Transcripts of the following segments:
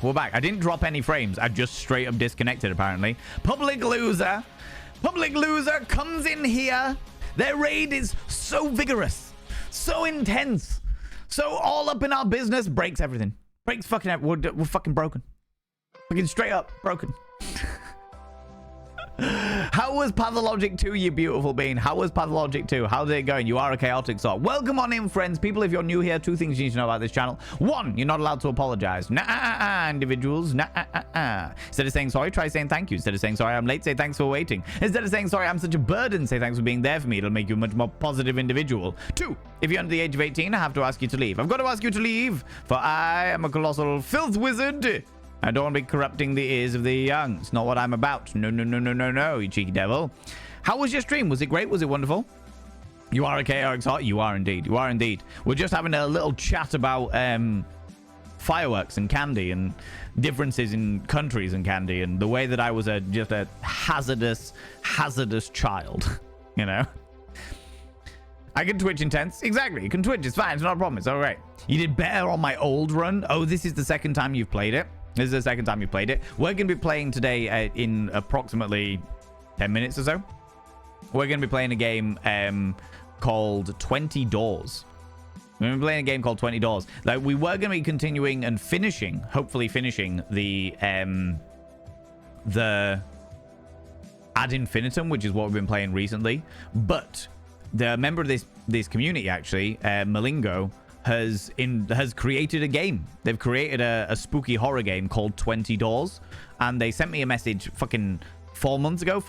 We're back. I didn't drop any frames. I just straight up disconnected, apparently. Public loser. Public loser comes in here. Their raid is so vigorous, so intense, so all up in our business. Breaks everything. Breaks fucking everything. We're fucking broken. Fucking straight up broken. How was Pathologic 2, you beautiful being? How was Pathologic 2? How's it going? You are a chaotic sort. Welcome on in, friends. People, if you're new here, 2 things you need to know about this channel. 1, you're not allowed to apologize. Nah, individuals. Nah. Instead of saying sorry, try saying thank you. Instead of saying sorry, I'm late, say thanks for waiting. Instead of saying sorry, I'm such a burden, say thanks for being there for me. It'll make you a much more positive individual. 2, if you're under the age of 18, I have to ask you to leave. I've got to ask you to leave, for I am a colossal filth wizard. I don't want to be corrupting the ears of the young. It's not what I'm about. No, you cheeky devil. How was your stream? Was it great? Was it wonderful? You are okay, Eric's hot. You are indeed. You are indeed. We're just having a little chat about fireworks and candy and differences in countries and candy and the way that I was just a hazardous child. You know? I can Twitch intense. Exactly. You can Twitch. It's fine. It's not a problem. It's all right. You did better on my old run. Oh, this is the second time you've played it. This is the second time you played it. We're going to be playing today in approximately 10 minutes or so. We're going to be playing a game called 20 Doors. We're going to be playing a game called 20 Doors. Like, we were going to be continuing and finishing, hopefully finishing the Ad Infinitum, which is what we've been playing recently. But the member of this community, actually, Malingo, has created a game. They've created a spooky horror game called 20 Doors, and they sent me a message fucking 5 months ago,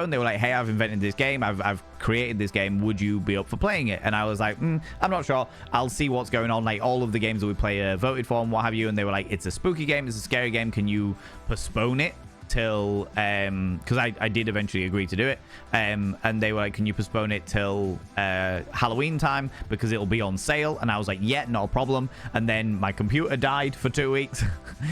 and they were like, hey, I've invented this game, I've created this game, would you be up for playing it? And I was like, I'm not sure, I'll see what's going on. Like, all of the games that we play voted for and what have you, and they were like, it's a spooky game, it's a scary game, can you postpone it till because I did eventually agree to do it, and they were like, can you postpone it till Halloween time because it'll be on sale? And I was like, yeah, not a problem. And then my computer died for 2 weeks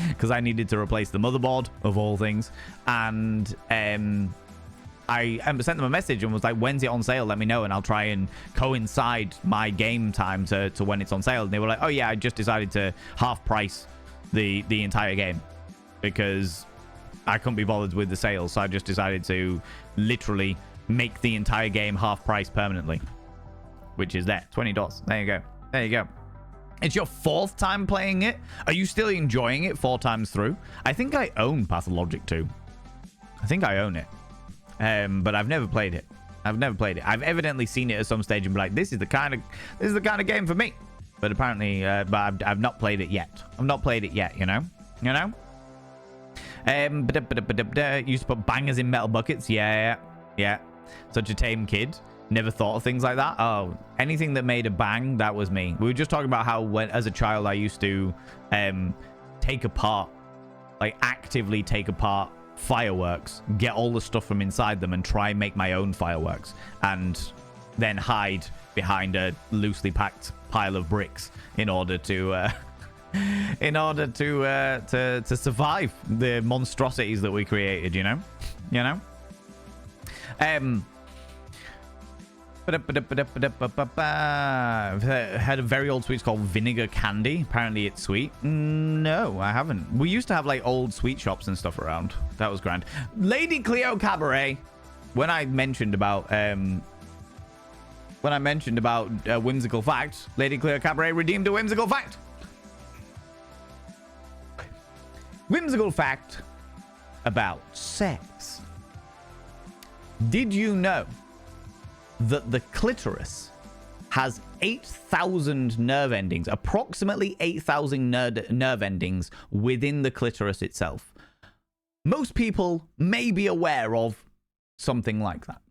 because I needed to replace the motherboard of all things, and I sent them a message and was like, when's it on sale? Let me know and I'll try and coincide my game time to when it's on sale. And they were like, oh yeah, I just decided to half price the entire game because I couldn't be bothered with the sales, so I just decided to literally make the entire game half price permanently, which is there, $20. There you go. There you go. It's your 4th time playing it. Are you still enjoying it 4 times through? I think I own Pathologic 2. I think I own it, but I've never played it. I've evidently seen it at some stage and be like, this is the kind of game for me. But apparently, but I've not played it yet. I've not played it yet. You know. Used to put bangers in metal buckets. Yeah. Such a tame kid. Never thought of things like that. Oh, anything that made a bang, that was me. We were just talking about how as a child I used to take apart, like actively take apart fireworks, get all the stuff from inside them and try and make my own fireworks, and then hide behind a loosely packed pile of bricks in order to to survive the monstrosities that we created, you know. I've had a very old sweets called vinegar candy. Apparently it's sweet. No, I haven't. We used to have like old sweet shops and stuff around. That was grand. Lady Cleo Cabaret, when I mentioned about whimsical fact, Lady Cleo Cabaret redeemed a whimsical fact. Whimsical fact about sex. Did you know that the clitoris has 8,000 nerve endings, approximately 8,000 nerve endings within the clitoris itself? Most people may be aware of something like that.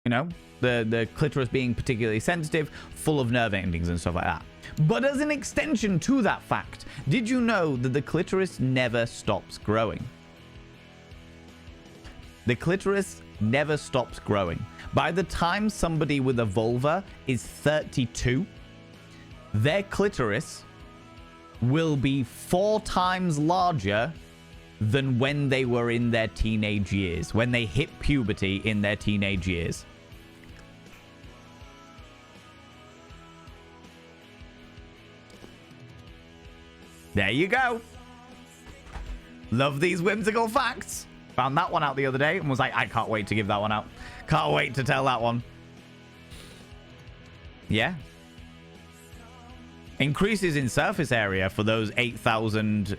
You know, the clitoris being particularly sensitive, full of nerve endings and stuff like that. But as an extension to that fact, did you know that the clitoris never stops growing? The clitoris never stops growing. By the time somebody with a vulva is 32, their clitoris will be 4 times larger than when they were in their teenage years, when they hit puberty in their teenage years. There you go. Love these whimsical facts. Found that one out the other day and was like, I can't wait to give that one out. Can't wait to tell that one. Yeah. Increases in surface area for those 8,000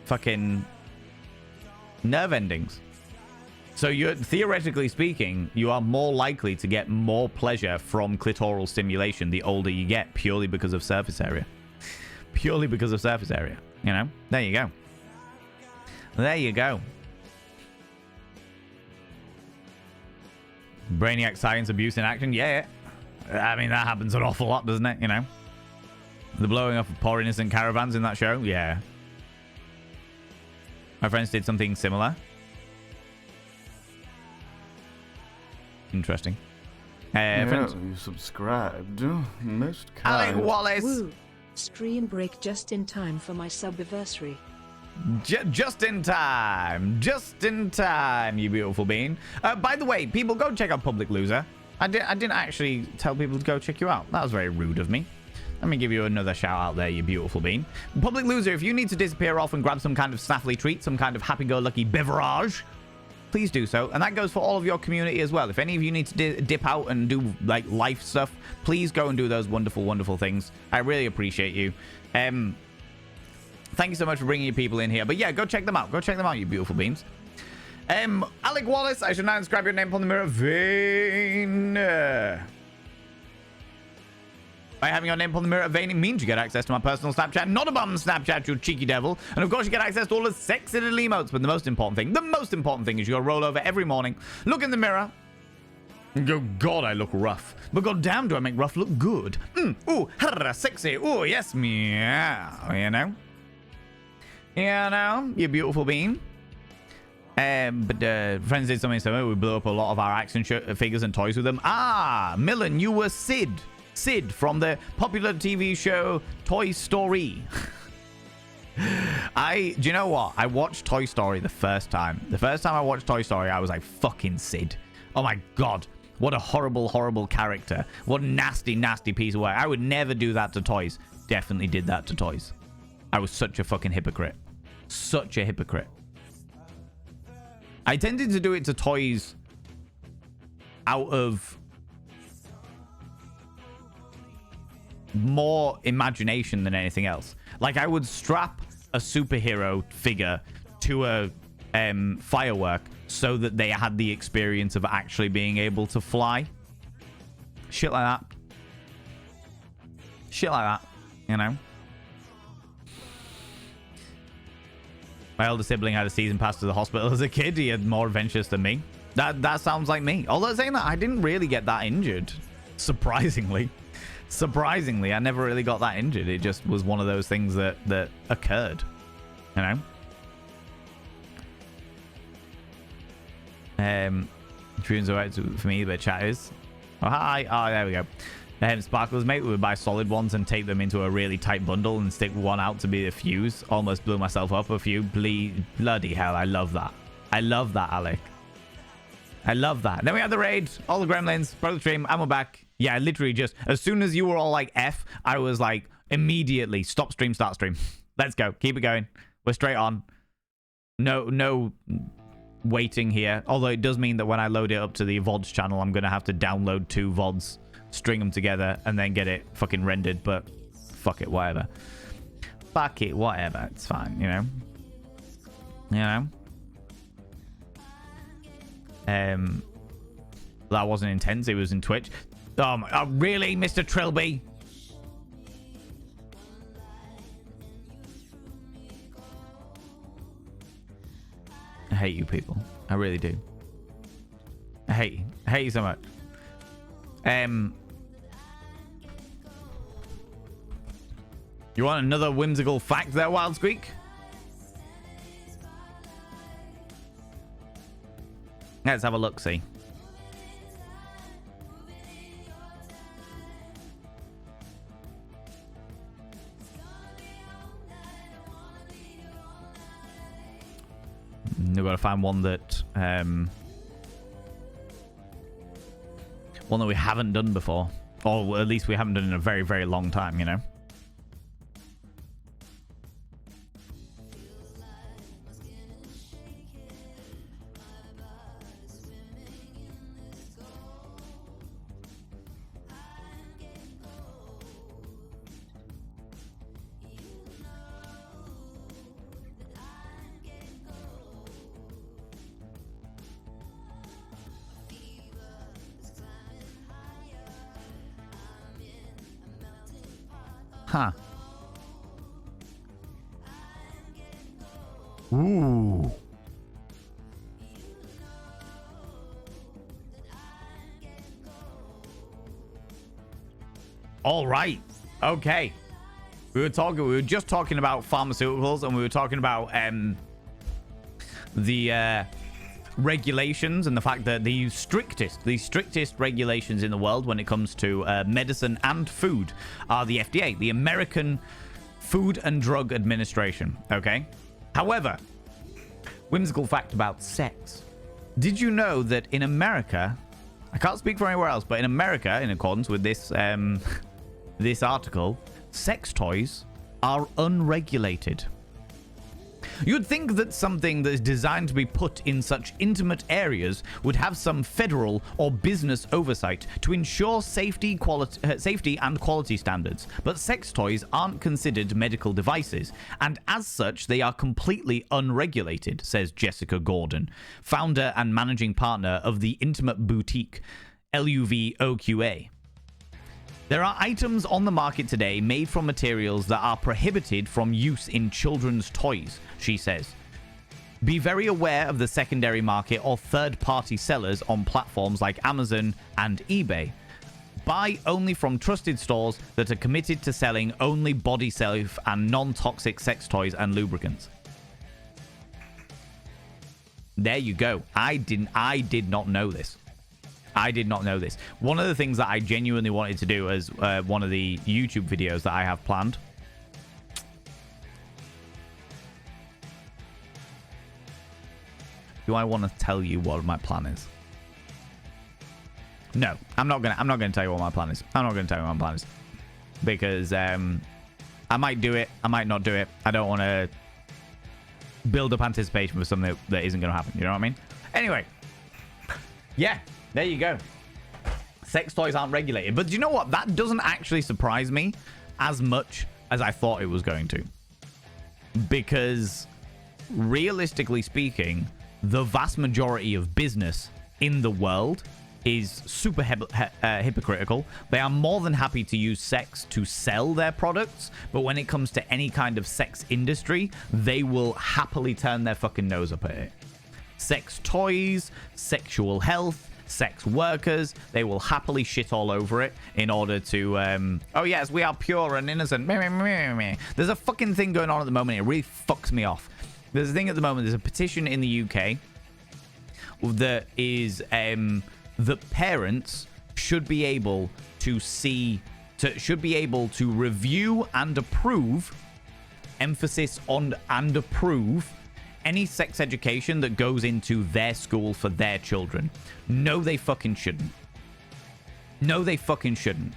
fucking nerve endings. So you're, theoretically speaking, you are more likely to get more pleasure from clitoral stimulation the older you get, purely because of surface area. Purely because of surface area. You know? There you go. There you go. Brainiac science abuse in action? Yeah. I mean, that happens an awful lot, doesn't it? You know? The blowing up of poor innocent caravans in that show? Yeah. My friends did something similar. Interesting. Friends. You subscribed. Most kind. Alec Wallace. Woo. Stream break just in time for my subiversary. Just in time. Just in time, you beautiful being. By the way, people, go check out Public Loser. I didn't actually tell people to go check you out. That was very rude of me. Let me give you another shout out there, you beautiful being. Public Loser, if you need to disappear off and grab some kind of snaffly treat, some kind of happy-go-lucky beverage, please do so. And that goes for all of your community as well. If any of you need to dip out and do like life stuff, please go and do those wonderful, wonderful things. I really appreciate you. Thank you so much for bringing your people in here. But yeah, go check them out. Go check them out, you beautiful beings. Alec Wallace, I should now inscribe your name upon the mirror vein. By having your name upon the mirror vein, it means you get access to my personal Snapchat, not a bum Snapchat, you cheeky devil. And of course, you get access to all the sexy little emotes. But the most important thing is you gotta roll over every morning, look in the mirror, and go, God, I look rough. But god damn, do I make rough look good. Ooh, sexy. Ooh, yes, meow. You know? You know, you beautiful being. But friends did something similar. We blew up a lot of our action figures and toys with them. Ah, Millen, you were Sid from the popular TV show Toy Story. Do you know what? I watched Toy Story the first time. The first time I watched Toy Story, I was like, fucking Sid. Oh my God. What a horrible, horrible character. What a nasty, nasty piece of work. I would never do that to toys. Definitely did that to toys. I was such a fucking hypocrite. Such a hypocrite. I tended to do it to toys out of more imagination than anything else. Like, I would strap a superhero figure to a firework so that they had the experience of actually being able to fly. Shit like that. Shit like that, you know? My older sibling had a season pass to the hospital as a kid. He had more adventures than me. That sounds like me. Although saying that, I didn't really get that injured. Surprisingly. Surprisingly, I never really got that injured. It just was one of those things that occurred. You know? Tunes alright for me, but chat is. Oh, hi. Oh, there we go. Sparklers, mate, we would buy solid ones and take them into a really tight bundle and stick one out to be a fuse. Almost blew myself up a few. Bloody hell, I love that. I love that, Alec. I love that. Then we had the raid, all the gremlins, brother stream, and we're back. Yeah, literally just, as soon as you were all like F, I was like, immediately, stop stream, start stream. Let's go. Keep it going. We're straight on. No waiting here. Although it does mean that when I load it up to the VODs channel, I'm going to have to download 2 VODs, string them together, and then get it fucking rendered. But fuck it, whatever. Fuck it, whatever. It's fine, you know? You know? That wasn't intense. It was in Twitch. Oh, really, Mr. Trilby? I hate you people. I really do. I hate you. I hate you so much. You want another whimsical fact there, Wild Squeak? Let's have a look-see. We've got to find one that one that we haven't done before, or at least we haven't done in a very, very long time, you know. Huh. Ooh. All right. Okay. We were just talking about pharmaceuticals, and we were talking about the regulations and the fact that the strictest regulations in the world when it comes to medicine and food are the FDA, the American Food and Drug Administration. Okay. However, whimsical fact about sex. Did you know that in America, I can't speak for anywhere else, but in America, in accordance with this this article, sex toys are unregulated. You'd think that something that is designed to be put in such intimate areas would have some federal or business oversight to ensure safety and quality standards, but sex toys aren't considered medical devices, and as such, they are completely unregulated, says Jessica Gordon, founder and managing partner of the intimate boutique LUVOQA. There are items on the market today made from materials that are prohibited from use in children's toys, she says. Be very aware of the secondary market or third-party sellers on platforms like Amazon and eBay. Buy only from trusted stores that are committed to selling only body-safe and non-toxic sex toys and lubricants. There you go. I did not know this. I did not know this. One of the things that I genuinely wanted to do as one of the YouTube videos that I have planned. Do I want to tell you what my plan is? No, I'm not gonna tell you what my plan is. I'm not gonna tell you what my plan is. Because I might do it, I might not do it. I don't want to build up anticipation for something that isn't gonna happen. You know what I mean? Anyway. Yeah. There you go. Sex toys aren't regulated. But do you know what? That doesn't actually surprise me as much as I thought it was going to. Because realistically speaking, the vast majority of business in the world is super hypocritical. They are more than happy to use sex to sell their products, but when it comes to any kind of sex industry, they will happily turn their fucking nose up at it. Sex toys, sexual health, sex workers, they will happily shit all over it in order to oh yes, we are pure and innocent. There's a fucking thing going on at the moment. It really fucks me off. There's a thing at the moment. There's a petition in the UK that is that parents should be able to review and approve, emphasis on and approve, any sex education that goes into their school for their children. No, they fucking shouldn't. No, they fucking shouldn't.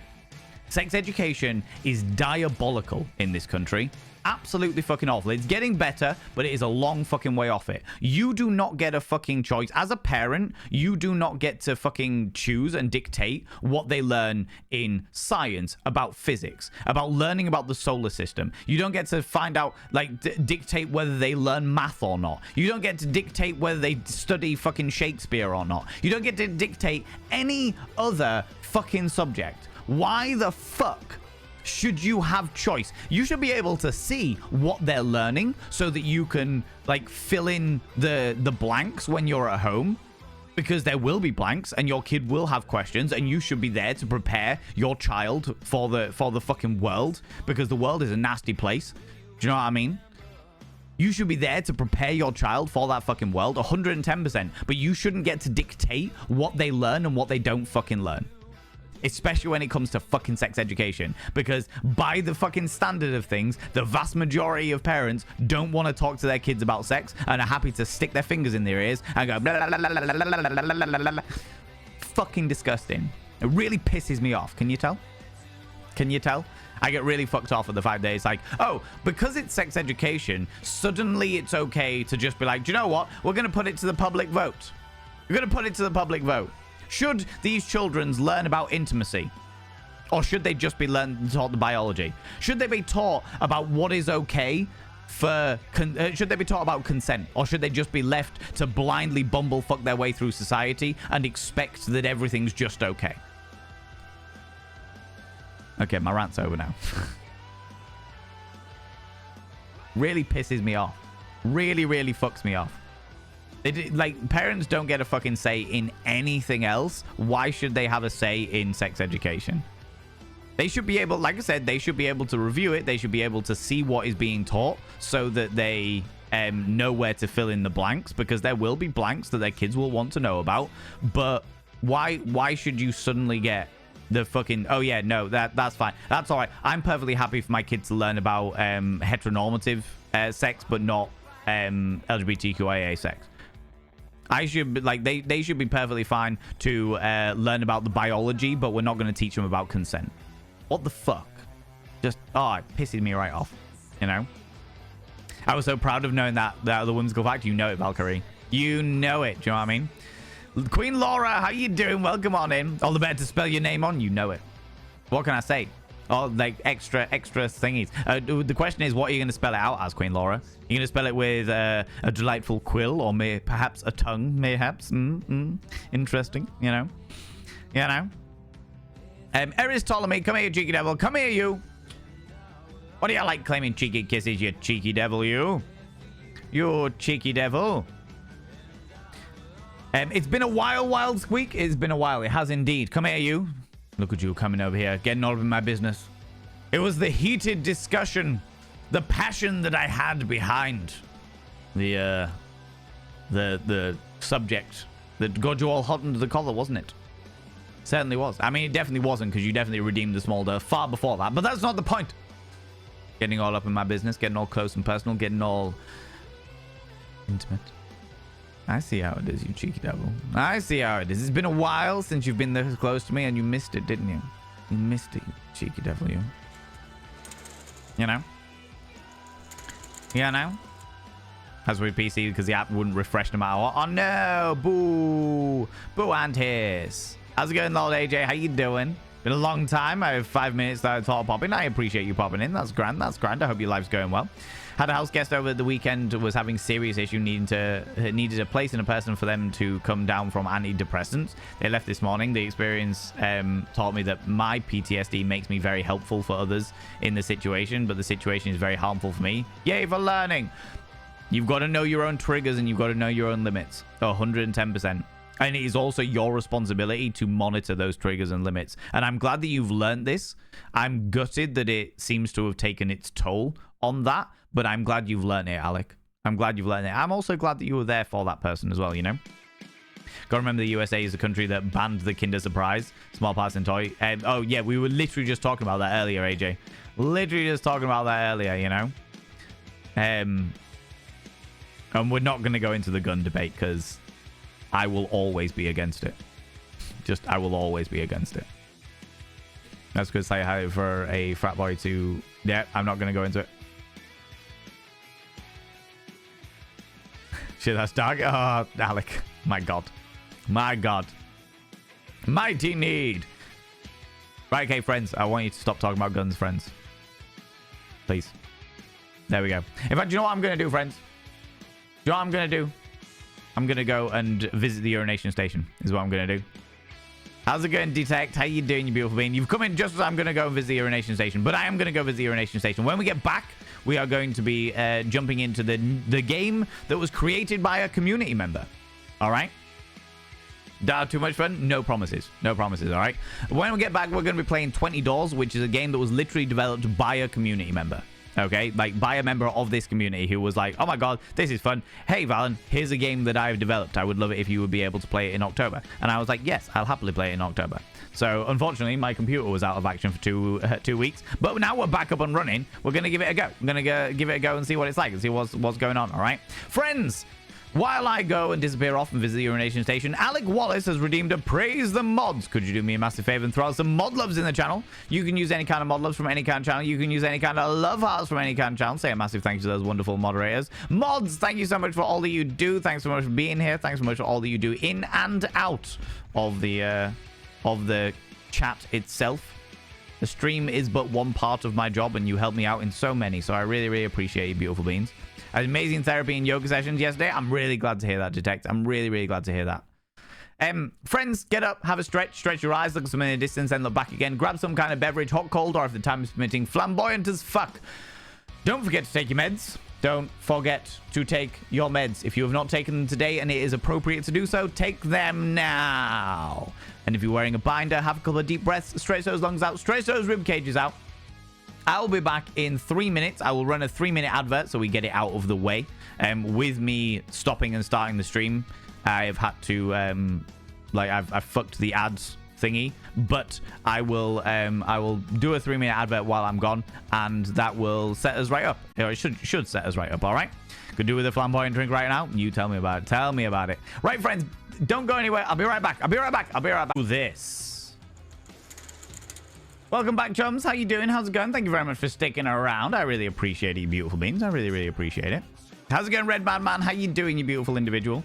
Sex education is diabolical in this country. Absolutely fucking awful. It's getting better, but it is a long fucking way off it. You do not get a fucking choice. As a parent, you do not get to fucking choose and dictate what they learn in science, about physics, about learning about the solar system. You don't get to find out, like, dictate whether they learn math or not. You don't get to dictate whether they study fucking Shakespeare or not. You don't get to dictate any other fucking subject. Why the fuck should you have choice? You should be able to see what they're learning so that you can, like, fill in the blanks when you're at home, because there will be blanks and your kid will have questions, and you should be there to prepare your child for the fucking world, because the world is a nasty place. Do you know what I mean? You should be there to prepare your child for that fucking world 110%, but you shouldn't get to dictate what they learn and what they don't fucking learn. Especially when it comes to fucking sex education. Because by the fucking standard of things, the vast majority of parents don't want to talk to their kids about sex and are happy to stick their fingers in their ears and go blah, blah, blah, blah, blah, blah, blah, blah, blah, blah. Fucking disgusting. It really pisses me off. Can you tell? Can you tell? I get really fucked off at the fact that it's like, oh, because it's sex education, suddenly it's okay to just be like, do you know what? We're going to put it to the public vote. We're going to put it to the public vote. Should these children learn about intimacy? Or should they just be taught the biology? Should they be taught about what is okay for... should they be taught about consent? Or should they just be left to blindly bumblefuck their way through society and expect that everything's just okay? Okay, my rant's over now. Really pisses me off. Really, really fucks me off. Like, parents don't get a fucking say in anything else. Why should they have a say in sex education? They should be able, like I said, they should be able to review it. They should be able to see what is being taught so that they know where to fill in the blanks, because there will be blanks that their kids will want to know about. But why should you suddenly get the fucking, oh yeah, no, that's fine. That's all right. I'm perfectly happy for my kids to learn about heteronormative sex, but not LGBTQIA sex. I should be, like, they should be perfectly fine to learn about the biology, but we're not going to teach them about consent. What the fuck? Just, oh, it pisses me right off, you know? I was so proud of knowing that the whimsical fact. You know it, Valkyrie. You know it. Do you know what I mean? Queen Laura, how you doing? Welcome on in. All the better to spell your name on. You know it. What can I say? Oh, like extra thingies. The question is, what are you going to spell it out as, Queen Laura? You're going to spell it with a delightful quill, or perhaps a tongue, mayhaps? Interesting, you know? You know? Eris Ptolemy, come here, cheeky devil. Come here, you. What do you like claiming cheeky kisses, you cheeky devil, you? You cheeky devil. It's been a while, Wild Squeak. It's been a while. It has indeed. Come here, you. Look at you coming over here, getting all up in my business. It was the heated discussion, the passion that I had behind the subject that got you all hot under the collar, wasn't it? Certainly was. I mean, it definitely wasn't, because you definitely redeemed the Smolder far before that. But that's not the point. Getting all up in my business, getting all close and personal, getting all intimate. I see how it is, you cheeky devil. I see how it is. It's been a while since you've been this close to me, and you missed it, didn't you? You missed it, you cheeky devil, you. You know? You know? That's with PC, because the app wouldn't refresh no matter what. Oh no! Boo! Boo and hiss. How's it going, Lord AJ? How you doing? Been a long time. I have 5 minutes that I thought popping. I appreciate you popping in. That's grand. That's grand. I hope your life's going well. Had a house guest over the weekend, was having serious issue, needed a place and a person for them to come down from antidepressants. They left this morning. The experience taught me that my PTSD makes me very helpful for others in the situation, but the situation is very harmful for me. Yay for learning. You've got to know your own triggers, and you've got to know your own limits. 110%. And it is also your responsibility to monitor those triggers and limits. And I'm glad that you've learned this. I'm gutted that it seems to have taken its toll on that. But I'm glad you've learned it, Alec. I'm glad you've learned it. I'm also glad that you were there for that person as well, you know? Gotta remember the USA is the country that banned the Kinder Surprise. Small parts and toy. Oh, yeah, we were literally just talking about that earlier, AJ. Literally just talking about that earlier, you know? And we're not going to go into the gun debate, because I will always be against it. Just, I will always be against it. That's good to say hi for a frat boy to... Yeah, I'm not going to go into it. Shit, that's dark. Oh, Alec. My God. My God. Mighty need. Right, okay, friends. I want you to stop talking about guns, friends. Please. There we go. In fact, do you know what I'm going to do, friends? Do you know what I'm going to do? I'm going to go and visit the urination station, is what I'm going to do. How's it going, Detect? How you doing, you beautiful being? You've come in just as I'm going to go and visit the urination station, but I am going to go visit the urination station. When we get back, we are going to be jumping into the game that was created by a community member. All right? Too much fun? No promises. No promises, all right? When we get back, we're going to be playing 20 Doors, which is a game that was literally developed by a community member. Okay, like by a member of this community who was like, oh my God, this is fun. Hey, Valen, here's a game that I've developed. I would love it if you would be able to play it in October. And I was like, yes, I'll happily play it in October. So unfortunately, my computer was out of action for 2 weeks. But now we're back up and running. We're going to give it a go. I'm going to give it a go and see what it's like and see what's going on, all right? Friends, while I go and disappear off and visit the urination station, Alec Wallace has redeemed a Praise the Mods. Could you do me a massive favor and throw out some mod loves in the channel? You can use any kind of mod loves from any kind of channel. You can use any kind of love hearts from any kind of channel. Say a massive thank you to those wonderful moderators. Mods, thank you so much for all that you do. Thanks so much for being here. Thanks so much for all that you do in and out of the chat itself. The stream is but one part of my job, and you help me out in so many. So I really, really appreciate you, beautiful beings. Amazing therapy and yoga sessions yesterday. I'm really glad to hear that, Detect. I'm really, really glad to hear that. Friends, get up, have a stretch your eyes, look at something in the distance, then look back again. Grab some kind of beverage, hot, cold, or if the time is permitting, flamboyant as fuck. Don't forget to take your meds. Don't forget to take your meds. If you have not taken them today and it is appropriate to do so, take them now. And if you're wearing a binder, have a couple of deep breaths, stretch those lungs out, stretch those rib cages out. I'll be back in 3 minutes. I will run a 3-minute advert so we get it out of the way. With me stopping and starting the stream, I've had to, I've fucked the ads thingy, but I will do a 3-minute advert while I'm gone, and that will set us right up. Or it should set us right up. All right. Could do with a flamboyant drink right now. You tell me about it. Tell me about it. Right, friends. Don't go anywhere. I'll be right back. I'll be right back. Do this. Welcome back, chums. How you doing? How's it going? Thank you very much for sticking around. I really appreciate it, you beautiful beings. I really, really appreciate it. How's it going, Red Bad Man? How you doing, you beautiful individual?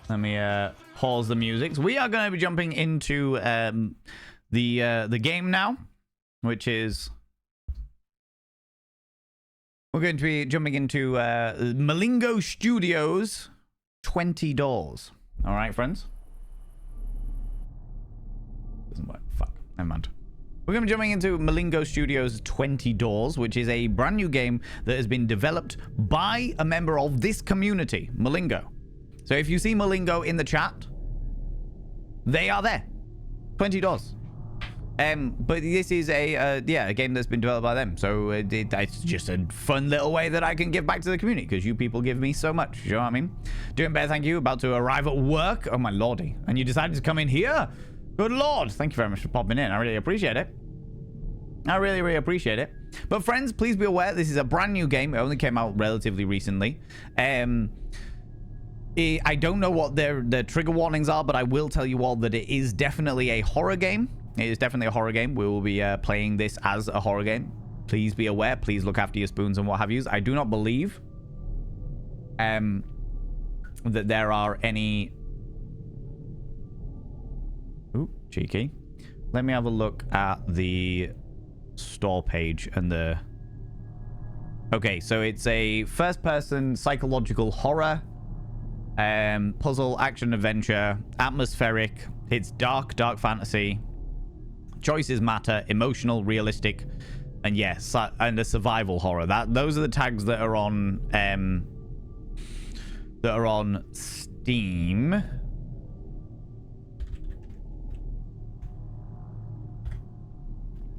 Let me pause the music. So we are going to be jumping into the game now, which is we're going to be jumping into Malingo Studios $20. All right, friends. Doesn't work. Fuck. Never mind. We're going to be jumping into Malingo Studios $20, which is a brand new game that has been developed by a member of this community, Malingo. So if you see Malingo in the chat, they are there. $20. But this is a game that's been developed by them. So it's just a fun little way that I can give back to the community because you people give me so much. You know what I mean? Doing better, thank you. About to arrive at work. Oh my lordy. And you decided to come in here? Good lord. Thank you very much for popping in. I really appreciate it. I really, really appreciate it. But friends, please be aware this is a brand new game. It only came out relatively recently. I don't know what their trigger warnings are, but I will tell you all that it is definitely a horror game. It is definitely a horror game. We will be playing this as a horror game. Please be aware. Please look after your spoons and what have yous. I do not believe that there are any... Ooh, cheeky. Let me have a look at the store page and the... Okay, so it's a first-person psychological horror, puzzle, action, adventure, atmospheric. It's dark fantasy. Choices matter, emotional, realistic, and yes, and a survival horror. Those are the tags that are on Steam.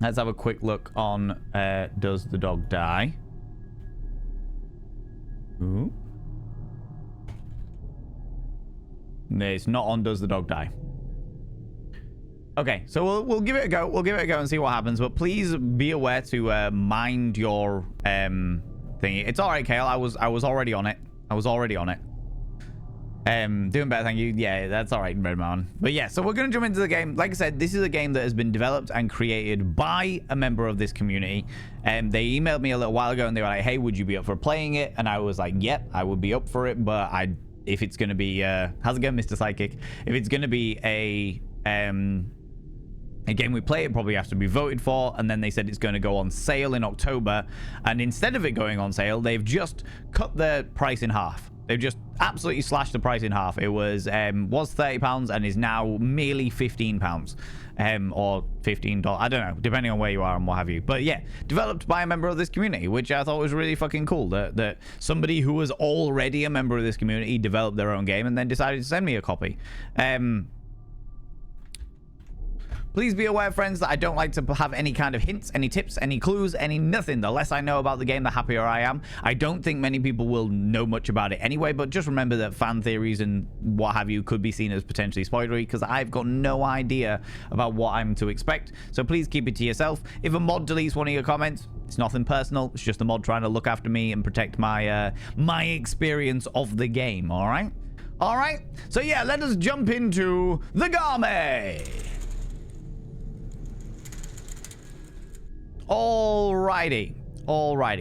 Let's have a quick look on Does the Dog Die? Ooh. No, it's not on Does the Dog Die. Okay, so we'll give it a go. We'll give it a go and see what happens. But please be aware to mind your thingy. It's all right, Kale. I was already on it. Doing better, thank you. Yeah, that's all right, Redman. But yeah, so we're gonna jump into the game. Like I said, this is a game that has been developed and created by a member of this community. They emailed me a little while ago and they were like, "Hey, would you be up for playing it?" And I was like, "Yep, I would be up for it." But if it's gonna be how's it going, Mr. Psychic? If it's gonna be a game we play, it probably has to be voted for. And then they said it's going to go on sale in October. And instead of it going on sale, they've just cut the price in half. They've just absolutely slashed the price in half. It was £30 and is now merely £15. Or $15. I don't know, depending on where you are and what have you. But yeah, developed by a member of this community, which I thought was really fucking cool. That somebody who was already a member of this community developed their own game and then decided to send me a copy. Please be aware, friends, that I don't like to have any kind of hints, any tips, any clues, any nothing. The less I know about the game, the happier I am. I don't think many people will know much about it anyway, but just remember that fan theories and what have you could be seen as potentially spoilery, because I've got no idea about what I'm to expect. So please keep it to yourself. If a mod deletes one of your comments, it's nothing personal. It's just a mod trying to look after me and protect my my experience of the game, all right? All right? So yeah, let us jump into the game. Alrighty,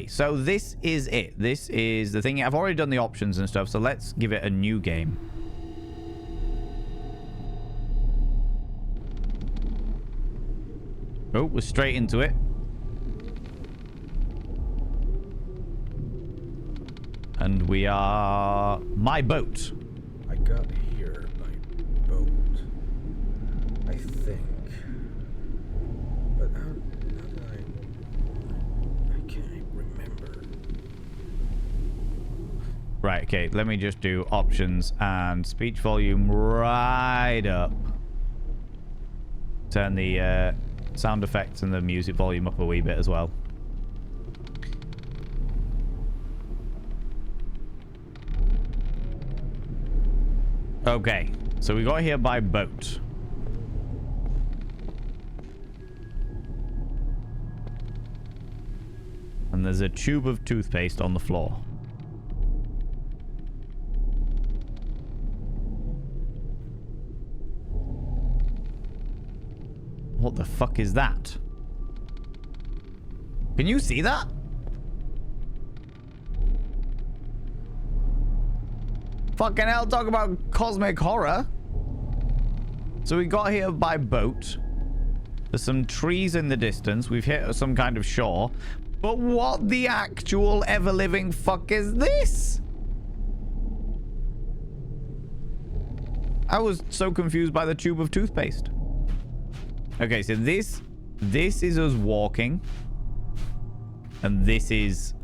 so this is it. This is the thing. I've already done the options and stuff, so let's give it a new game. Oh, we're straight into it. And we are my boat. I got here by boat, I think. But now that I can't. Right, okay. Let me just do options and speech volume right up. Turn the sound effects and the music volume up a wee bit as well. Okay, so we got here by boat. And there's a tube of toothpaste on the floor. What the fuck is that? Can you see that? Fucking hell, talk about cosmic horror. So we got here by boat. There's some trees in the distance. We've hit some kind of shore. But what the actual ever-living fuck is this? I was so confused by the tube of toothpaste. Okay, so this is us walking. And this is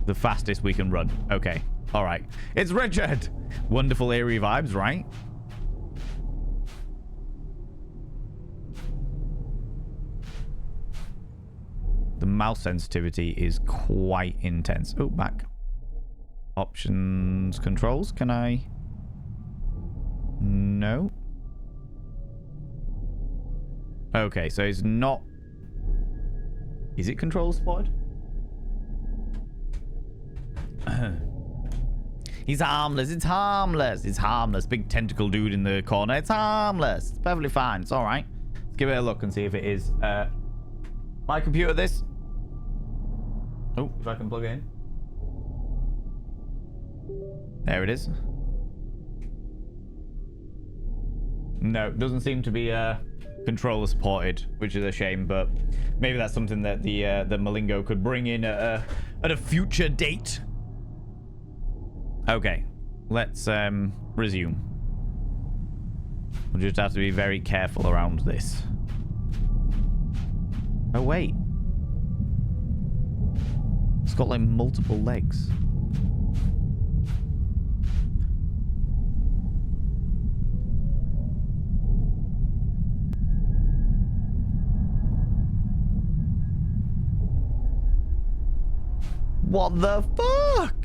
the fastest we can run. Okay. All right. It's Richard. Wonderful eerie vibes, right? The mouse sensitivity is quite intense. Oh, back. Options, controls. Can I? No. Okay, so it's not... Is it control spotted? He's harmless. It's harmless. It's harmless. Big tentacle dude in the corner. It's harmless. It's perfectly fine. It's all right. Let's give it a look and see if it is. My computer, this. Oh, if I can plug it in. There it is. No, it doesn't seem to be controller supported, which is a shame, but maybe that's something that the Malingo could bring in at a future date. Okay, let's resume. We'll just have to be very careful around this. Oh wait, it's got like multiple legs. What the fuck?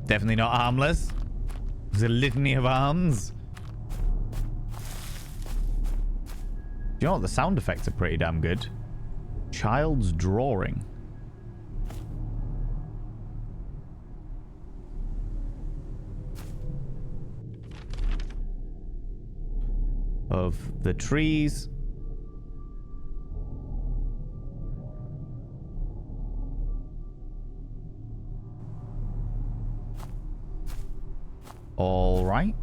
Definitely not harmless. There's a litany of arms. Do you know what? The sound effects are pretty damn good. Child's drawing. Of the trees. All right.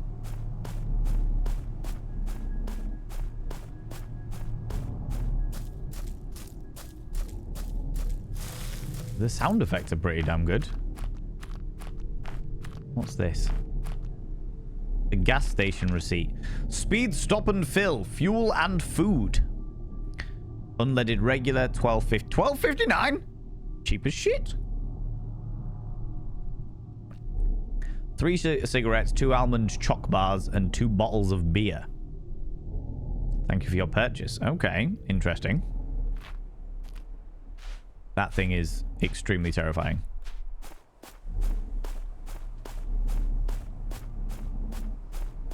The sound effects are pretty damn good. What's this? The gas station receipt. Speed, stop and fill. Fuel and food. Unleaded regular, $12.59. Cheap as shit. 3 cigarettes, 2 almond choc bars, and 2 bottles of beer. Thank you for your purchase. Okay, interesting. That thing is extremely terrifying.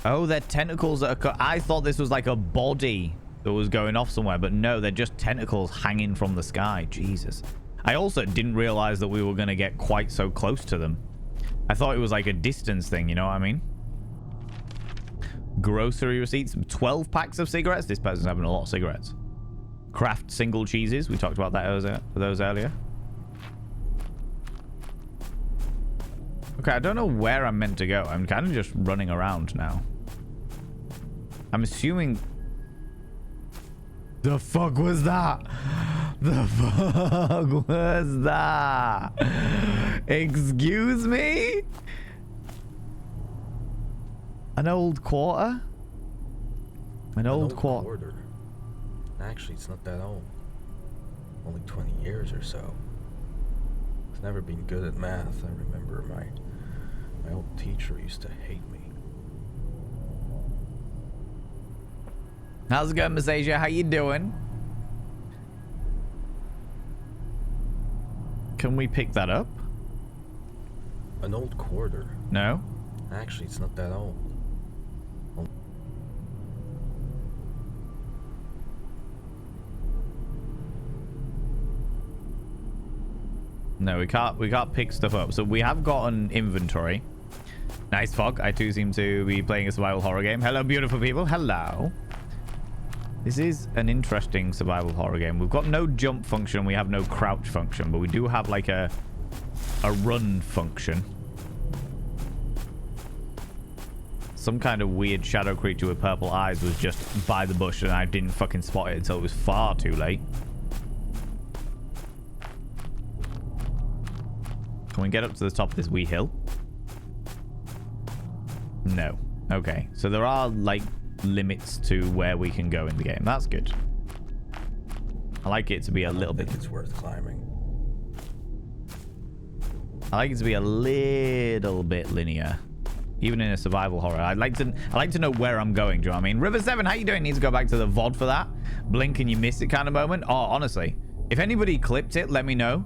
Oh, they're tentacles that are... I thought this was like a body that was going off somewhere, but no, they're just tentacles hanging from the sky. Jesus. I also didn't realize that we were going to get quite so close to them. I thought it was like a distance thing, you know what I mean? Grocery receipts, 12 packs of cigarettes. This person's having a lot of cigarettes. Kraft single cheeses. We talked about that those earlier. Okay, I don't know where I'm meant to go. I'm kind of just running around now. I'm assuming... The fuck was that? The fuck was that? Excuse me? An old quarter? An old quarter. quarter. Actually, it's not that old. Only 20 years or so. I've never been good at math. I remember my old teacher used to hate me. How's it going, Miss Asia? How you doing? Can we pick that up? An old quarter. No? Actually, it's not that old. No, we can't pick stuff up. So we have got an inventory. Nice, Fog. I too seem to be playing a survival horror game. Hello, beautiful people. Hello. This is an interesting survival horror game. We've got no jump function. We have no crouch function, but we do have like a run function. Some kind of weird shadow creature with purple eyes was just by the bush and I didn't fucking spot it until it was far too late. Can we get up to the top of this wee hill? No. Okay. So there are like limits to where we can go in the game. That's good. I like it to be a little bit... It's worth climbing. I like it to be a little bit linear. Even in a survival horror. I like to know where I'm going. Do you know what I mean? River 7, how you doing? Need to go back to the VOD for that. Blink and you miss it kind of moment. Oh, honestly. If anybody clipped it, let me know.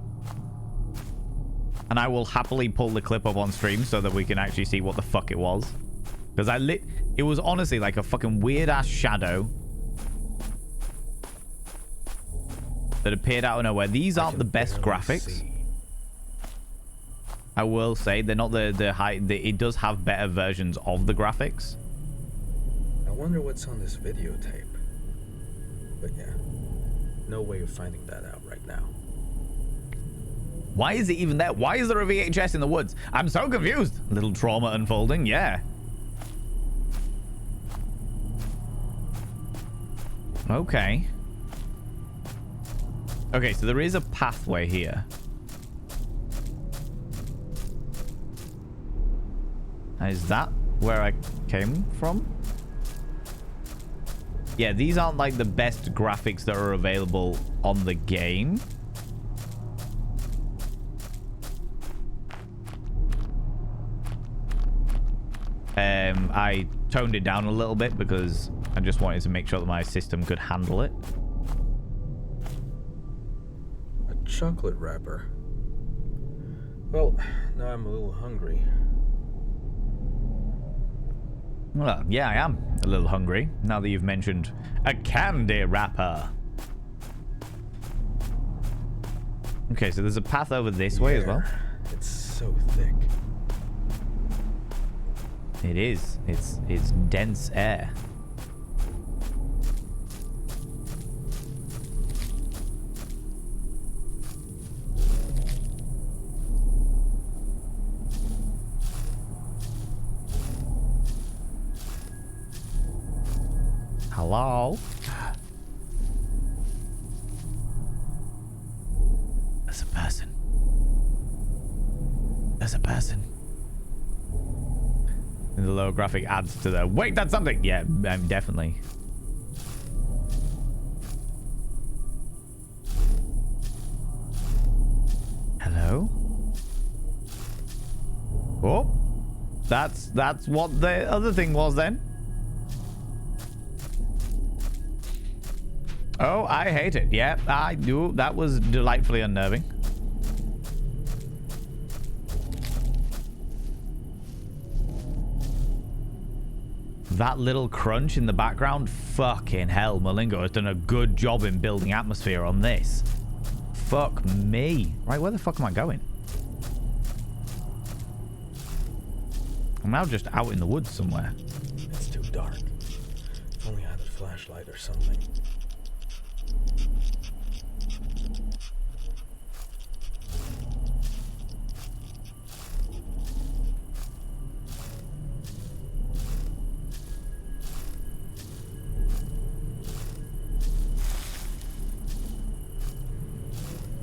And I will happily pull the clip up on stream so that we can actually see what the fuck it was. Because it was honestly like a fucking weird ass shadow that appeared out of nowhere. These aren't the best graphics. I will say they're not the high. It does have better versions of the graphics. I wonder what's on this videotape. But yeah, no way of finding that out right now. Why is it even there? Why is there a VHS in the woods? I'm so confused. Little trauma unfolding. Yeah. Okay. Okay, so there is a pathway here. Is that where I came from? Yeah, these aren't like the best graphics that are available on the game. I toned it down a little bit because I just wanted to make sure that my system could handle it. A chocolate wrapper. Well, now I'm a little hungry. Well, yeah, I am a little hungry now that you've mentioned a candy wrapper. Okay, so there's a path over this way as well. It's so thick. It is. It's dense air. Hello? There's a person. There's a person. And the lower graphic adds to the... Wait, that's something! Yeah, definitely. Hello? Oh. That's what the other thing was then. Oh, I hate it. Yeah, I do. That was delightfully unnerving. That little crunch in the background, fucking hell, Malingo has done a good job in building atmosphere on this. Fuck me. Right, where the fuck am I going? I'm now just out in the woods somewhere. It's too dark. If only I had a flashlight or something.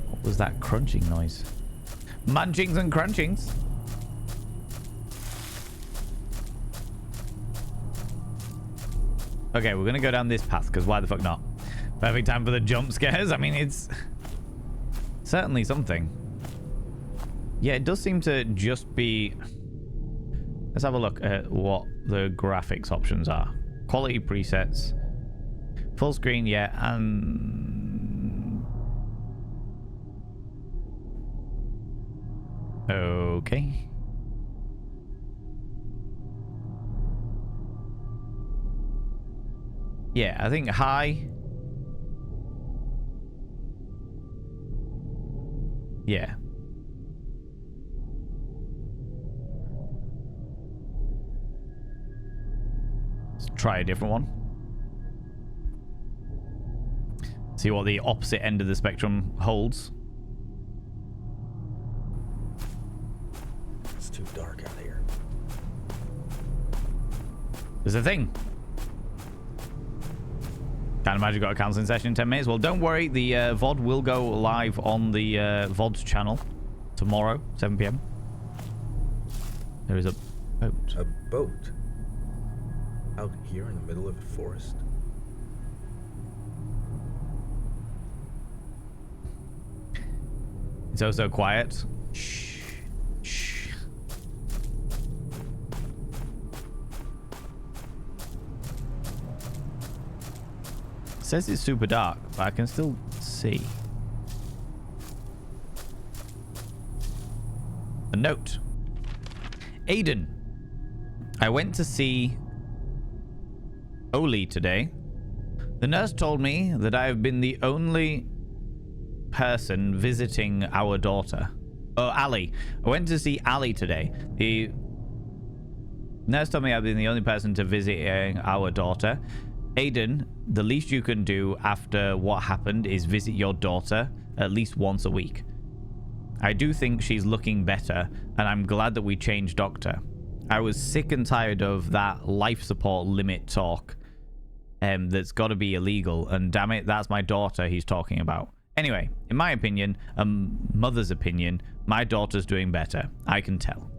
What was that crunching noise? Munchings and crunchings. Okay, we're gonna go down this path, because why the fuck not? Perfect time for the jump scares. I mean, it's certainly something. Yeah, it does seem to just be... Let's have a look at what the graphics options are. Quality presets. Full screen, yeah, and... Okay. Yeah, I think high. Yeah. Let's try a different one. See what the opposite end of the spectrum holds. It's too dark out here. There's a thing. Can't imagine you got a counseling session in 10 minutes. Well, don't worry. The VOD will go live on the VOD's channel tomorrow, 7 p.m. There is a boat. A boat? Out here in the middle of the forest? It's also quiet. Shh. Shh. It says it's super dark, but I can still see. A note. Aiden, I went to see Oli today. The nurse told me that I have been the only person visiting our daughter. Oh, Ali. I went to see Ali today. The nurse told me I've been the only person to visit our daughter. Aiden, the least you can do after what happened is visit your daughter at least once a week. I do think she's looking better, and I'm glad that we changed doctor. I was sick and tired of that life support limit talk that's got to be illegal, and damn it, that's my daughter he's talking about. Anyway, in my opinion, a mother's opinion, my daughter's doing better. I can tell.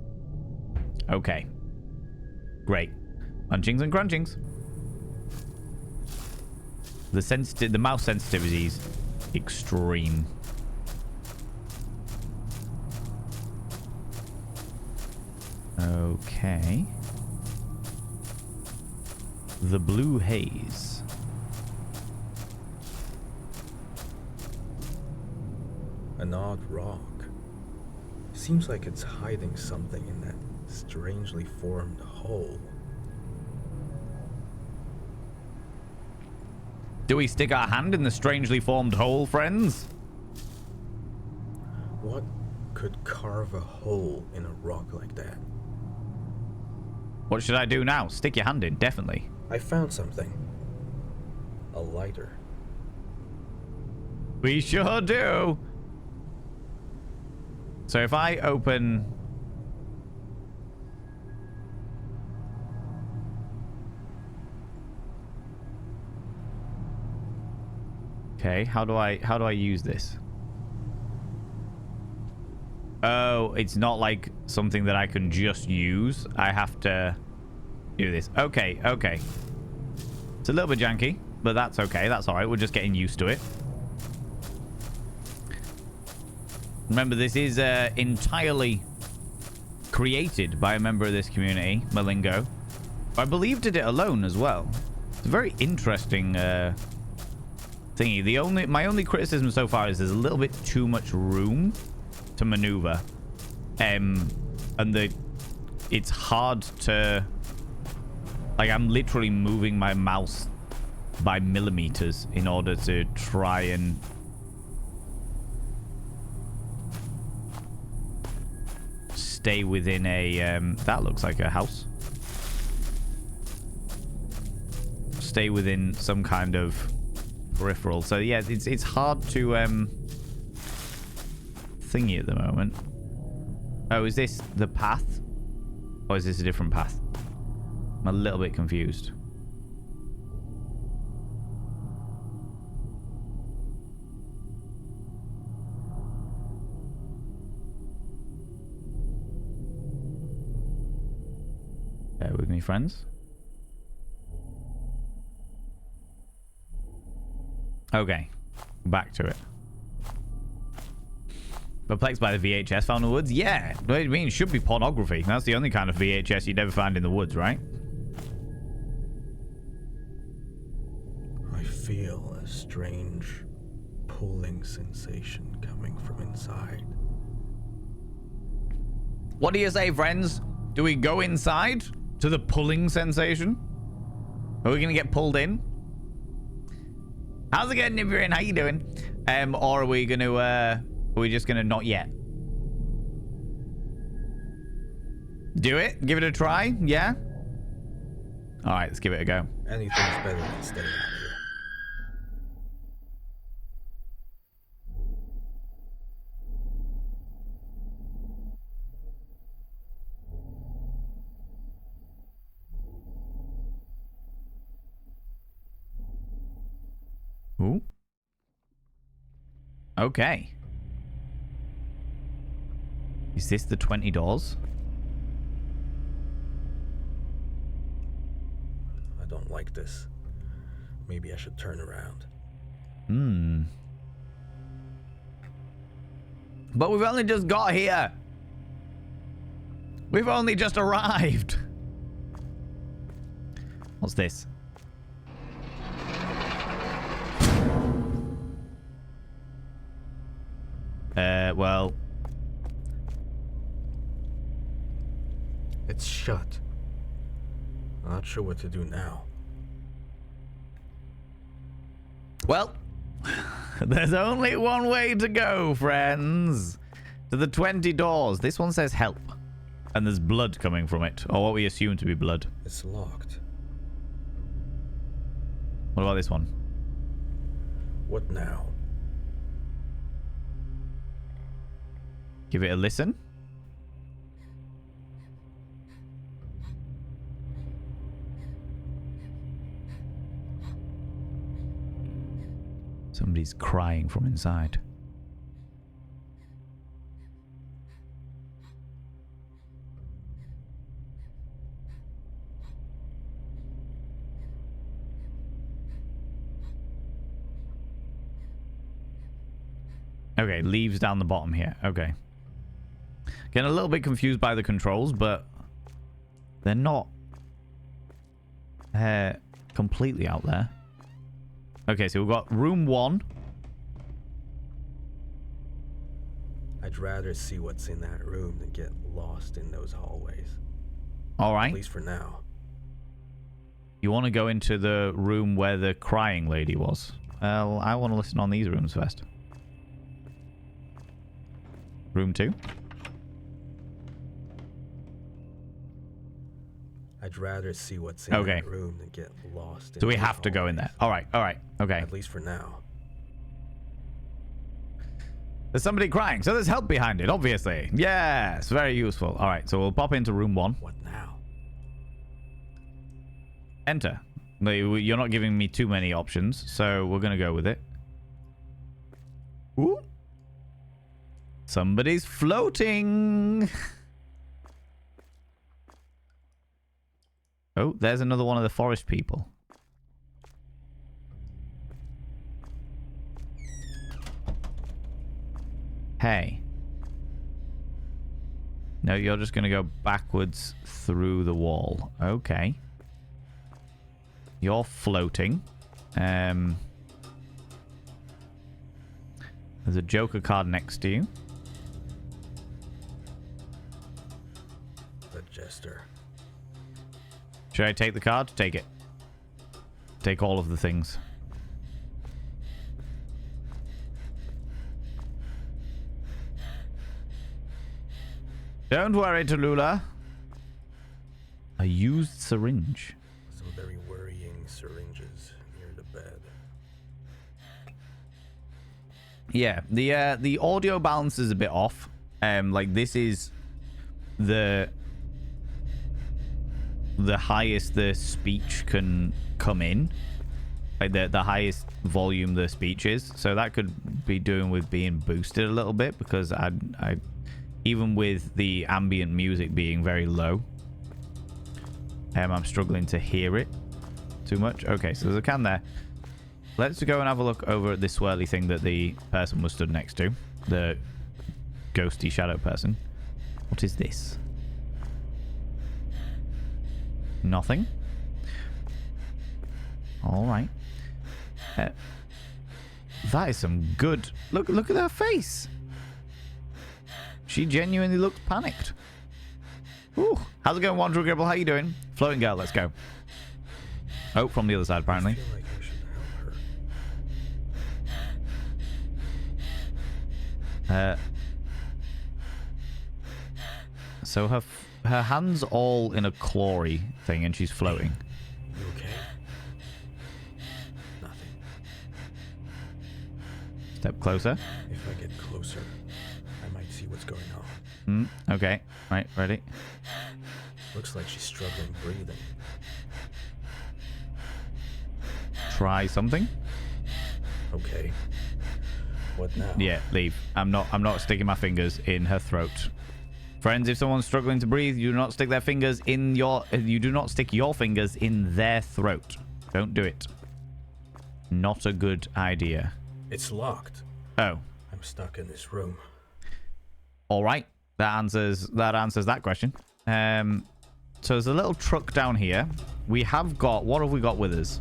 Okay. Great. Munchings and crunchings. The mouse sensitivity is extreme. Okay. The blue haze. An odd rock. Seems like it's hiding something in that strangely formed hole. Do we stick our hand in the strangely formed hole, friends? What could carve a hole in a rock like that? What should I do now? Stick your hand in, definitely. I found something. A lighter. We sure do. So if I open... Okay, how do I use this? Oh, it's not like something that I can just use. I have to do this. Okay, okay. It's a little bit janky, but that's okay. That's all right. We're just getting used to it. Remember, this is entirely created by a member of this community, Malingo. I believe did it alone as well. It's a very interesting thingy. My only criticism so far is there's a little bit too much room to maneuver, and it's hard to, like, I'm literally moving my mouse by millimeters in order to try and stay within a that looks like a house, stay within some kind of peripheral. So yeah, it's hard to thingy at the moment. Oh, is this the path? Or is this a different path? I'm a little bit confused. Bear with me, friends. Okay. Back to it. Perplexed by the VHS found in the woods? Yeah. What do you mean? It should be pornography. That's the only kind of VHS you'd ever find in the woods, right? I feel a strange pulling sensation coming from inside. What do you say, friends? Do we go inside to the pulling sensation? Are we going to get pulled in? How's it going, Nibirin? How you doing? Or are we going to, are we just going to not yet? Do it? Give it a try? Yeah? All right, let's give it a go. Anything's better than staying out here. Ooh. Okay. Is this the 20 doors? I don't like this. Maybe I should turn around. But we've only just got here. We've only just arrived. What's this? Well... It's shut. I'm not sure what to do now. Well, there's only one way to go, friends. To the 20 doors. This one says help. And there's blood coming from it. Or what we assume to be blood. It's locked. What about this one? What now? Give it a listen. Somebody's crying from inside. Okay, leaves down the bottom here. Okay. Getting a little bit confused by the controls, but they're not completely out there. Okay, so we've got room 1. I'd rather see what's in that room than get lost in those hallways. All right. At least for now. You want to go into the room where the crying lady was? Well, I want to listen on these rooms first. Room 2. I'd rather see what's in that room than get lost in So we those have to go in there. All right. Okay. At least for now. There's somebody crying, so there's help behind it, obviously. Yes, very useful. All right, so we'll pop into room 1. What now? Enter. You're not giving me too many options, so we're going to go with it. Ooh. Somebody's floating. Oh, there's another one of the forest people. Hey. No, you're just going to go backwards through the wall. Okay. You're floating. There's a Joker card next to you. The Jester. Should I take the card? Take it. Take all of the things. Don't worry, Tallulah. A used syringe. Some very worrying syringes near the bed. Yeah, the audio balance is a bit off. Like this is the highest the speech can come in. Like the highest volume the speech is. So that could be doing with being boosted a little bit, because I even with the ambient music being very low, I'm struggling to hear it too much. Okay, so there's a can there. let's go and have a look over at this swirly thing that the person was stood next to. The ghosty shadow person. What is this? Nothing. All right. That is some good... Look at her face. She genuinely looks panicked. Ooh. How's it going, Wanderer Gribble? How you doing? Floating girl, let's go. Oh, from the other side, apparently. I feel like I should help her. So her hands all in a clawy thing, and she's floating. You okay? Nothing. Step closer. If I get closer, I might see what's going on. Okay. Right, ready? Looks like she's struggling breathing. Try something. Okay. What now? Yeah, leave. I'm not sticking my fingers in her throat. Friends, if someone's struggling to breathe, you do not stick their fingers in your... You do not stick your fingers in their throat. Don't do it. Not a good idea. It's locked. Oh. I'm stuck in this room. All right. That answers that question. So there's a little truck down here. We have got... What have we got with us?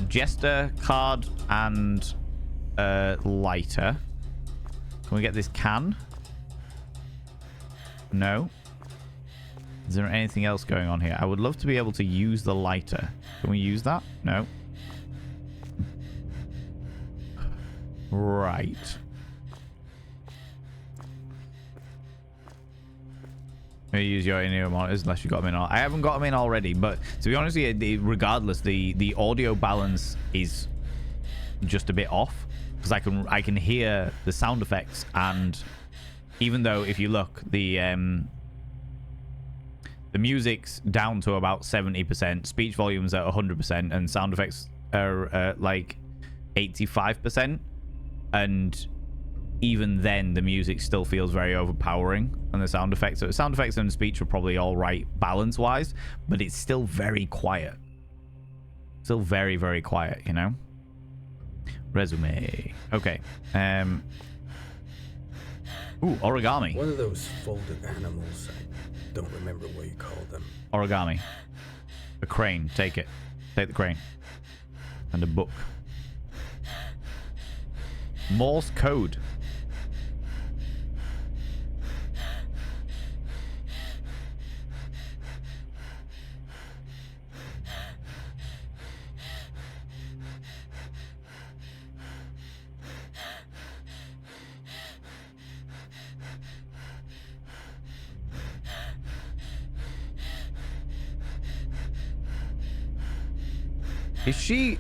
Jester card and lighter. Can we get this can? No. Is there anything else going on here? I would love to be able to use the lighter. Can we use that? No. Right. Maybe use your in-ear monitors unless you got them in. I haven't got them in already, but to be honest with you, regardless, the audio balance is just a bit off because I can hear the sound effects, and even though if you look, the music's down to about 70%, speech volume's at 100%, and sound effects are like 85%, and even then the music still feels very overpowering on the sound effects. So sound effects and speech are probably all right balance wise, but it's still very quiet. Still very, very quiet, you know? Resume. Okay. Ooh, origami. What are those folded animals? I don't remember what you call them. Origami. A crane. Take it. Take the crane. And a book. Morse code. Is she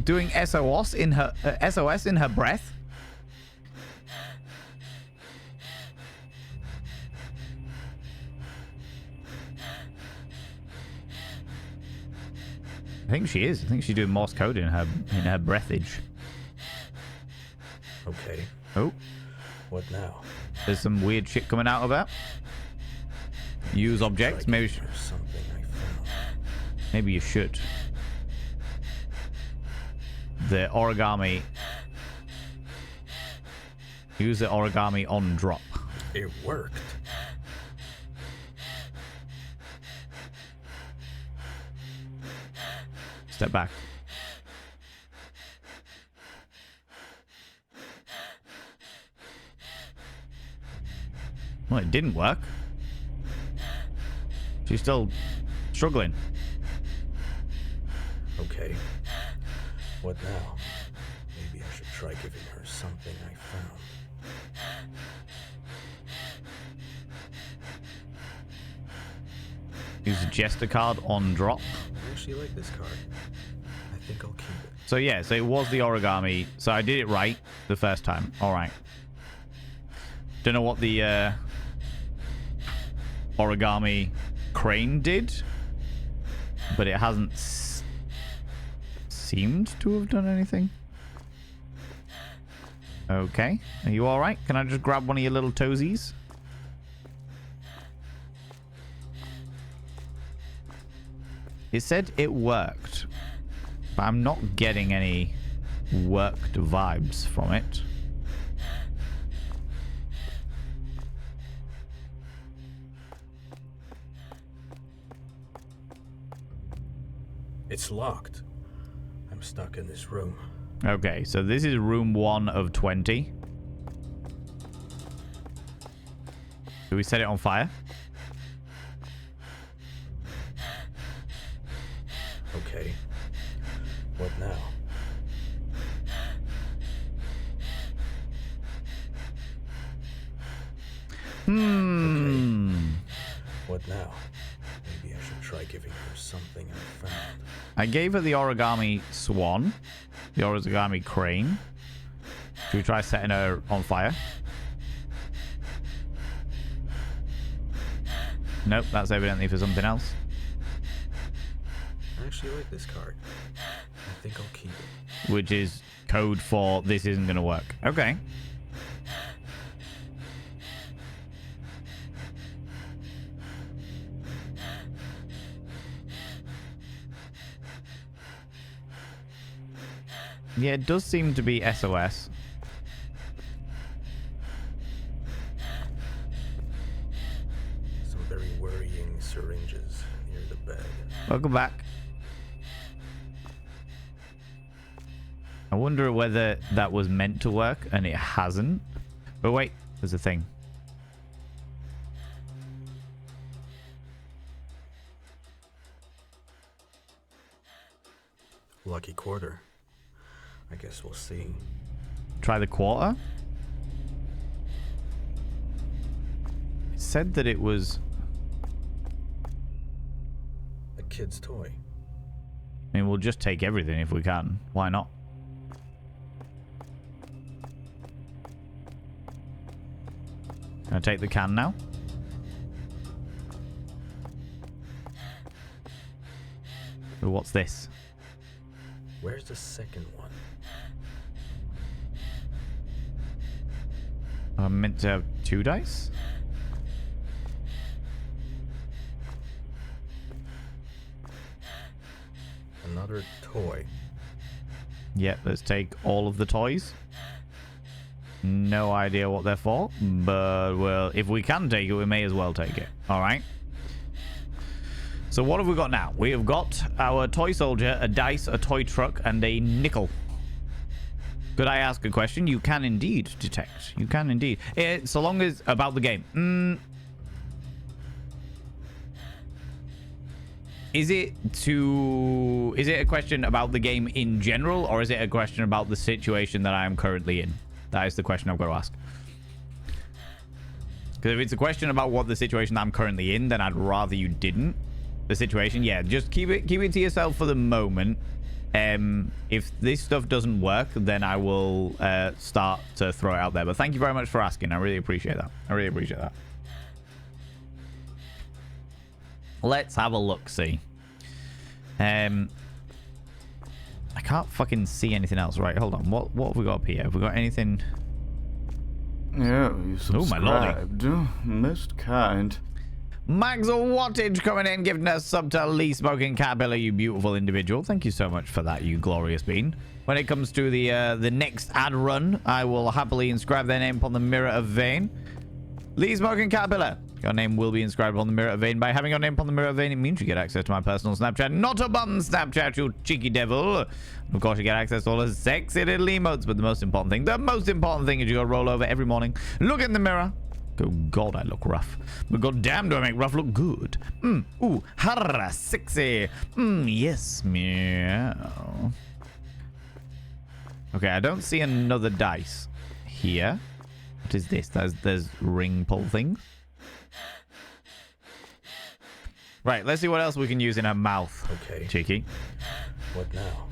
doing SOS in her breath? I think she is. I think she's doing Morse code in her breathage. Okay. Oh, What now? there's some weird shit coming out of her. Use objects. Maybe There's something I found. maybe you should. The origami. Use the origami on drop. It worked. Step back. Well, it didn't work. She's still struggling. Okay. What now? Maybe I should try giving her something I found. Use the Jester card on drop. I actually like this card. I think I'll keep it. So yeah, so it was the origami. So I did it right the first time. All right. Don't know what the origami crane did, but it hasn't seemed to have done anything. Okay. Are you all right? Can I just grab one of your little toesies? It said it worked. But I'm not getting any worked vibes from it. It's locked. I'm stuck in this room. Okay, so this is room 1 of 20. Do we set it on fire? Okay. What now? Hmm. Okay. What now? Maybe I should try giving her something I found. I gave her the origami swan. The origami crane. Should we try setting her on fire? Nope, that's evidently for something else. I actually like this card. I think I'll keep it. Which is code for this isn't going to work. Okay. Yeah, it does seem to be SOS. Some very worrying syringes near the bed. Welcome back. I wonder whether that was meant to work and it hasn't. But wait, there's a thing. Lucky quarter. I guess we'll see. Try the quarter. It said that it was... A kid's toy. I mean, we'll just take everything if we can. Why not? Can I take the can now? Oh, what's this? Where's the second one? I'm meant to have 2 dice? Another toy. Yep, let's take all of the toys. No idea what they're for, but, well, if we can take it, we may as well take it. All right. So what have we got now? We have got our toy soldier, a dice, a toy truck, and a nickel. Could I ask a question? You can indeed detect. You can indeed. So long as about the game. Is it a question about the game in general, or is it a question about the situation that I am currently in? That is the question I've got to ask. Because if it's a question about what the situation that I'm currently in, then I'd rather you didn't. The situation, yeah, just keep it to yourself for the moment. If this stuff doesn't work, then I will start to throw it out there. But thank you very much for asking. I really appreciate that. I really appreciate that. Let's have a look. See. I can't fucking see anything else. Right, hold on. What have we got up here? Have we got anything? Yeah, you Oh, my lordy. subscribed. Most kind. Max Wattage coming in, giving us sub to Lee Smoking Caterpillar, you beautiful individual. Thank you so much for that, you glorious bean. When it comes to the next ad run, I will happily inscribe their name upon the Mirror of Vein. Lee Smoking Caterpillar. Your name will be inscribed upon the Mirror of Vein. By having your name upon the Mirror of Vein, it means you get access to my personal Snapchat. Not a bum Snapchat, you cheeky devil. Of course, you get access to all the sexy little emotes, but the most important thing is you gotta roll over every morning, look in the mirror. Oh God, I look rough. But goddamn, do I make rough look good? Ooh, harra, sexy. Yes, meow. Okay, I don't see another dice here. What is this? There's ring pull things. Right, let's see what else we can use in her mouth. Okay. Cheeky. What now?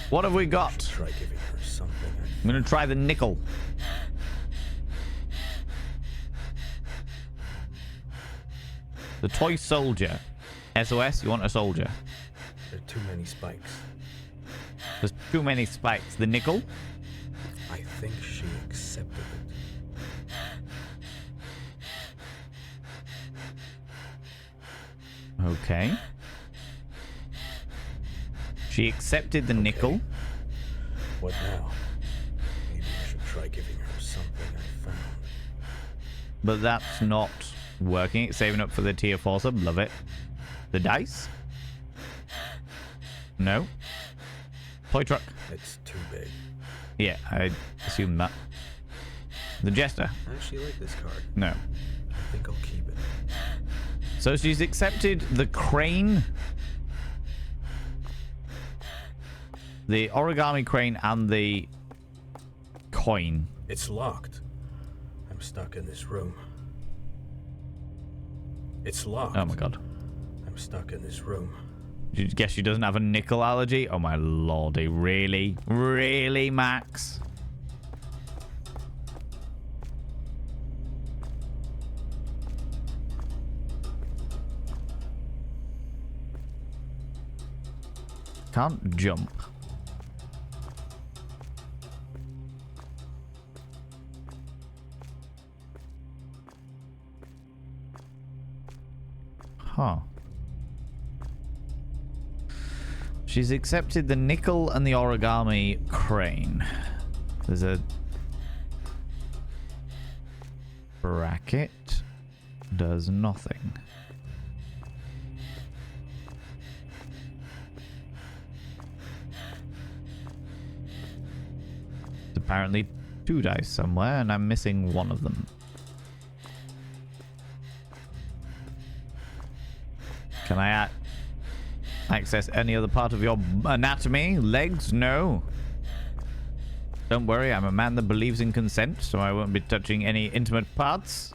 What have we got? Try giving her something. I'm gonna try the nickel. The toy soldier. SOS, you want a soldier? There are too many spikes. There's too many spikes. The nickel? I think she accepted it. Okay. She accepted the nickel. What now? Maybe I should try giving her something I found. But that's not working. It's saving up for the tier 4 sub. Love it. The dice? No. Toy truck. It's too big. Yeah, I assume that. The jester. I actually like this card. No. I think I'll keep it. So she's accepted the crane, the origami crane, and the coin. It's locked. I'm stuck in this room. It's locked. Oh my god. I'm stuck in this room. You guess she doesn't have a nickel allergy? Oh my lordy. Really? Really, Max? Can't jump. Huh. She's accepted the nickel and the origami crane. There's a bracket. Does nothing. There's apparently 2 dice somewhere, and I'm missing one of them. Can I access any other part of your anatomy? Legs? No. Don't worry, I'm a man that believes in consent, so I won't be touching any intimate parts.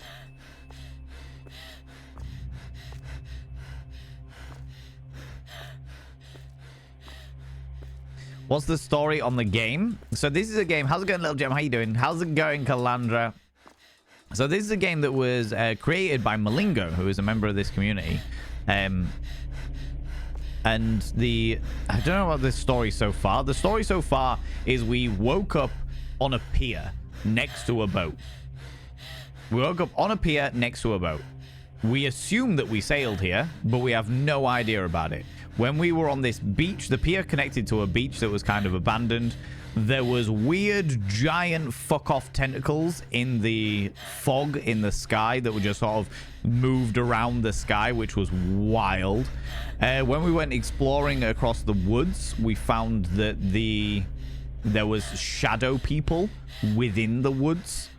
What's the story on the game? So this is a game. How's it going, Little Gem? How you doing? How's it going, Calandra? So this is a game that was created by Malingo, who is a member of this community. And I don't know about the story so far. The story so far is we woke up on a pier next to a boat. We woke up on a pier next to a boat. We assume that we sailed here, but we have no idea about it. When we were on this beach, the pier connected to a beach that was kind of abandoned. There was weird, giant fuck-off tentacles in the fog in the sky that were just sort of moved around the sky, which was wild. When we went exploring across the woods, we found that there was shadow people within the woods.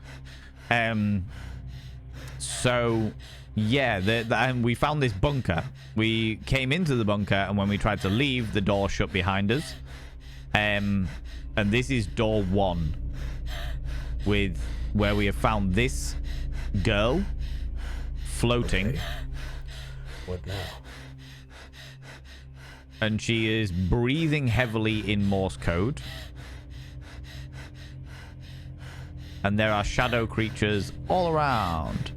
So, yeah, and we found this bunker. We came into the bunker, and when we tried to leave, the door shut behind us. And this is door 1, with where we have found this girl floating. Okay. What now? And she is breathing heavily in Morse code. And there are shadow creatures all around.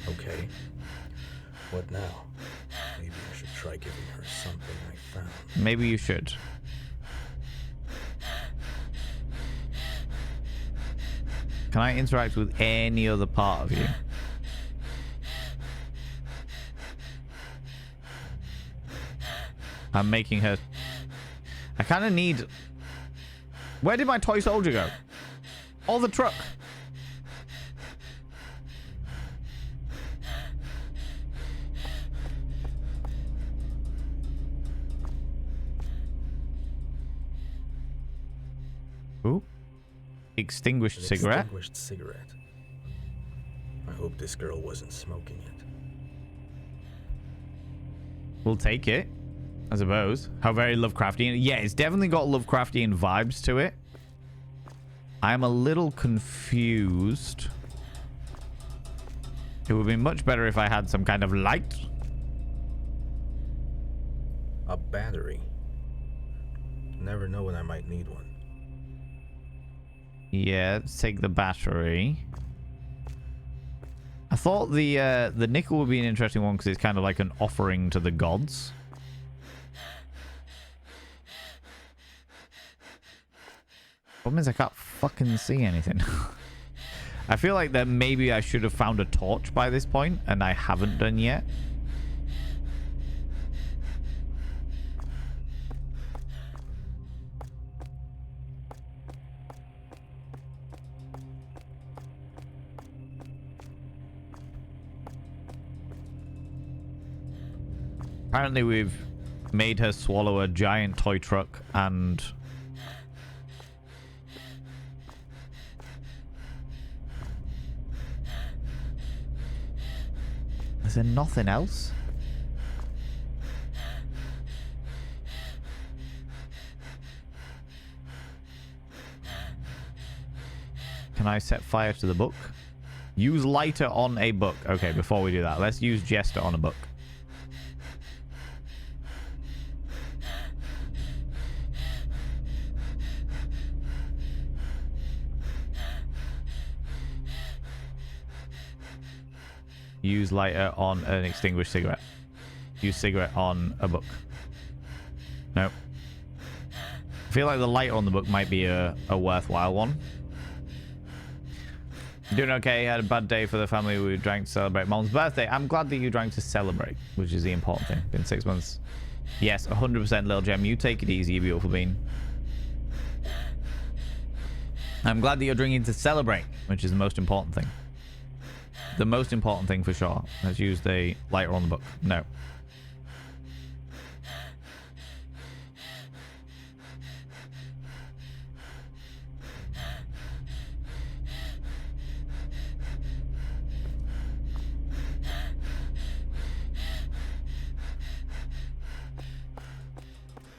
Okay. What now? Maybe I should try giving her something I found. Maybe you should. Can I interact with any other part of you? I'm making her... I kind of need... Where did my toy soldier go? Oh, the truck. Ooh. Extinguished cigarette. Extinguished cigarette. I hope this girl wasn't smoking it. We'll take it, I suppose. How very Lovecraftian. Yeah, it's definitely got Lovecraftian vibes to it. I'm a little confused. It would be much better if I had some kind of light. A battery. Never know when I might need one. Yeah, let's take the battery. I thought the nickel would be an interesting one because it's kind of like an offering to the gods. Problem is I can't fucking see anything. I feel like that maybe I should have found a torch by this point, and I haven't done yet. Apparently we've made her swallow a giant toy truck and... Is there nothing else? Can I set fire to the book? Use lighter on a book. Okay, before we do that, let's use Jester on a book. Use lighter on an extinguished cigarette. Use cigarette on a book. Nope. I feel like the lighter on the book might be a worthwhile one. Doing okay. Had a bad day for the family. We drank to celebrate Mom's birthday. I'm glad that you drank to celebrate, which is the important thing. Been 6 months. Yes, 100% Lil Gem. You take it easy, you beautiful bean. I'm glad that you're drinking to celebrate, which is the most important thing. The most important thing for sure. Let's use the lighter on the book. No.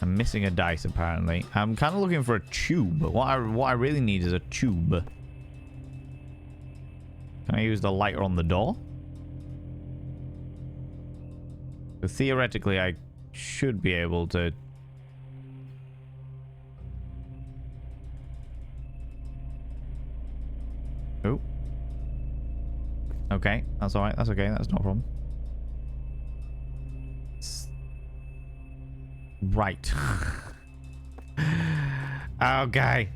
I'm missing a dice apparently. I'm kind of looking for a tube, but what I really need is a tube. Can I use the lighter on the door? But theoretically, I should be able to... Oh. Okay, that's alright. That's okay. That's not a problem. Right. Okay.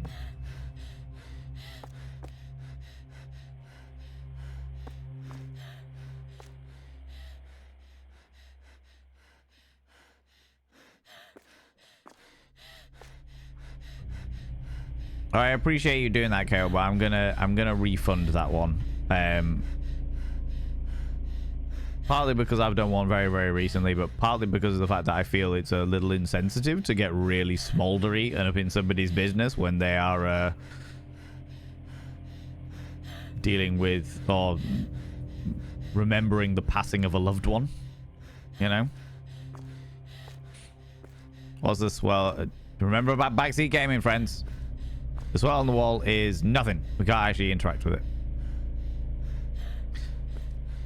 I appreciate you doing that, Kale, but I'm gonna refund that one. Partly because I've done one very, very recently, but partly because of the fact that I feel it's a little insensitive to get really smoldery and up in somebody's business when they are dealing with or remembering the passing of a loved one. You know? What's this? Well, remember about backseat gaming, friends. The swell on the wall is nothing. We can't actually interact with it.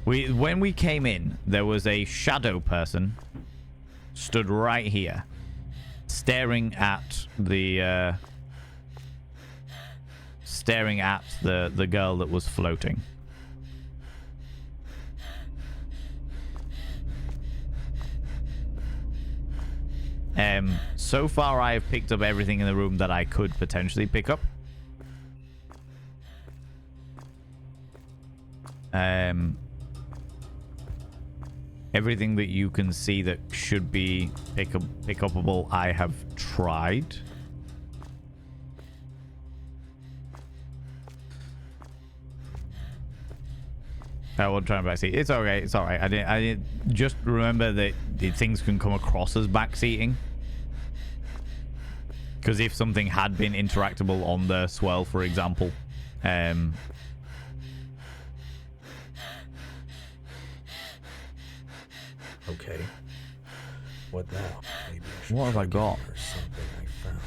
When we came in, there was a shadow person stood right here, staring at the girl that was floating. So far I have picked up everything in the room that I could potentially pick up. Everything that you can see that should be pick-upable, I have tried. I will try and backseat. It's okay. It's all right. I didn't just remember that things can come across as backseating. Because if something had been interactable on the swell, for example, okay. What now? Maybe what have I got? Or something I found.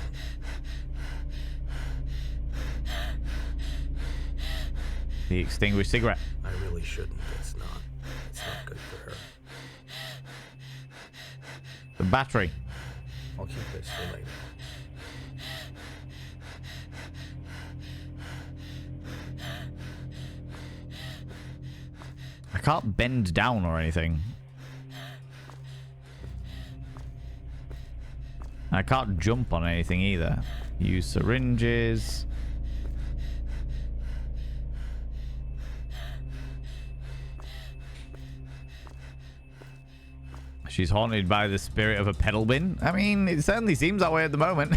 The extinguished cigarette. I really shouldn't. It's not good for her. The battery. I'll keep this for later. I can't bend down or anything. I can't jump on anything either. Use syringes. She's haunted by the spirit of a pedal bin. I mean, it certainly seems that way at the moment.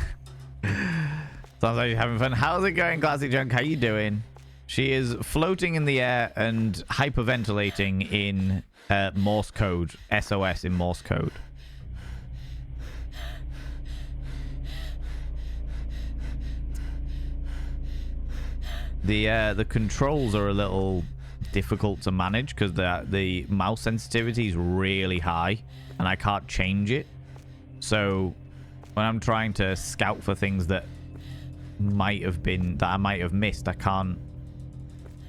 Sounds like you're having fun. How's it going, Classic Junk? How you doing? She is floating in the air and hyperventilating in Morse code. SOS in Morse code. The controls are a little difficult to manage because the mouse sensitivity is really high and I can't change it. So when I'm trying to scout for things that I might have missed, I can't.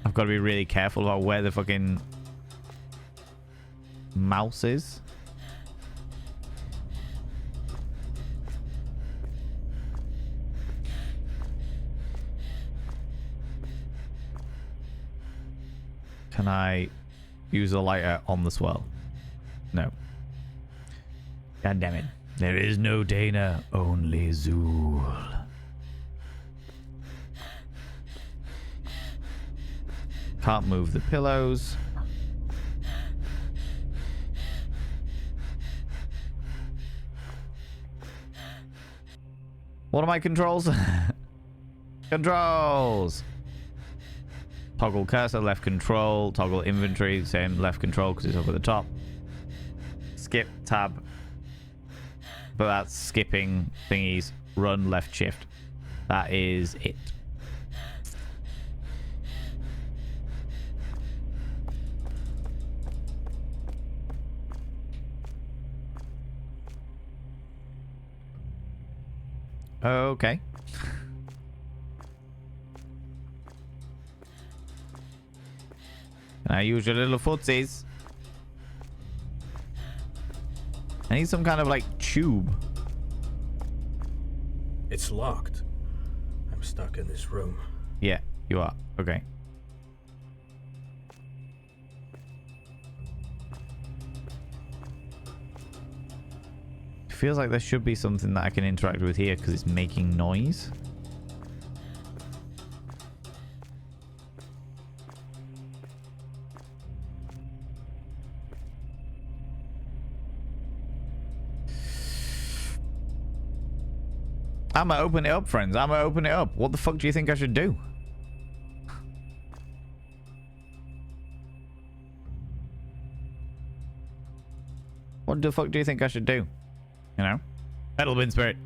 I've got to be really careful about where the fucking mouse is. Can I use a lighter on the swirl? No. God damn it. There is no Dana, only Zool. Can't move the pillows. What are my controls? Controls! Toggle cursor, left control. Toggle inventory, same left control because it's up at the top. Skip, tab. But that's skipping thingies. Run, left shift. That is it. Okay. Can I use your little footsies? I need some kind of like tube. It's locked. I'm stuck in this room. Yeah, you are. Okay. Feels like there should be something that I can interact with here because it's making noise. I'm gonna open it up, friends. I'm gonna open it up. What the fuck do you think I should do? What the fuck do you think I should do? You know? Metal bin spirit.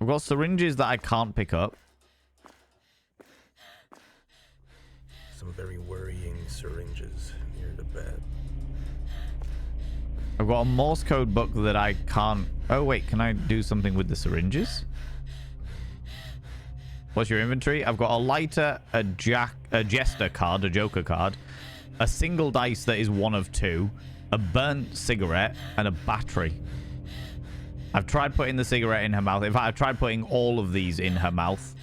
I've got syringes that I can't pick up. Some very worrying syringes near the bed. I've got a Morse code book that I can't... Oh, wait. Can I do something with the syringes? What's your inventory? I've got a lighter, a jester card, a joker card, a single dice that is one of two, a burnt cigarette, and a battery. I've tried putting the cigarette in her mouth. In fact, I've tried putting all of these in her mouth,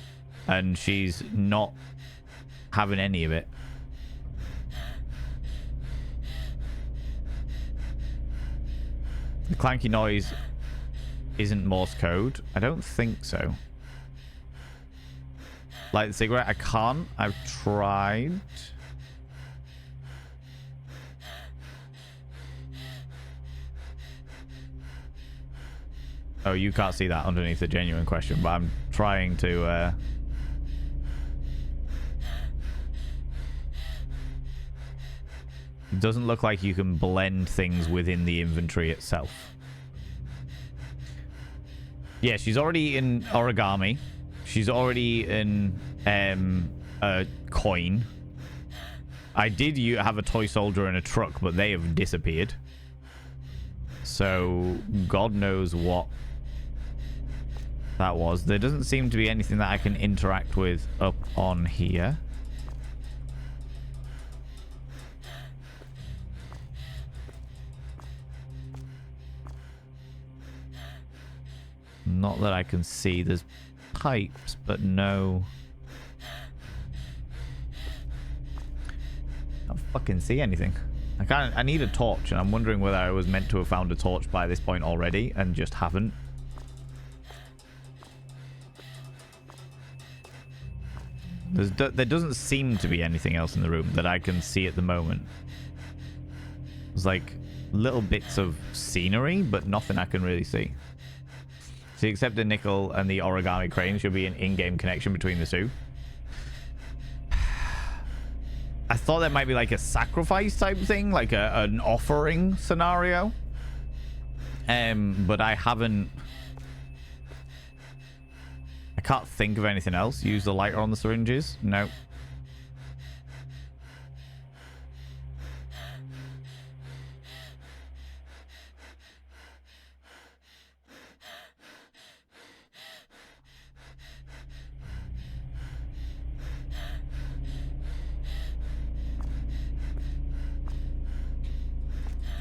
and she's not having any of it. The clanky noise isn't Morse code. I don't think so. Light the cigarette. I can't. I've tried. Oh, you can't see that underneath the genuine question, but I'm trying to... It doesn't look like you can blend things within the inventory itself. Yeah, she's already in origami. She's already in a coin. I did have a toy soldier and a truck, but they have disappeared. So, God knows what that was. There doesn't seem to be anything that I can interact with up on here. Not that I can see. There's pipes, but no... I don't fucking see anything. I need a torch, and I'm wondering whether I was meant to have found a torch by this point already and just haven't. There doesn't seem to be anything else in the room that I can see at the moment. There's like little bits of scenery, but nothing I can really see. So except the nickel and the origami crane, should be an in-game connection between the two. I thought that might be like a sacrifice type thing, like an offering scenario. But I haven't I can't think of anything else. Use the lighter on the syringes. No.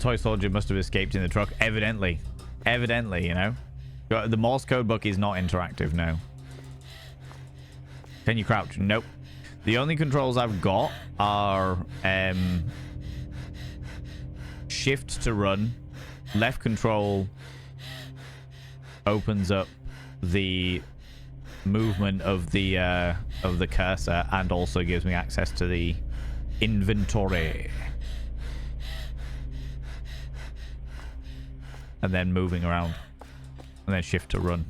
Toy soldier must have escaped in the truck. Evidently. Evidently, you know. The Morse code book is not interactive, no. Can you crouch? Nope. The only controls I've got are shift to run. Left control opens up the movement of the cursor and also gives me access to the inventory. And then moving around. And then shift to run.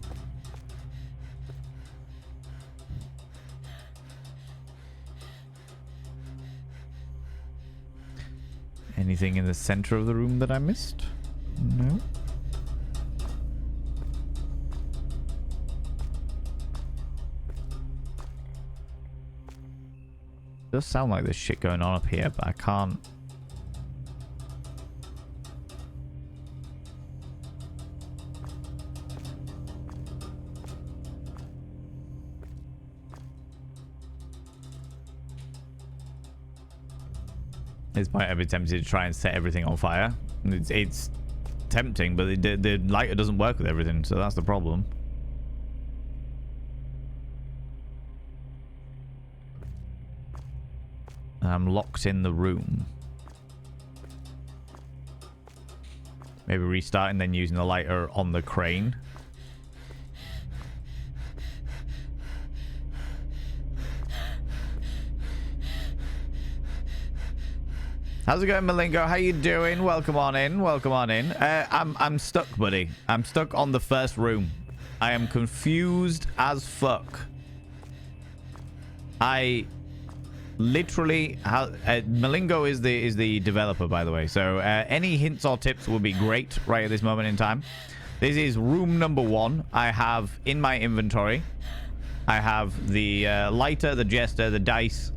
Anything in the center of the room that I missed? No. Does sound like there's shit going on up here, but I can't. This might have been tempted to try and set everything on fire. It's tempting, but the lighter doesn't work with everything, so that's the problem. I'm locked in the room. Maybe restarting, then using the lighter on the crane. How's it going, Malingo? How you doing? Welcome on in. Welcome on in. I'm stuck, buddy. I'm stuck on the first room. I am confused as fuck. I literally Malingo is the developer, by the way. So any hints or tips will be great right at this moment in time. This is room number 1. I have in my inventory. I have the lighter, the jester, the dice,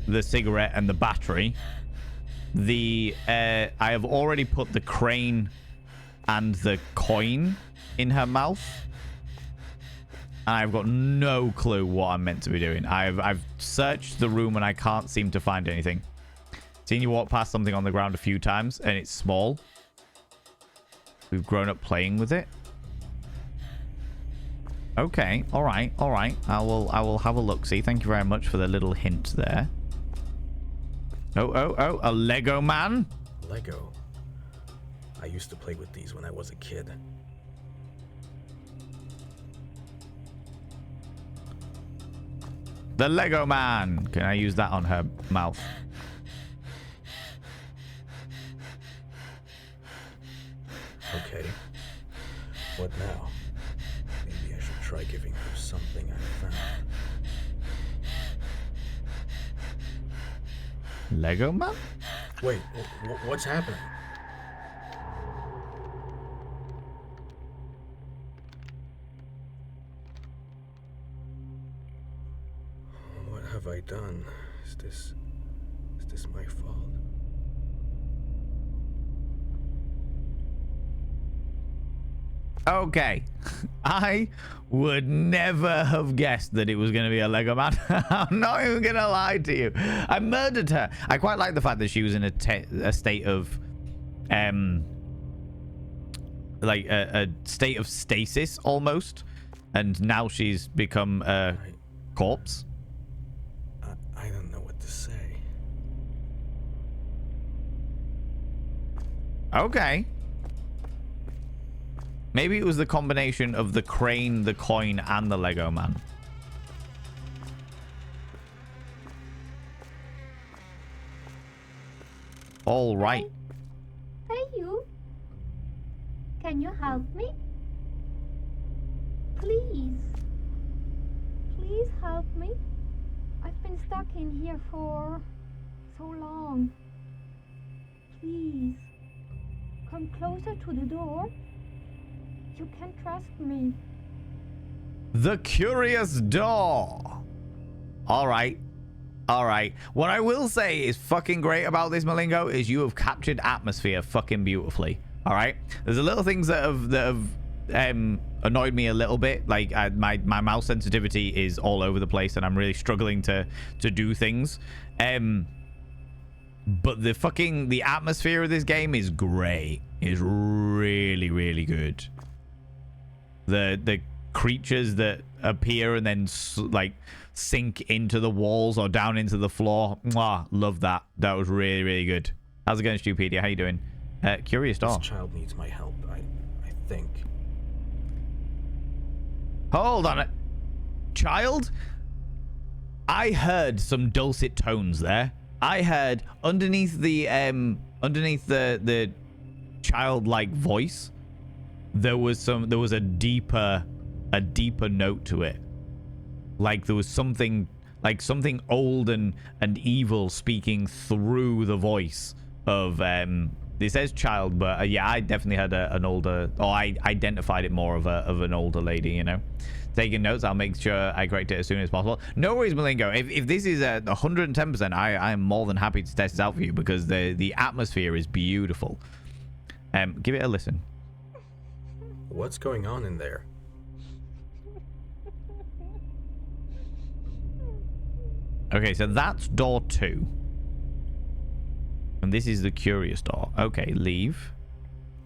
the cigarette, and the battery. I have already put the crane and the coin in her mouth. And I've got no clue what I'm meant to be doing. I've searched the room and I can't seem to find anything. Seen you walk past something on the ground a few times and it's small. We've grown up playing with it. Okay, all right. I will have a look. See, thank you very much for the little hint there. Oh, a Lego man? Lego? I used to play with these when I was a kid. The Lego man. Can I use that on her mouth? Okay. What now? Maybe I should try giving her something I found. Lego man? Wait, what's happening? What have I done? Is this my fault? Okay. I would never have guessed that it was going to be a Lego man. I'm not even going to lie to you. I murdered her. I quite like the fact that she was in a state of like a state of stasis almost, and now she's become a corpse. I don't know what to say. Okay. Maybe it was the combination of the crane, the coin, and the Lego man. All right. Hey, you. Can you help me? Please. Please help me. I've been stuck in here for so long. Please. Come closer to the door. You can trust me. The curious door. All right. All right. What I will say is fucking great about this, Malingo, is you have captured atmosphere fucking beautifully. All right. There's a little things that have annoyed me a little bit. Like my mouse sensitivity is all over the place, and I'm really struggling to do things. But the atmosphere of this game is great. It's really, really good. The creatures that appear and then like sink into the walls or down into the floor. Mwah, love that. That was really, really good. How's it going, Stupedia? How you doing? Curious door. This child needs my help, I think. Hold on. Child? I heard some dulcet tones there. I heard underneath the childlike voice, there was a deeper note to it. Like there was something old and evil speaking through the voice of it says child, but yeah, I definitely had an older, or I identified it more of an older lady, you know. Taking notes, I'll make sure I correct it as soon as possible. No worries, Malingo. If this is 110%, I am more than happy to test this out for you, because the atmosphere is beautiful. Give it a listen. What's going on in there? Okay, so that's door 2. And this is the curious door. Okay, leave.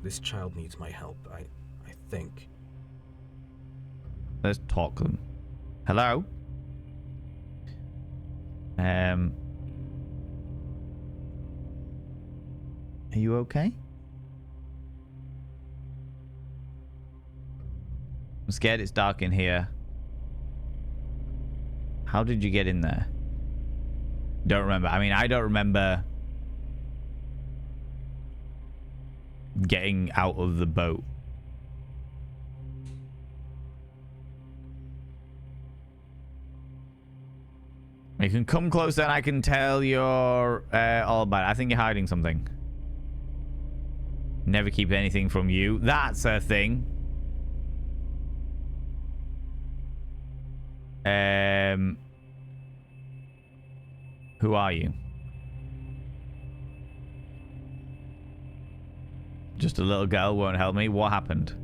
This child needs my help, I think. Let's talk to them. Hello? Are you okay? I'm scared it's dark in here. How did you get in there? Don't remember. I mean, I don't remember getting out of the boat. You can come closer and I can tell you're all about it. I think you're hiding something. Never keep anything from you. That's a thing. Who are you? Just a little girl won't help me. What happened?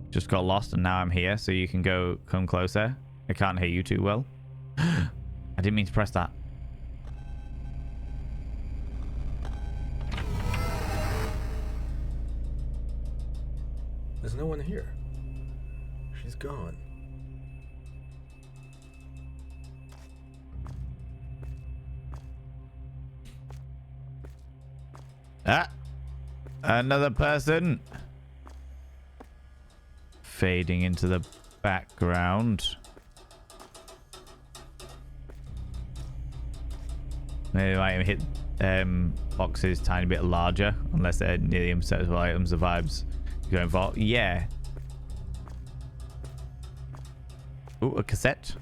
Just got lost and now I'm here, so you can come closer. I can't hear you too well. I didn't mean to press that. There's no one here. She's gone. Ah! Another person. Fading into the background. Maybe I might hit boxes tiny bit larger, unless they're nearly imperceptible items. The vibes you're going for. Yeah. Ooh, a cassette.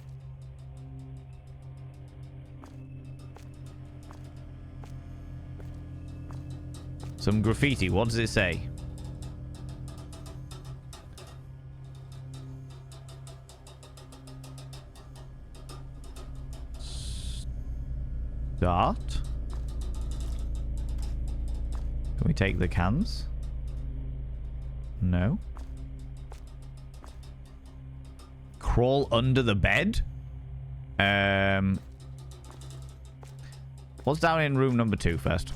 Some graffiti. What does it say? Start. Can we take the cans? No. Crawl under the bed? What's down in room number 2 first?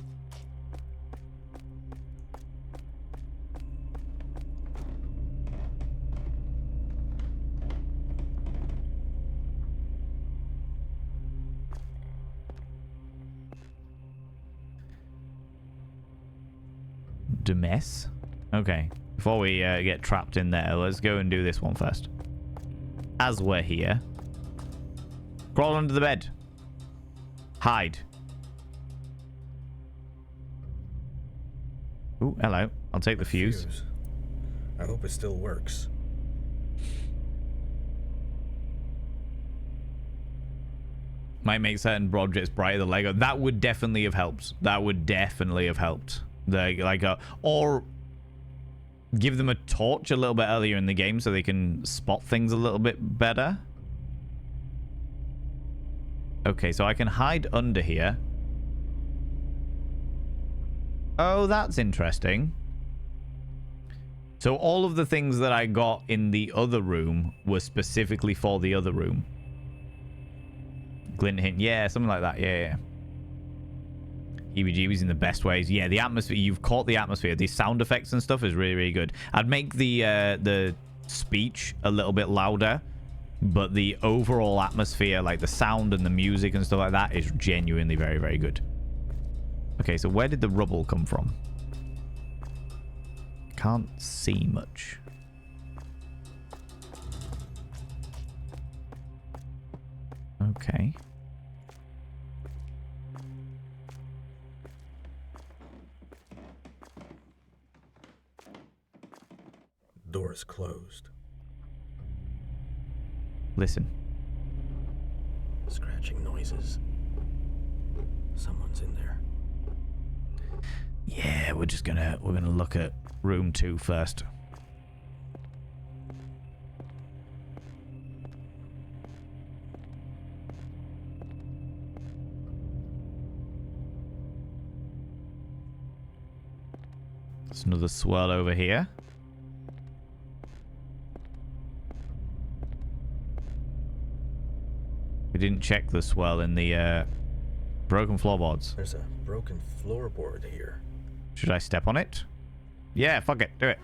Mess. Okay, before we get trapped in there, let's go and do this one first. As we're here, crawl under the bed. Hide. Ooh, hello. I'll take the fuse. I hope it still works. Might make certain objects brighter than Lego. That would definitely have helped. That would definitely have helped. Or give them a torch a little bit earlier in the game so they can spot things a little bit better. Okay, so I can hide under here. Oh, that's interesting. So all of the things that I got in the other room were specifically for the other room. Glint hint. Yeah, something like that. Yeah. Heebie-jeebies in the best ways. Yeah, the atmosphere. You've caught the atmosphere. The sound effects and stuff is really, really good. I'd make the speech a little bit louder, but the overall atmosphere, like the sound and the music and stuff like that, is genuinely very, very good. Okay, so where did the rubble come from? Can't see much. Okay. Door is closed. Listen. Scratching noises. Someone's in there. Yeah, we're gonna look at room 2 first. There's another swirl over here. We didn't check the swirl in the broken floorboards. There's a broken floorboard here. Should I step on it? Yeah, fuck it. Do it.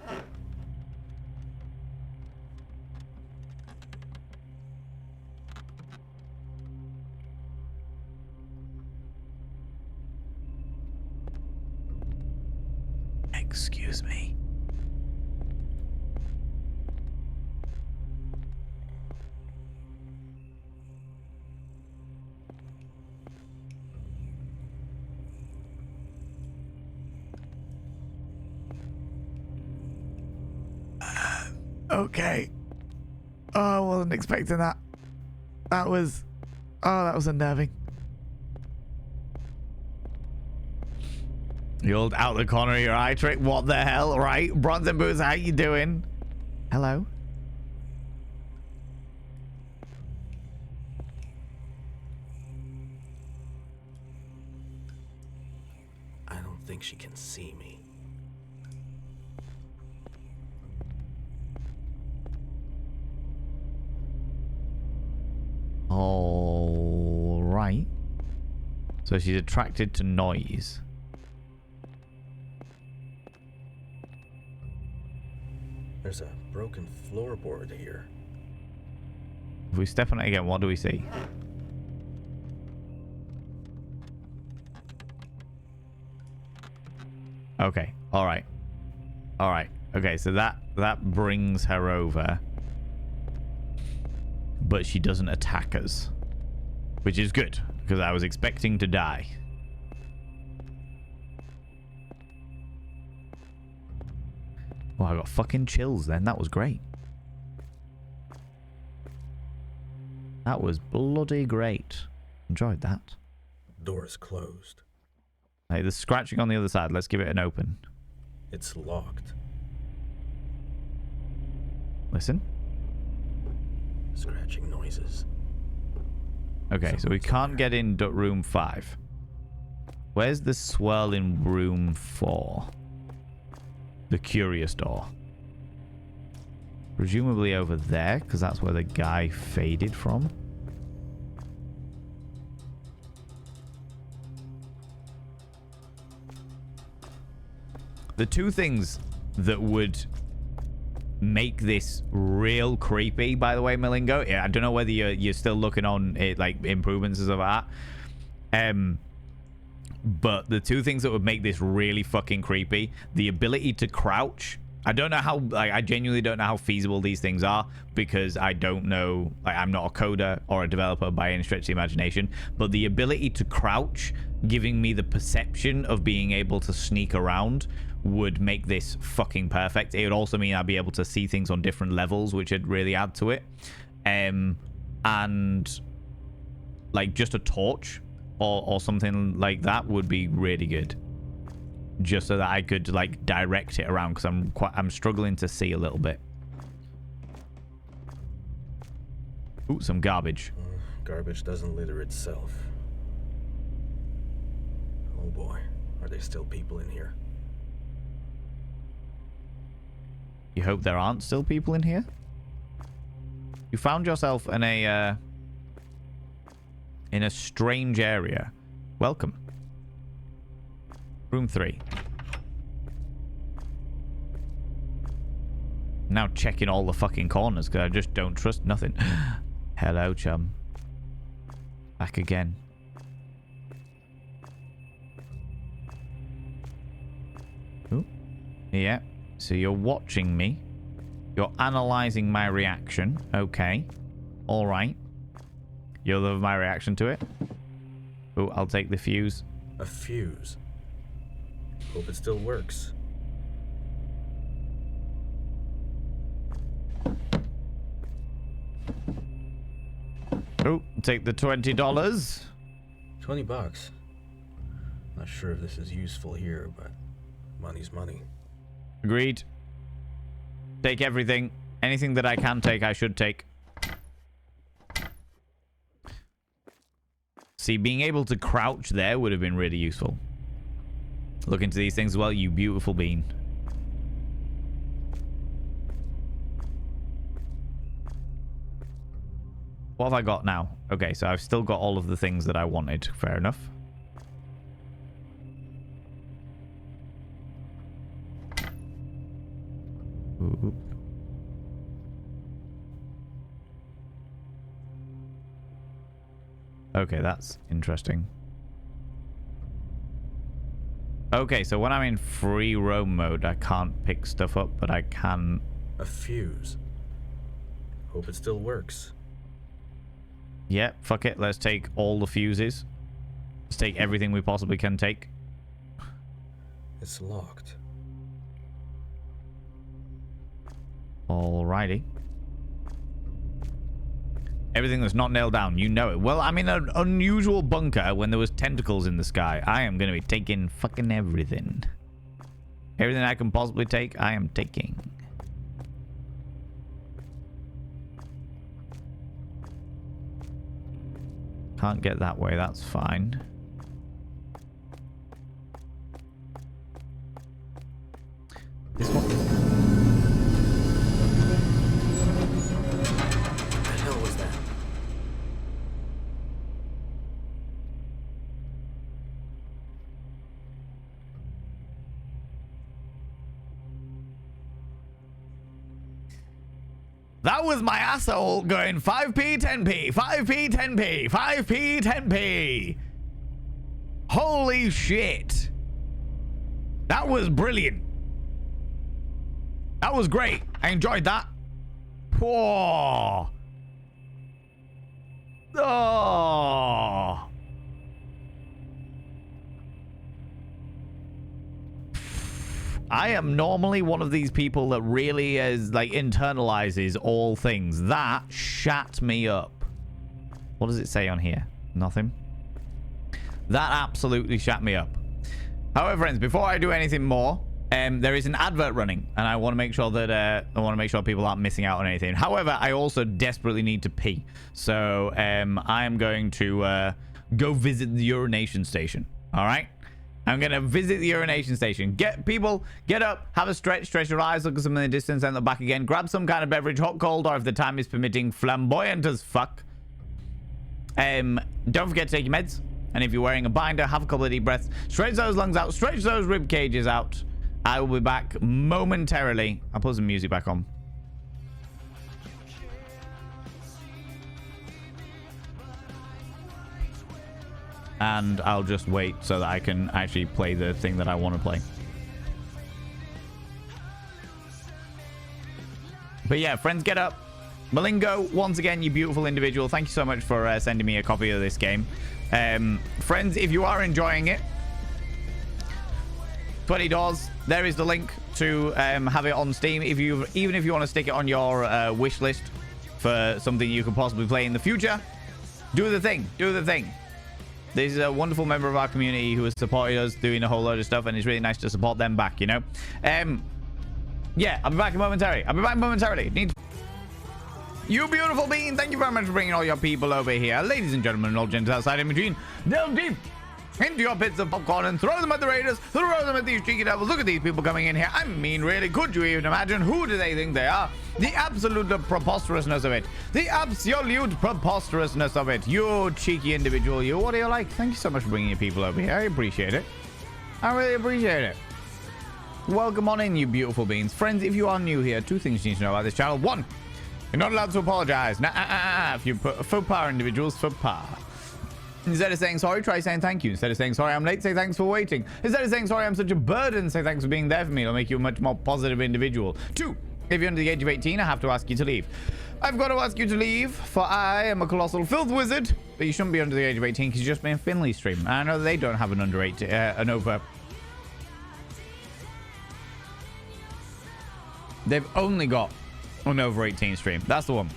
Excuse me. Okay. Oh, I wasn't expecting that. That was unnerving. The old out the corner of your eye trick. What the hell, right? Bronson Boots, how you doing? Hello? I don't think she can see me. All right. So she's attracted to noise. There's a broken floorboard here. If we step on it again, what do we see? Okay. All right. All right. Okay, so that brings her over. But she doesn't attack us. Which is good, because I was expecting to die. Oh, I got fucking chills then. That was great. That was bloody great. Enjoyed that. Door's closed. Hey, there's scratching on the other side. Let's give it an open. It's locked. Listen. Scratching noises. Okay, so we can't get in room 5. Where's the swirl in room 4? The curious door. Presumably over there, because that's where the guy faded from. The two things that would make this real creepy, by the way, Malingo. Yeah, I don't know whether you're still looking on it, like improvements and stuff like that. But the two things that would make this really fucking creepy: the ability to crouch. I don't know how, like, I genuinely don't know how feasible these things are, because I don't know, like, I'm not a coder or a developer by any stretch of the imagination, but the ability to crouch, giving me the perception of being able to sneak around, would make this fucking perfect. It would also mean I'd be able to see things on different levels, which would really add to it. And like just a torch or something like that would be really good. just so that I could like direct it around, because I'm struggling to see a little bit. Ooh, some garbage. Garbage doesn't litter itself. Oh boy, are there still people in here? You hope there aren't still people in here? You found yourself in a strange area. Welcome. Room 3. Now checking all the fucking corners because I just don't trust nothing. Hello, chum. Back again. Ooh. Yeah. So you're watching me. You're analyzing my reaction. Okay. All right. You'll love my reaction to it. Oh, I'll take the fuse. A fuse. Hope it still works. Oh, take the $20. $20. Not sure if this is useful here, but money's money. Agreed. Take everything. Anything that I can take, I should take. See, being able to crouch there would have been really useful. Look into these things as well, you beautiful bean. What have I got now? Okay, so I've still got all of the things that I wanted. Fair enough. Ooh. Okay, that's interesting. Okay, so when I'm in free roam mode, I can't pick stuff up, but I can... A fuse. Hope it still works. Yeah, fuck it. Let's take all the fuses. Let's take everything we possibly can take. It's locked. Alrighty. Everything that's not nailed down, you know it. Well, I'm in an unusual bunker when there was tentacles in the sky. I am going to be taking fucking everything. Everything I can possibly take, I am taking. Can't get that way, that's fine. This one. What the hell was that? That was my asshole going 5p, 10p, 5p, 10p, 5p, 10p. Holy shit. That was brilliant. That was great. I enjoyed that. Whoa. Oh. I am normally one of these people that really is like internalizes all things. That shat me up. What does it say on here? Nothing. That absolutely shat me up. However, friends, before I do anything more, there is an advert running, and I want to make sure that people aren't missing out on anything. However, I also desperately need to pee, so I am going to go visit the urination station. All right. I'm going to visit the urination station. Get up, have a stretch your eyes, look at something in the distance, and look back again. Grab some kind of beverage, hot, cold, or if the time is permitting, flamboyant as fuck. Don't forget to take your meds. And if you're wearing a binder, have a couple of deep breaths. Stretch those lungs out, stretch those rib cages out. I will be back momentarily. I'll put some music back on. And I'll just wait so that I can actually play the thing that I want to play. But yeah, friends, get up. Malingo, once again, you beautiful individual. Thank you so much for sending me a copy of this game. Friends, if you are enjoying it, $20. There is the link to have it on Steam. Even if you want to stick it on your wish list for something you could possibly play in the future, do the thing. Do the thing. This is a wonderful member of our community who has supported us doing a whole load of stuff, and it's really nice to support them back, you know? Yeah, I'll be back momentarily. You beautiful being, thank you very much for bringing all your people over here. Ladies and gentlemen, and all gents outside in between, delve deep into your pits of popcorn and throw them at the raiders, throw them at these cheeky devils. Look at these people coming in here. I mean, really, could you even imagine who do they think they are? The absolute preposterousness of it. The absolute preposterousness of it. You cheeky individual, you. What do you like? Thank you so much for bringing your people over here. I appreciate it. I really appreciate it. Welcome on in, you beautiful beings. Friends, if you are new here, 2 things you need to know about this channel. 1, you're not allowed to apologize. If you put faux pas individuals, faux pas. Instead of saying sorry, try saying thank you. Instead of saying sorry, I'm late, say thanks for waiting. Instead of saying sorry, I'm such a burden, say thanks for being there for me. It'll make you a much more positive individual. 2, if you're under the age of 18, I have to ask you to leave. I've got to ask you to leave, for I am a colossal filth wizard. But you shouldn't be under the age of 18 because you're just being Finley stream. And I know they don't have an under 8, They've only got an over 18 stream. That's the one.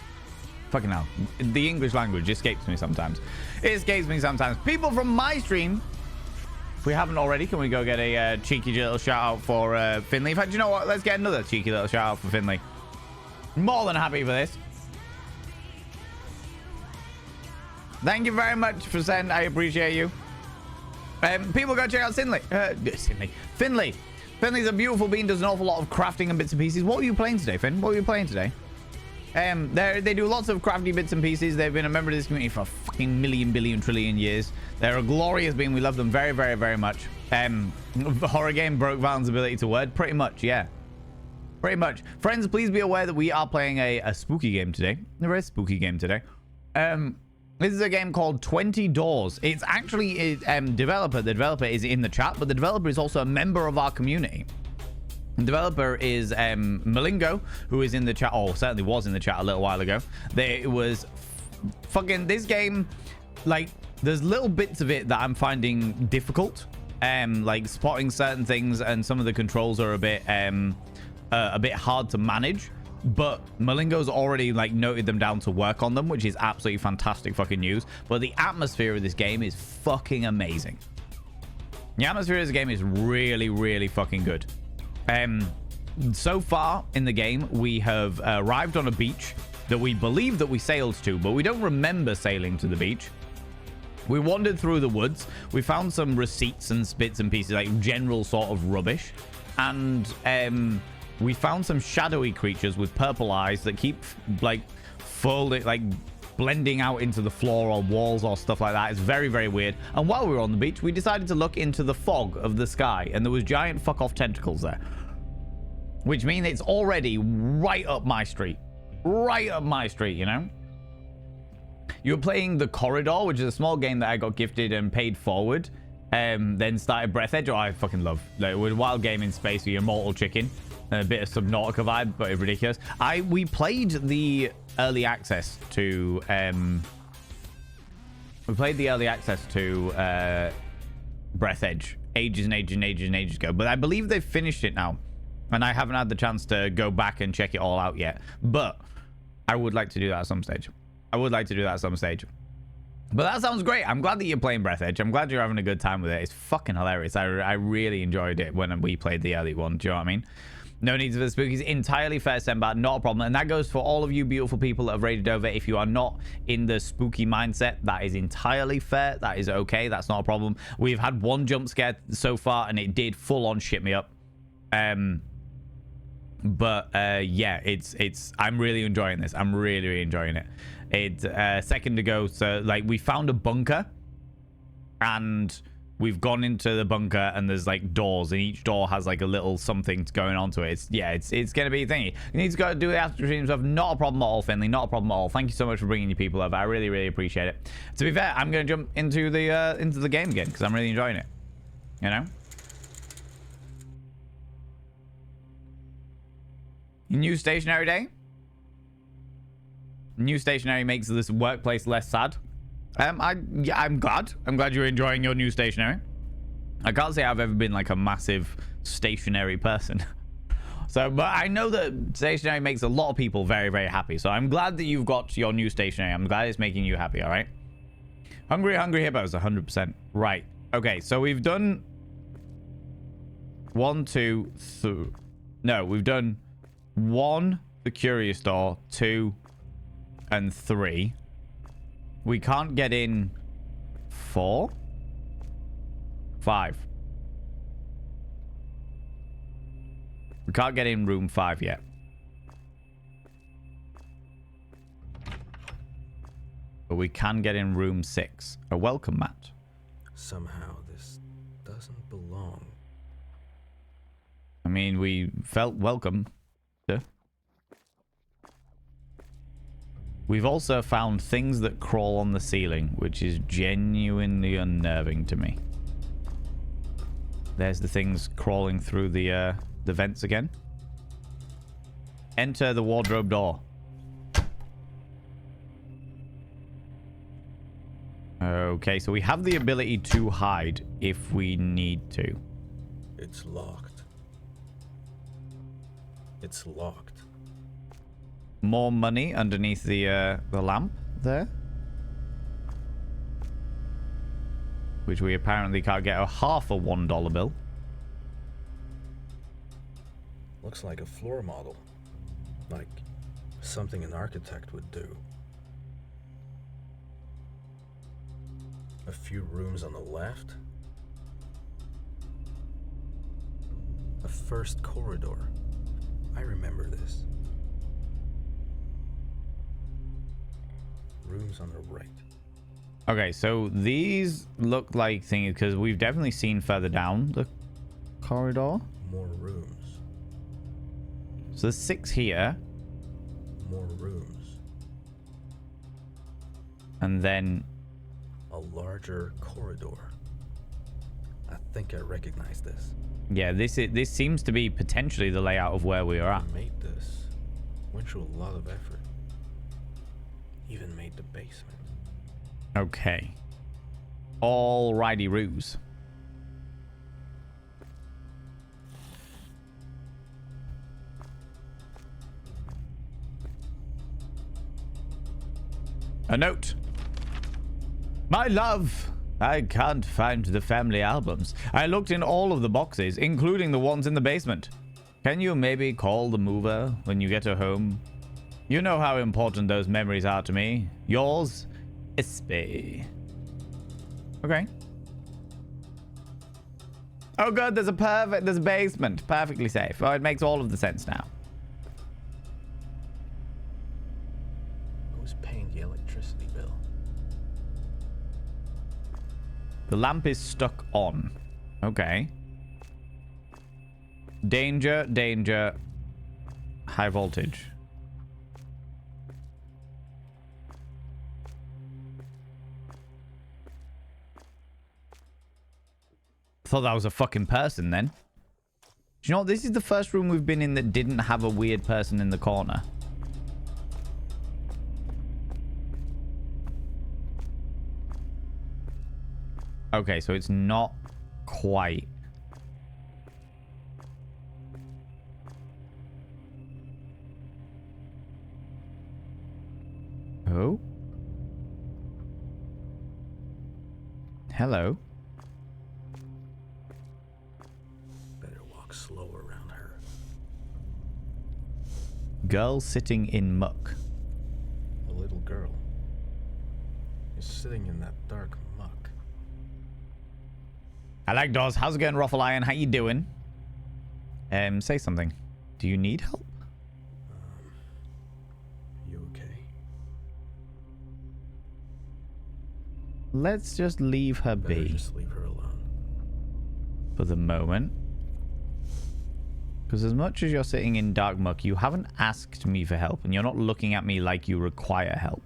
Fucking hell. The English language escapes me sometimes. It escapes me sometimes. People from my stream, if we haven't already, can we go get a cheeky little shout out for Finley? In fact, you know what? Let's get another cheeky little shout out for Finley. More than happy for this. Thank you very much for sending. I appreciate you. People go check out Finley. Finley's a beautiful being, does an awful lot of crafting and bits and pieces. What were you playing today, Finn? What were you playing today? They do lots of crafty bits and pieces. They've been a member of this community for a fucking million, billion, trillion years. They're a glorious being. We love them very, very, very much. The horror game broke Valen's ability to word. Pretty much, yeah. Pretty much. Friends, please be aware that we are playing a spooky game today. A very spooky game today. This is a game called 20 Doors. It's actually the developer is in the chat, but the developer is also a member of our community. The developer is Malingo, who is in the chat, or certainly was in the chat a little while ago. It was fucking this game, like, there's little bits of it that I'm finding difficult. Like spotting certain things, and some of the controls are a bit hard to manage. But Malingo's already like noted them down to work on them, which is absolutely fantastic fucking news. But the atmosphere of this game is fucking amazing. The atmosphere of this game is really, really fucking good. So far in the game, we have arrived on a beach that we believe that we sailed to, but we don't remember sailing to the beach. We wandered through the woods. We found some receipts and bits and pieces, like general sort of rubbish. And we found some shadowy creatures with purple eyes that keep like folding, like blending out into the floor or walls or stuff like that. It's very, very weird. And while we were on the beach, we decided to look into the fog of the sky, and there was giant fuck off tentacles there, which means it's already right up my street. Right up my street, you know? You were playing The Corridor, which is a small game that I got gifted and paid forward. Then started Breath Edge, I fucking love. Like, with a wild game in space with your mortal chicken. A bit of Subnautica vibe, but it's ridiculous. We played the early access to Breath Edge ages and ages and ages and ages ago, but I believe they've finished it now, and I haven't had the chance to go back and check it all out yet. But I would like to do that at some stage. But that sounds great. I'm glad that you're playing Breath Edge. I'm glad you're having a good time with it. It's fucking hilarious. I really enjoyed it when we played the early one. Do you know what I mean? No needs for the spookies. Entirely fair, Sembat. Not a problem. And that goes for all of you beautiful people that have raided over. If you are not in the spooky mindset, that is entirely fair. That is okay. That's not a problem. We've had one jump scare so far, and it did full on shit me up. But yeah, it's I'm really enjoying this. I'm really, really enjoying it. It's a second ago, so like we found a bunker, and we've gone into the bunker, and there's like doors, and each door has like a little something going on to it. It's gonna be a thingy. You need to go do the after stream stuff. Not a problem at all, Finley. Not a problem at all. Thank you so much for bringing your people over. I really, really appreciate it. To be fair, I'm gonna jump into the game again because I'm really enjoying it. You know. New stationary day. New stationary makes this workplace less sad. I'm glad you're enjoying your new stationary. I can't say I've ever been like a massive stationary person. So, but I know that stationary makes a lot of people very, very happy. So I'm glad that you've got your new stationary. I'm glad it's making you happy. All right. Hungry hippos, 100%. Right. Okay, so we've done 1, 2, 3. No, we've done 1, the curious door, 2, and 3. We can't get in 4, 5. We can't get in room 5 yet. But we can get in room 6. A welcome mat. Somehow this doesn't belong. I mean, we felt welcome. Yeah. We've also found things that crawl on the ceiling, which is genuinely unnerving to me. There's the things crawling through the vents again. Enter the wardrobe door. Okay, so we have the ability to hide if we need to. It's locked. It's locked. More money underneath the lamp there. Which we apparently can't get a half a $1 bill. Looks like a floor model. Like something an architect would do. A few rooms on the left. A first corridor. I remember this. Rooms on the right. Okay, so these look like things because we've definitely seen further down the corridor. More rooms. So there's 6 here. More rooms. And then A larger corridor. I think I recognize this. yeah, this seems to be potentially the layout of where we are at. I made this. Went through a lot of effort. Even made the basement. Okay. Alrighty, ruse. A note. My love, I can't find the family albums. I looked in all of the boxes, including the ones in the basement. Can you maybe call the mover when you get her home? You know how important those memories are to me. Yours, Ispe. Okay. Oh good, there's a basement. Perfectly safe. Oh, it makes all of the sense now. Who's paying the electricity bill? The lamp is stuck on. Okay. Danger, danger. High voltage. Thought that was a fucking person then. Do you know what? This is the first room we've been in that didn't have a weird person in the corner. Okay, so it's not quite. Oh? Hello? Better walk slow around her. Girl sitting in muck. A little girl is sitting in that dark muck. I like doors. How's it going, Ruffle Iron? How you doing? Say something. Do you need help? You okay? Let's just leave her Better be just leave her alone. for the moment. Because as much as you're sitting in dark muck, you haven't asked me for help, and you're not looking at me like you require help.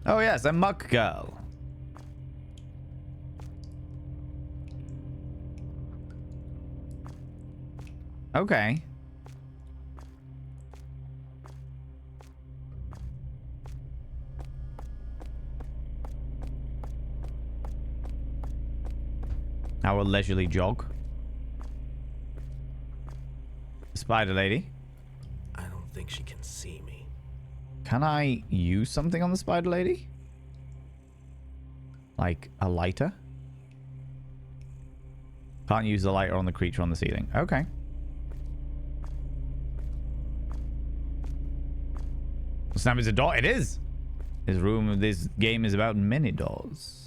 Oh yes, a muck girl. Okay. Our leisurely jog. Spider lady. I don't think she can see me. Can I use something on the spider lady? Like a lighter? Can't use the lighter on the creature on the ceiling. Okay. Snap is a door. It is. This game is about many doors.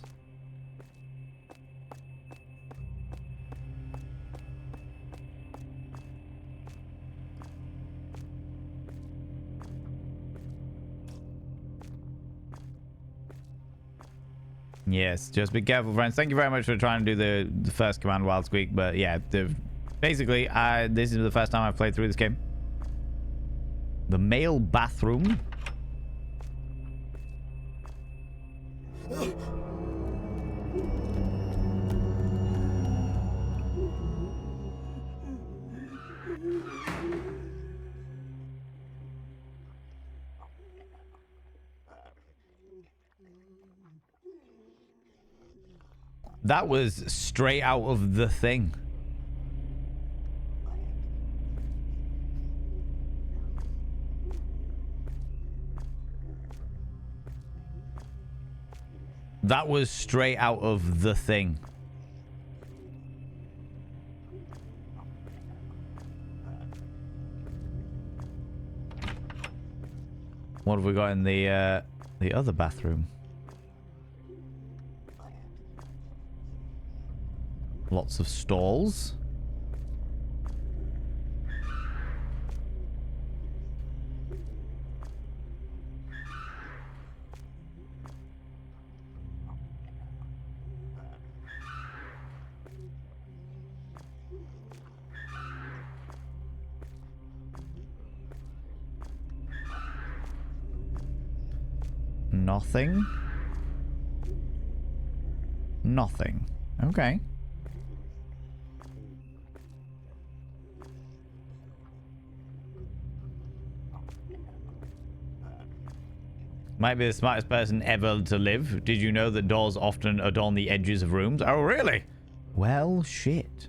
Yes, just be careful, friends. Thank you very much for trying to do the first command wild squeak. But yeah, basically, this is the first time I've played through this game. The male bathroom. That was straight out of The Thing. That was straight out of The Thing. What have we got in the other bathroom? Lots of stalls. Nothing. Nothing. Okay. Might be the smartest person ever to live. Did you know that doors often adorn the edges of rooms? Oh, really? Well, shit.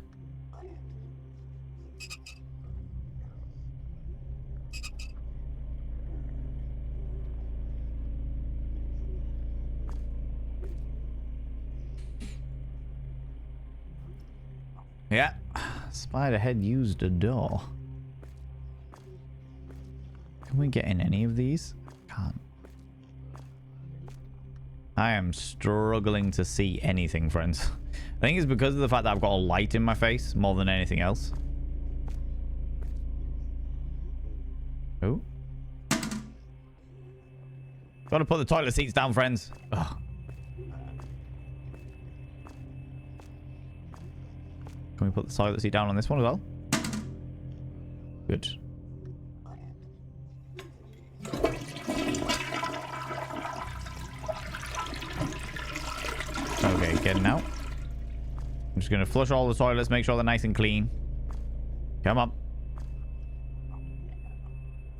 Yeah. Spiderhead used a door. Can we get in any of these? Can't. I am struggling to see anything, friends. I think it's because of the fact that I've got a light in my face more than anything else. Oh. Gotta put the toilet seats down, friends. Ugh. Can we put the toilet seat down on this one as well? Good. Okay, getting out. I'm just going to flush all the toilets, make sure they're nice and clean. Come on.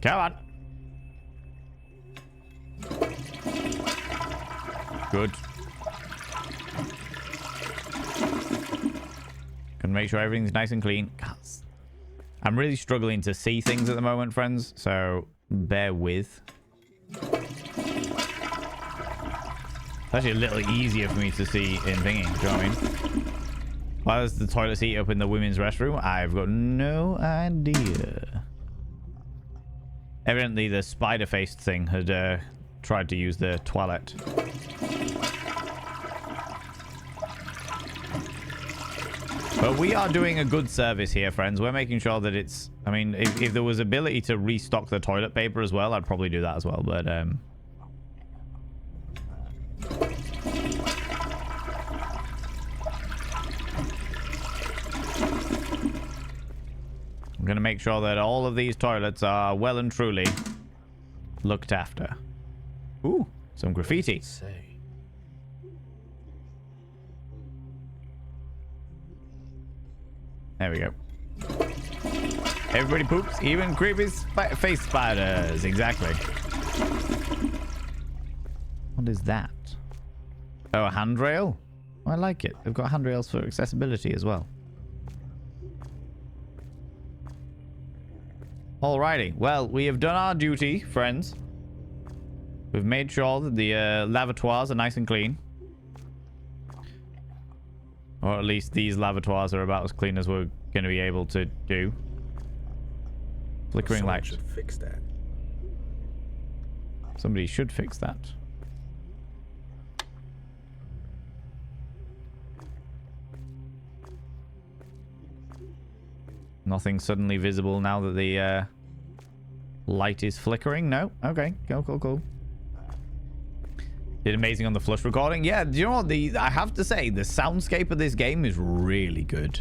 Come on. Good. Can make sure everything's nice and clean. God, I'm really struggling to see things at the moment, friends, so bear with. It's actually a little easier for me to see in thingy. Do you know what I mean? Why is the toilet seat up in the women's restroom? I've got no idea. Evidently, the spider-faced thing had tried to use the toilet. But we are doing a good service here, friends. We're making sure that it's... I mean, if there was ability to restock the toilet paper as well, I'd probably do that as well. But, I'm going to make sure that all of these toilets are well and truly looked after. Ooh, some graffiti. There we go. Everybody poops, even creepy face spiders. Exactly. What is that? Oh, a handrail? Oh, I like it. They've got handrails for accessibility as well. Alrighty. Well, we have done our duty, friends. We've made sure that the lavatoires are nice and clean. Or at least these lavatoires are about as clean as we're going to be able to do. Flickering Someone lights. should fix that. Somebody should fix that. Nothing suddenly visible now that the light is flickering? No? Okay. Cool. Did amazing on the flush recording. Yeah, do you know what? I have to say, the soundscape of this game is really good.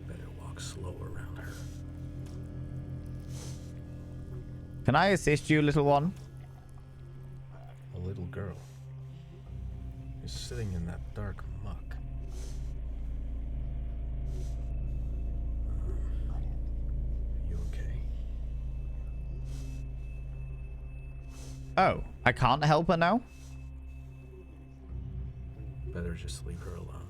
Better walk slow around her. Can I assist you, little one? A little girl is sitting in that dark muck. You okay? Oh, I can't help her now? Better just leave her alone.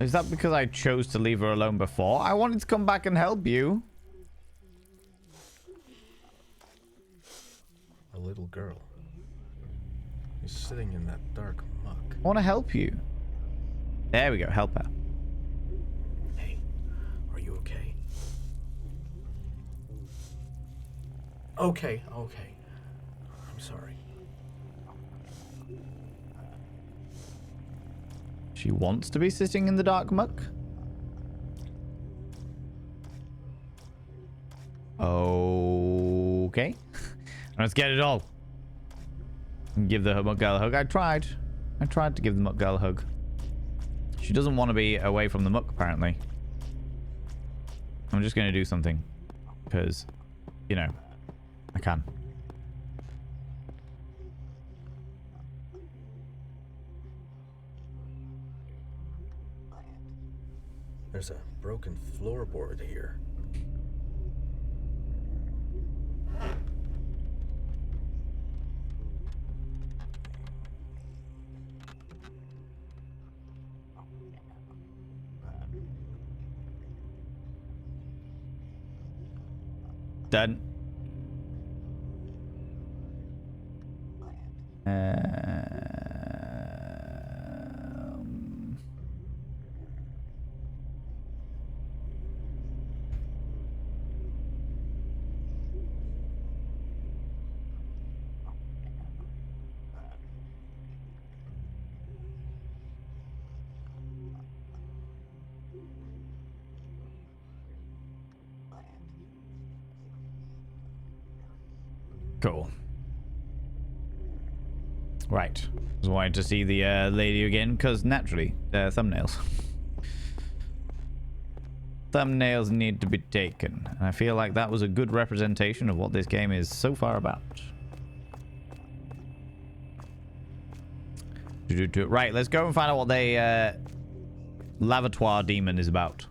Is that because I chose to leave her alone before? I wanted to come back and help you. A little girl is sitting in that dark muck. I want to help you. There we go. Help her. Hey, are you okay? Okay. I'm sorry. She wants to be sitting in the dark muck? Okay. Let's get it all. Give the muck girl a hug. I tried to give the muck girl a hug. She doesn't want to be away from the muck, apparently. I'm just going to do something. Because, you know, I can. There's a broken floorboard here. Done. Cool. Right. Just wanted to see the lady again, because naturally, thumbnails. Thumbnails need to be taken. And I feel like that was a good representation of what this game is so far about. Right, let's go and find out what the lavatoire demon is about.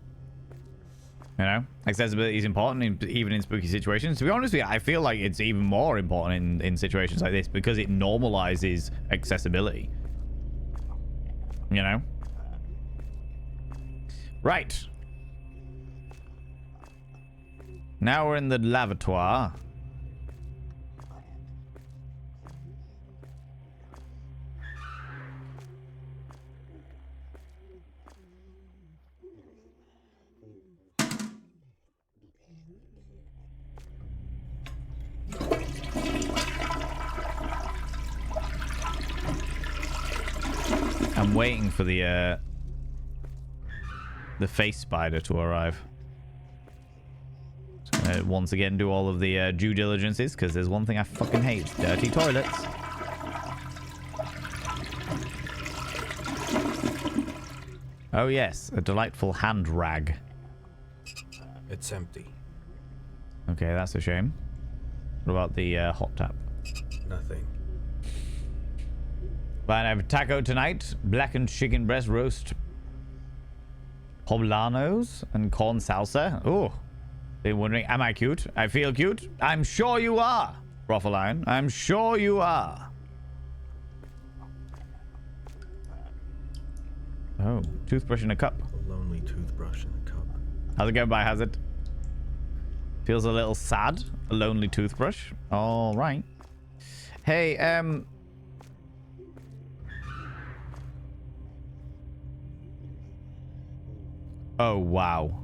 You know, accessibility is important even in spooky situations. To be honest with you, I feel like it's even more important in situations like this because it normalizes accessibility. You know? Right. Now we're in the lavatoire. I'm waiting for the face spider to arrive. Just gonna once again do all of the due diligences because there's one thing I fucking hate: dirty toilets. Oh yes, a delightful hand rag. It's empty. Okay, that's a shame. What about the hot tap? Nothing. But I have taco tonight, blackened chicken breast roast, poblanos, and corn salsa. Oh, been wondering, am I cute? I feel cute. I'm sure you are, Roffaline. I'm sure you are. Oh, toothbrush in a cup. A lonely toothbrush in a cup. How's it going, Biohazard? Feels a little sad. A lonely toothbrush. All right. Hey, oh, wow.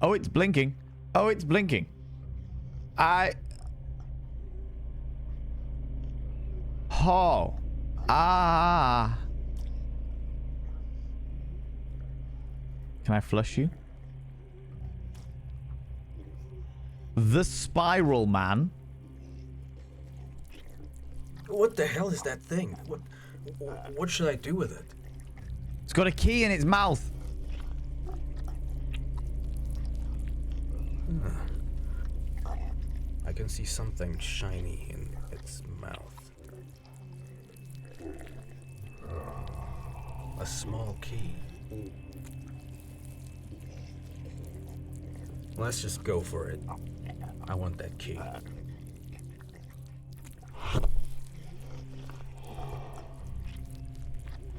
Oh, it's blinking. Oh, it's blinking. Oh. Ah. Can I flush you? The Spiral Man. What the hell is that thing? What should I do with it? It's got a key in its mouth. I can see something shiny in its mouth. A small key. Let's just go for it. I want that key.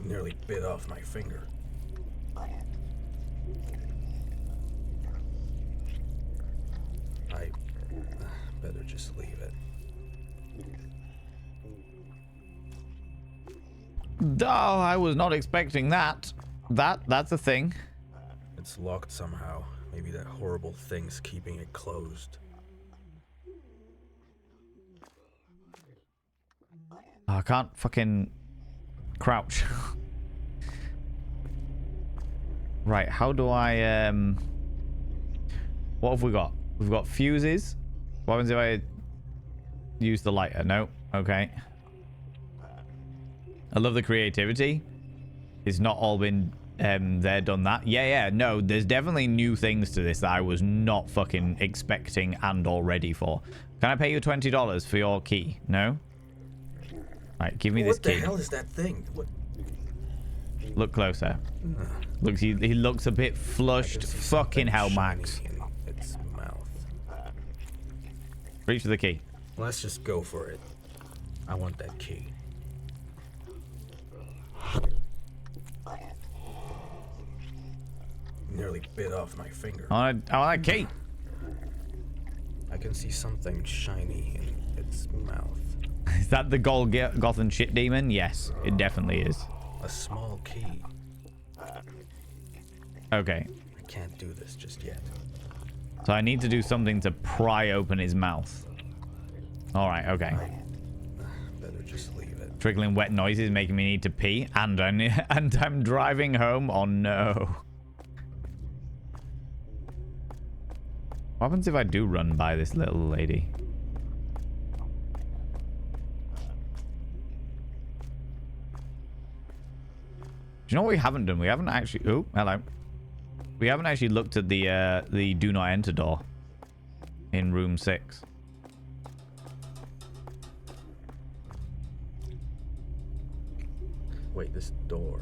Nearly bit off my finger. I better just leave it. Oh, I was not expecting that. That's a thing. It's locked somehow. Maybe that horrible thing's keeping it closed. Oh, I can't fucking crouch. Right, how do I what have we got? We've got fuses. What happens if I use the lighter? No. Okay. I love the creativity. It's not all been there, done that. Yeah, no, there's definitely new things to this that I was not fucking expecting and or ready for. Can I pay you $20 for your key? No? Right, give me this key. What the hell is that thing? What? Look closer. Looks, he looks a bit flushed. Fucking hell, Max. In its mouth. Reach for the key. Let's just go for it. I want that key. Nearly bit off my finger. I want that key. I can see something shiny in its mouth. Is that the Gotham shit demon? Yes, it definitely is. A small key. Okay. I can't do this just yet. So I need to do something to pry open his mouth. Alright, okay. Better just leave it. Trickling wet noises making me need to pee. And I'm driving home. Oh no. What happens if I do run by this little lady? Do you know what we haven't done? We haven't actually... Oh, hello. We haven't actually looked at the do not enter door in room 6. Wait, this door.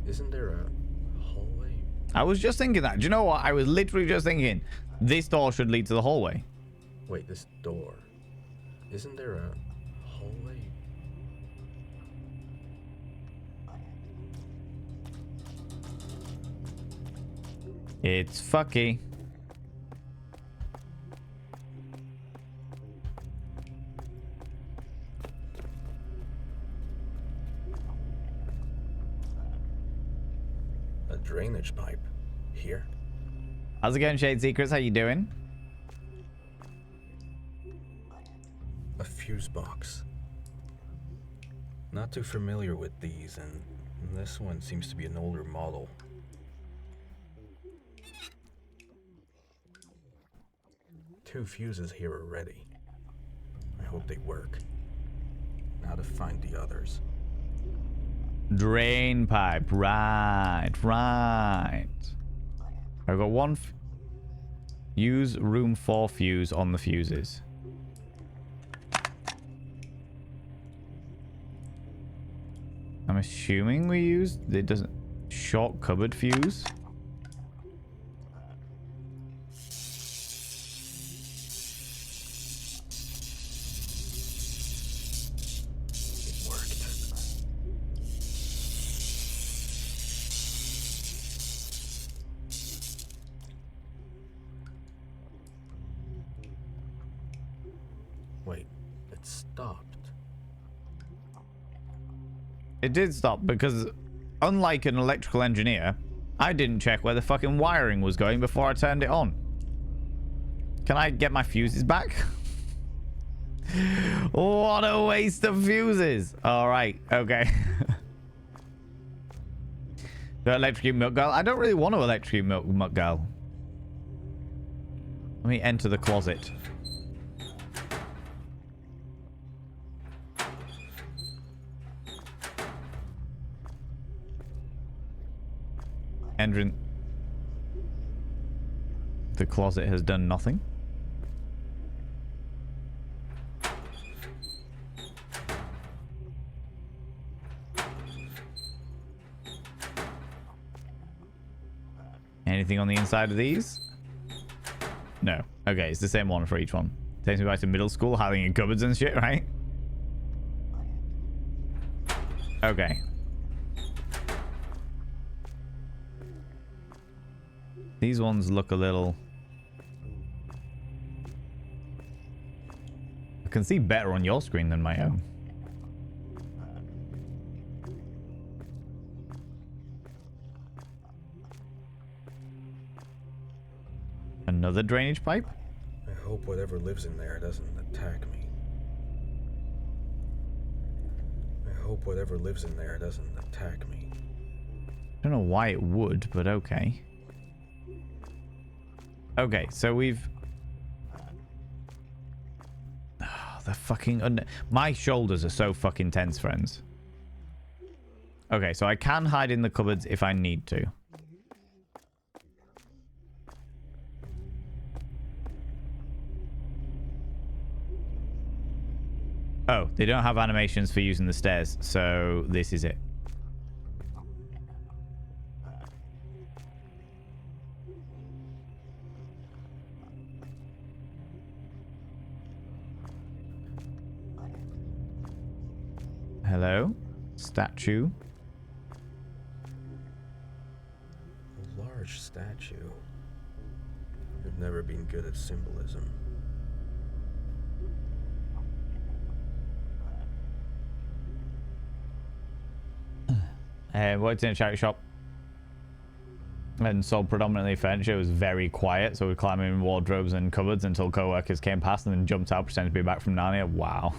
Isn't there a hallway? I was just thinking that. Do you know what? I was literally just thinking this door should lead to the hallway. Wait, this door. Isn't there a hallway? It's fucky. A drainage pipe. Here? How's it going, Shade Secrets? How you doing? A fuse box. Not too familiar with these, and this one seems to be an older model. Two fuses here already. I hope they work. Now to find the others. Drain pipe. Right. I've got one. Use room 4 fuse on the fuses. I'm assuming we used... It doesn't... Short cupboard fuse. Wait, it stopped. It did stop because, unlike an electrical engineer, I didn't check where the fucking wiring was going before I turned it on. Can I get my fuses back? What a waste of fuses. All right. Okay. The electrocute milk girl. I don't really want to electrocute milk girl. Let me enter the closet. Entering the closet has done nothing. Anything on the inside of these? No. Okay, it's the same one for each one. Takes me back to middle school, hiding in cupboards and shit, right? Okay. These ones look a little... I can see better on your screen than my own. Another drainage pipe? I hope whatever lives in there doesn't attack me. I hope whatever lives in there doesn't attack me. I don't know why it would, but okay. Okay, so we've... Oh, the fucking... My shoulders are so fucking tense, friends. Okay, so I can hide in the cupboards if I need to. Oh, they don't have animations for using the stairs, so this is it. Hello? Statue? A large statue. I've never been good at symbolism. Worked in a charity shop and sold predominantly furniture. It was very quiet, so we'd climb in wardrobes and cupboards until co-workers came past and then jumped out pretending to be back from Narnia. Wow.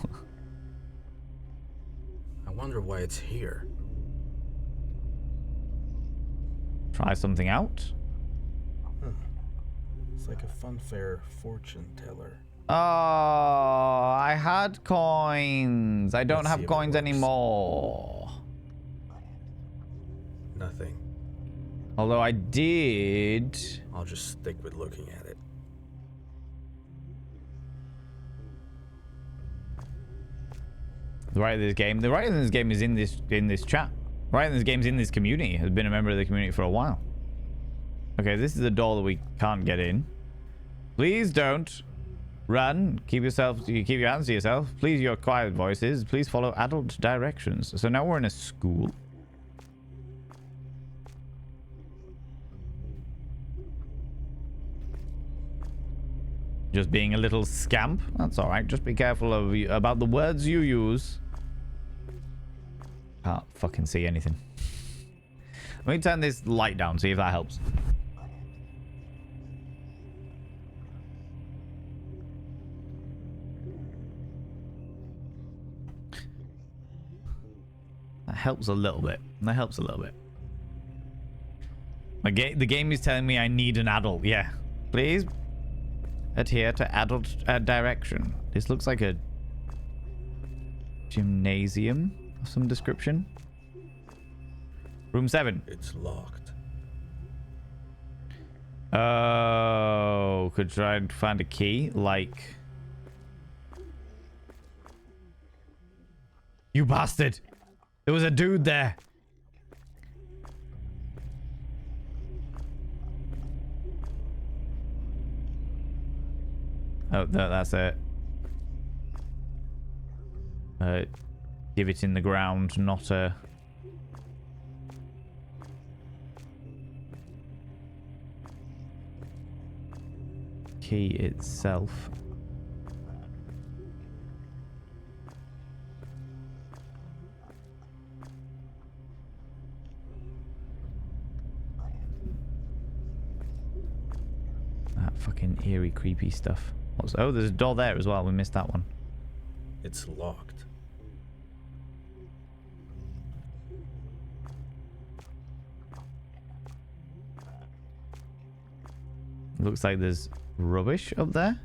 I wonder why it's here. Try something out. It's like a funfair fortune teller. Oh, I had coins. I don't Let's see have if it coins works. anymore. Nothing. Although I did... I'll just stick with looking at it. The writer of this game. The writer of this game is in this chat. The writer of this game's in this community. Has been a member of the community for a while. Okay, this is a door that we can't get in. Please don't run. Keep your hands to yourself. Please, your quiet voices. Please follow adult directions. So now we're in a school. Just being a little scamp. That's all right. Just be careful about the words you use. Can't fucking see anything. Let me turn this light down, see if that helps. That helps a little bit. That helps a little bit. The game is telling me I need an adult. Yeah. Please adhere to adult direction. This looks like a gymnasium of some description. Room 7. It's locked. Oh, could try and find a key. Like, you bastard! There was a dude there. Oh, no, that's it. Give it in the ground, not a... key itself. That fucking eerie, creepy stuff. Oh, there's a door there as well. We missed that one. It's locked. Looks like there's rubbish up there.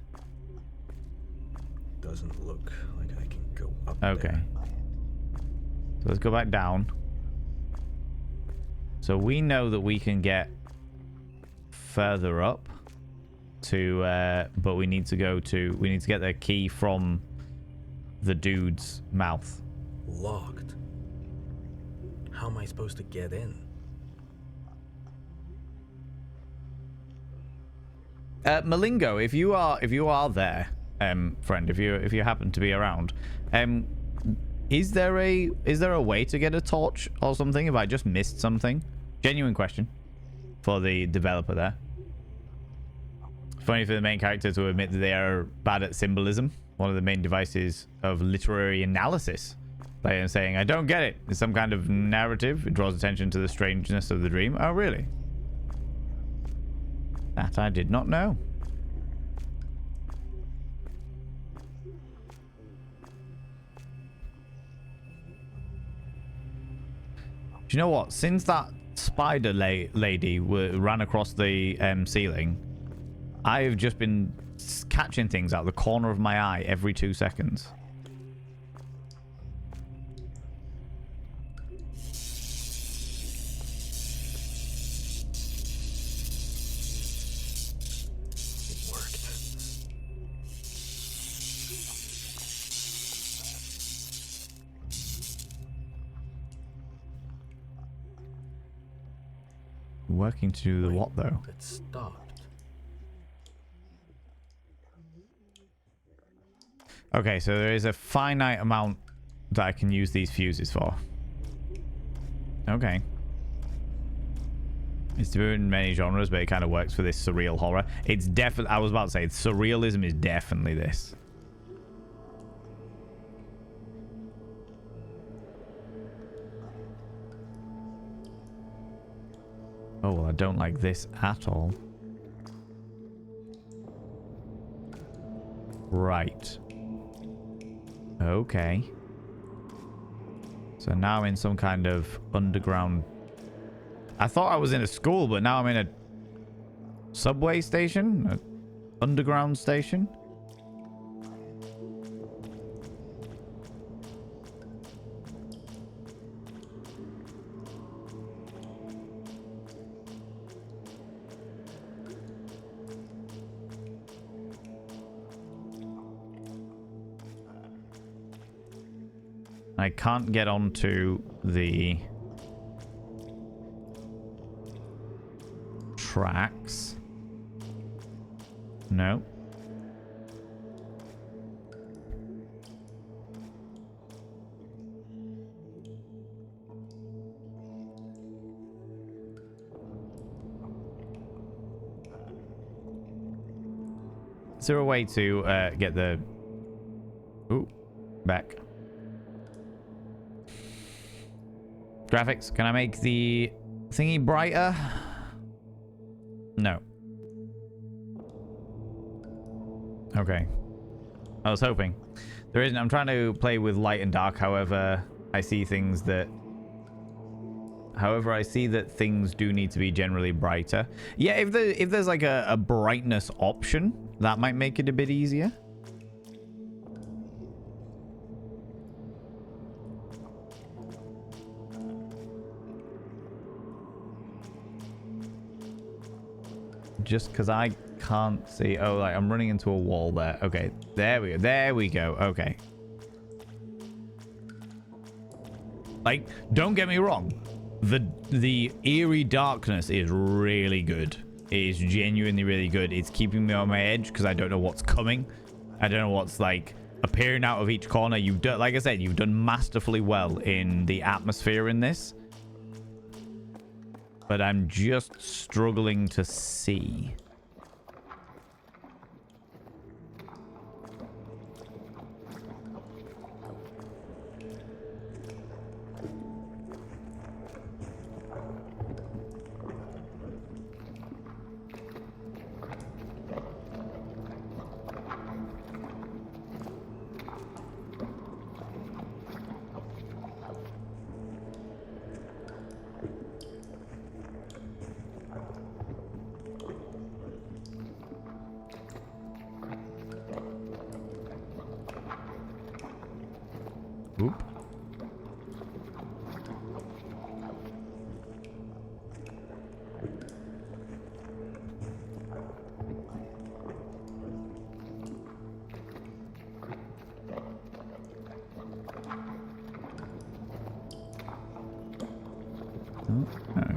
Doesn't look like I can go up Okay. there. So let's go back down. So we know that we can get further up to, but we need to get the key from the dude's mouth. Locked. How am I supposed to get in? Malingo, if you are there, friend, if you happen to be around, is there a way to get a torch or something? If I just missed something, genuine question for the developer there. Funny for the main character to admit that they are bad at symbolism. One of the main devices of literary analysis. They are saying, I don't get it. It's some kind of narrative. It draws attention to the strangeness of the dream. Oh, really? That I did not know. Do you know what? Since that spider lady ran across the ceiling, I have just been catching things out the corner of my eye every 2 seconds. Working to do the what though? It stopped. Okay, so there is a finite amount that I can use these fuses for. Okay. It's different in many genres, but it kind of works for this surreal horror. It's definitely, I was about to say, surrealism is definitely this. Oh, well, I don't like this at all. Right. Okay. So now I'm in some kind of underground... I thought I was in a school, but now I'm in a subway station? An underground station? I can't get onto the tracks. No. Is there a way to get the... Ooh, back. Graphics, can I make the thingy brighter? No. Okay. I was hoping. There isn't. I'm trying to play with light and dark, however, I see things that... However, I see that things do need to be generally brighter. Yeah, if there's like a brightness option, that might make it a bit easier. Just because I can't see. Oh, like I'm running into a wall there. Okay, there we go. There we go. Okay. Like, don't get me wrong. The eerie darkness is really good. It is genuinely really good. It's keeping me on my edge because I don't know what's coming. I don't know what's like appearing out of each corner. You've done, like I said, you've done masterfully well in the atmosphere in this. But I'm just struggling to see.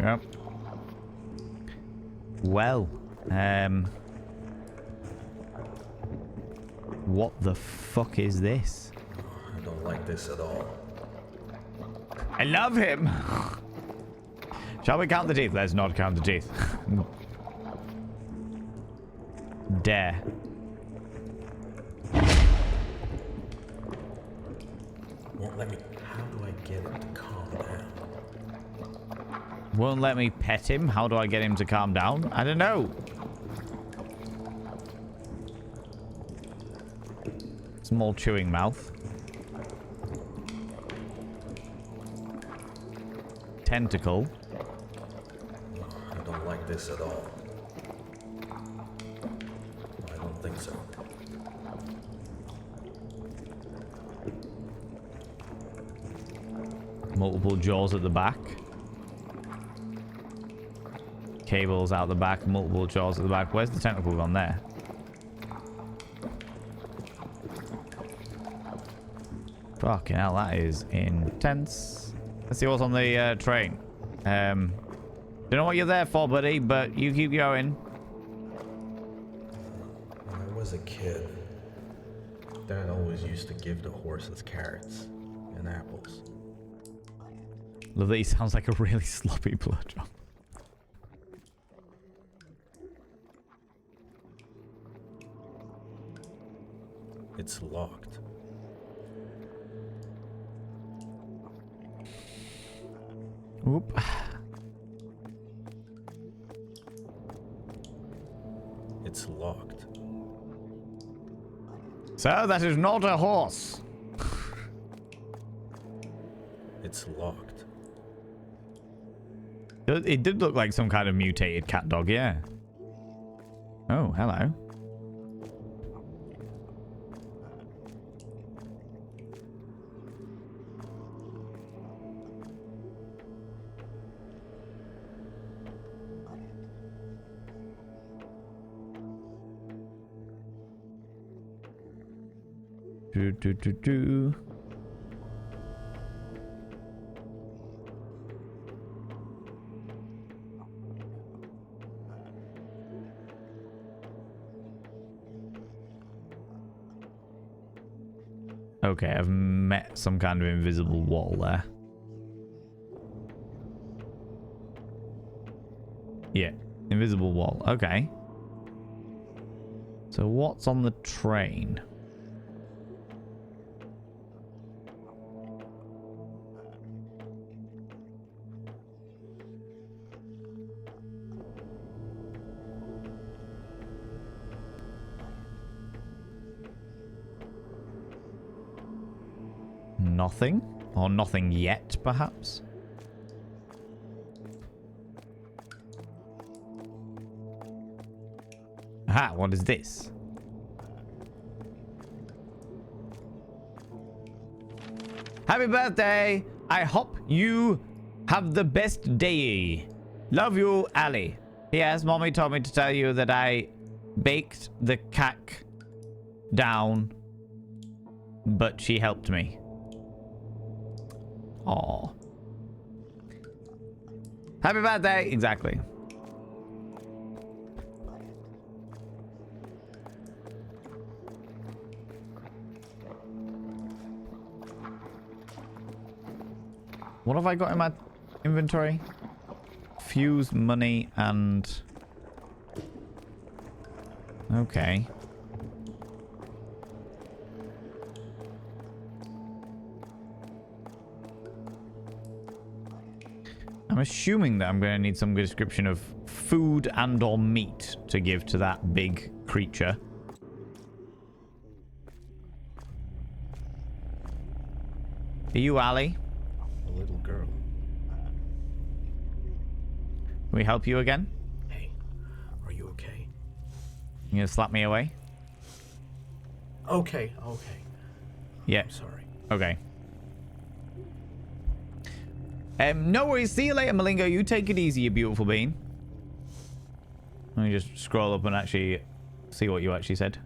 Yep. Well, what the fuck is this? I don't like this at all. I love him. Shall we count the teeth? Let's not count the teeth. Dare. Won't let me. How do I get it to calm down? Won't let me pet him. How do I get him to calm down? I don't know. Small chewing mouth. Tentacle. I don't like this at all. I don't think so. Multiple jaws at the back. Cables out the back. Multiple jaws at the back. Where's the tentacle gone there? Fucking hell, that is intense. Let's see what's on the train. Don't know what you're there for, buddy, but you keep going. When I was a kid, Dad always used to give the horses carrots and apples. Love that he sounds like a really sloppy blowjob. It's locked. Oop. It's locked. Sir, that is not a horse. It's locked. It did look like some kind of mutated cat dog, yeah. Oh, hello. Do. Okay, I've met some kind of invisible wall there. Yeah, invisible wall. Okay. So what's on the train? Nothing? Or nothing yet, perhaps? Aha, what is this? Happy birthday! I hope you have the best day. Love you, Ali. Yes, Mommy told me to tell you that I baked the cake down, but she helped me. Aw. Happy birthday! Exactly. What have I got in my inventory? Fuse, money, and... Okay. I'm assuming that I'm going to need some description of food and or meat to give to that big creature. Are you Ali? A little girl. Can we help you again? Hey, are you okay? You gonna slap me away? Okay. Yeah. I'm sorry. Okay. No worries. See you later, Malingo. You take it easy, you beautiful bean. Let me just scroll up and actually see what you actually said.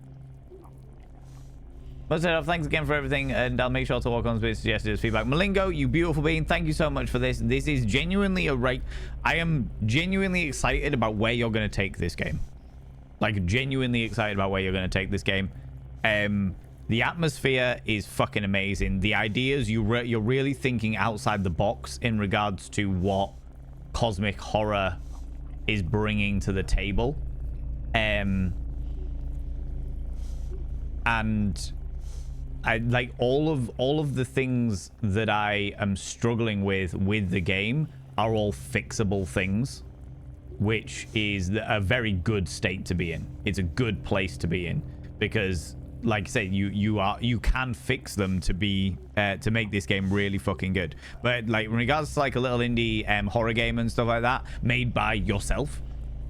But thanks again for everything, and I'll make sure to work on the suggested feedback. Malingo, you beautiful being, thank you so much for this. This is genuinely a right. I am genuinely excited about where you're going to take this game. Like, genuinely excited about where you're going to take this game. The atmosphere is fucking amazing. The ideas, you're really thinking outside the box in regards to what cosmic horror is bringing to the table. And I like all of the things that I am struggling with the game are all fixable things, which is a very good state to be in. It's a good place to be in because, like I said, you can fix them to be to make this game really fucking good. But like in regards to like a little indie horror game and stuff like that made by yourself,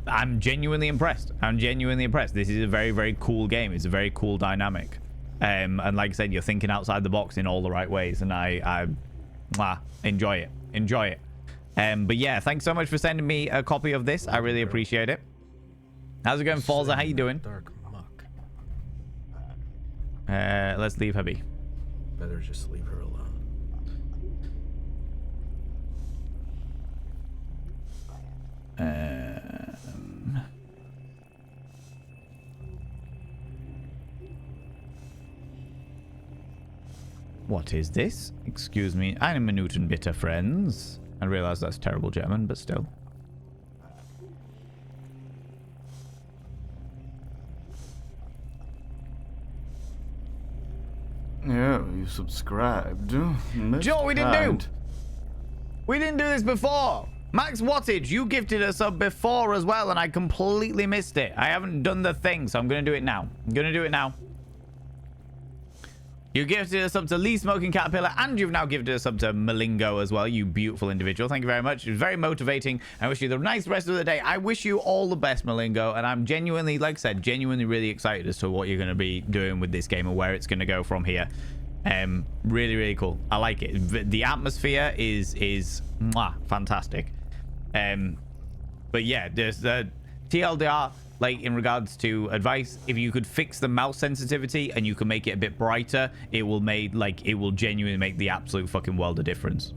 I'm genuinely impressed. This is a very, very cool game. It's a very cool dynamic. And like I said, you're thinking outside the box in all the right ways, and I enjoy it. But yeah, thanks so much for sending me a copy of this. I really appreciate it. How's it going, Falza? How you doing? Dark muck. Let's leave her be. Better just leave her alone. What is this? Excuse me. Eine Minuten bitte, friends. I realize that's terrible German, but still. Yeah, you subscribed. Most Joe, we didn't kind. do. We didn't do this before. Max Wattage, you gifted a sub before as well, and I completely missed it. I haven't done the thing, so I'm going to do it now. You gifted a sub to Lee Smoking Caterpillar, and you've now gifted a sub to Malingo as well, you beautiful individual. Thank you very much. It was very motivating. I wish you the nice rest of the day. I wish you all the best, Malingo, and I'm genuinely, like I said, genuinely really excited as to what you're going to be doing with this game and where it's going to go from here. Really, really cool. I like it. The atmosphere is fantastic. But yeah, there's the TLDR. Like, in regards to advice, if you could fix the mouse sensitivity and you can make it a bit brighter, it will genuinely make the absolute fucking world of difference.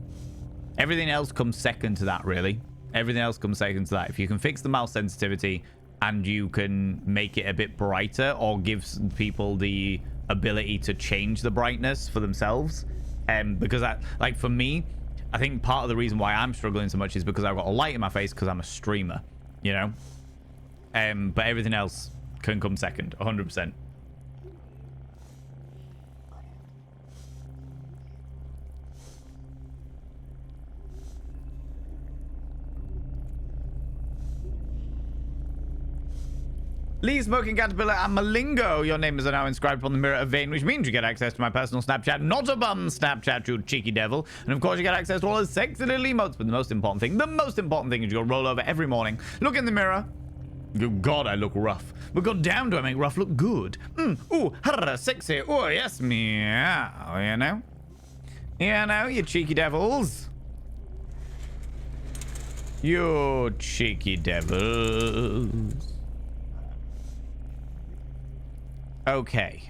Everything else comes second to that, really. Everything else comes second to that. If you can fix the mouse sensitivity and you can make it a bit brighter or give people the ability to change the brightness for themselves, because that, like, for me, I think part of the reason why I'm struggling so much is because I've got a light in my face because I'm a streamer, you know? But everything else can come second, 100%. Lee Smoking Caterpillar and Malingo, your names are now inscribed upon the mirror of Vane, which means you get access to my personal Snapchat, not a bum Snapchat, you cheeky devil. And of course you get access to all the sexy little emotes, but the most important thing is you go roll over every morning, look in the mirror. Good God, I look rough. But god damn, do I make rough look good. Ooh, sexy. Oh, yes, meow, you know? You know, you cheeky devils. You cheeky devils. Okay.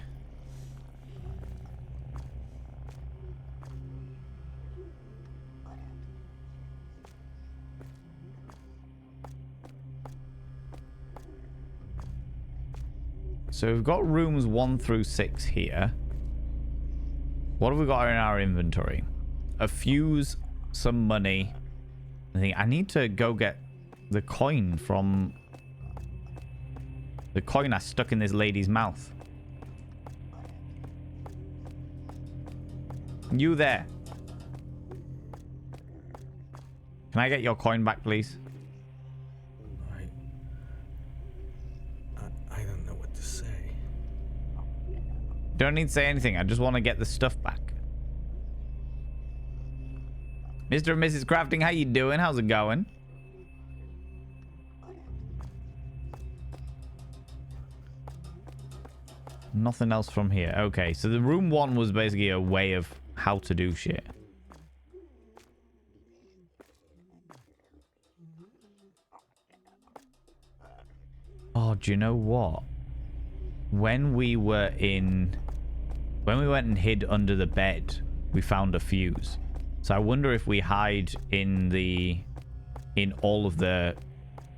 So we've got rooms 1 through 6 here. What have we got in our inventory? A fuse, some money. I think I need to go get the coin from... the coin I stuck in this lady's mouth. You there. Can I get your coin back, please? I don't know what to say. Don't need to say anything. I just want to get the stuff back. Mr. and Mrs. Crafting, how you doing? How's it going? Nothing else from here. Okay, so the room 1 was basically a way of how to do shit. Oh, do you know what? When we were in When we went and hid under the bed, we found a fuse. So I wonder if we hide in all of the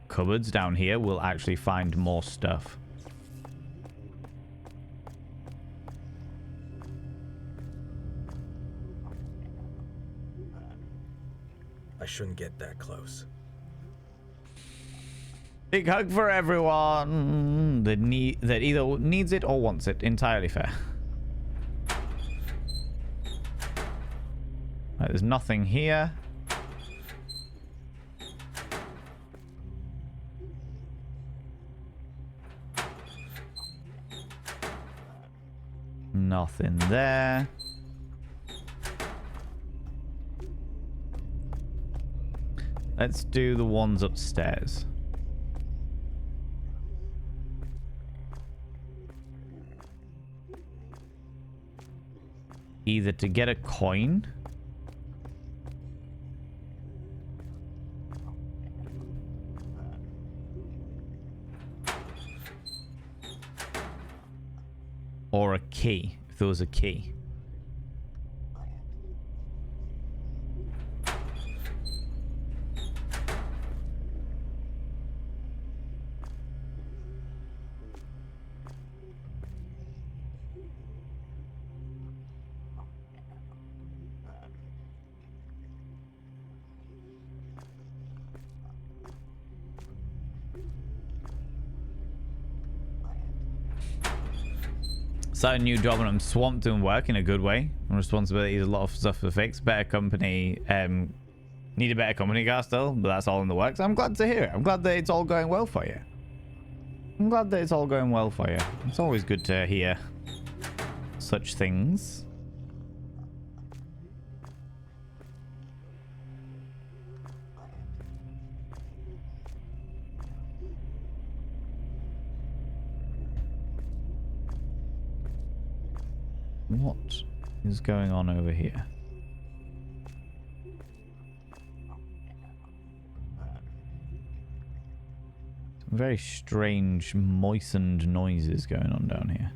cupboards down here, we'll actually find more stuff. I shouldn't get that close. Big hug for everyone that either needs it or wants it. Entirely fair. Right, there's nothing here. Nothing there. Let's do the ones upstairs. Either to get a coin. Or a key, if there was a key. Started a new job and I'm swamped doing work in a good way. Responsibilities, a lot of stuff to fix. Better company, need a better company car still, but that's all in the works. I'm glad to hear it. I'm glad that it's all going well for you. I'm glad that it's all going well for you. It's always good to hear such things. What is going on over here? Some very strange, moistened noises going on down here.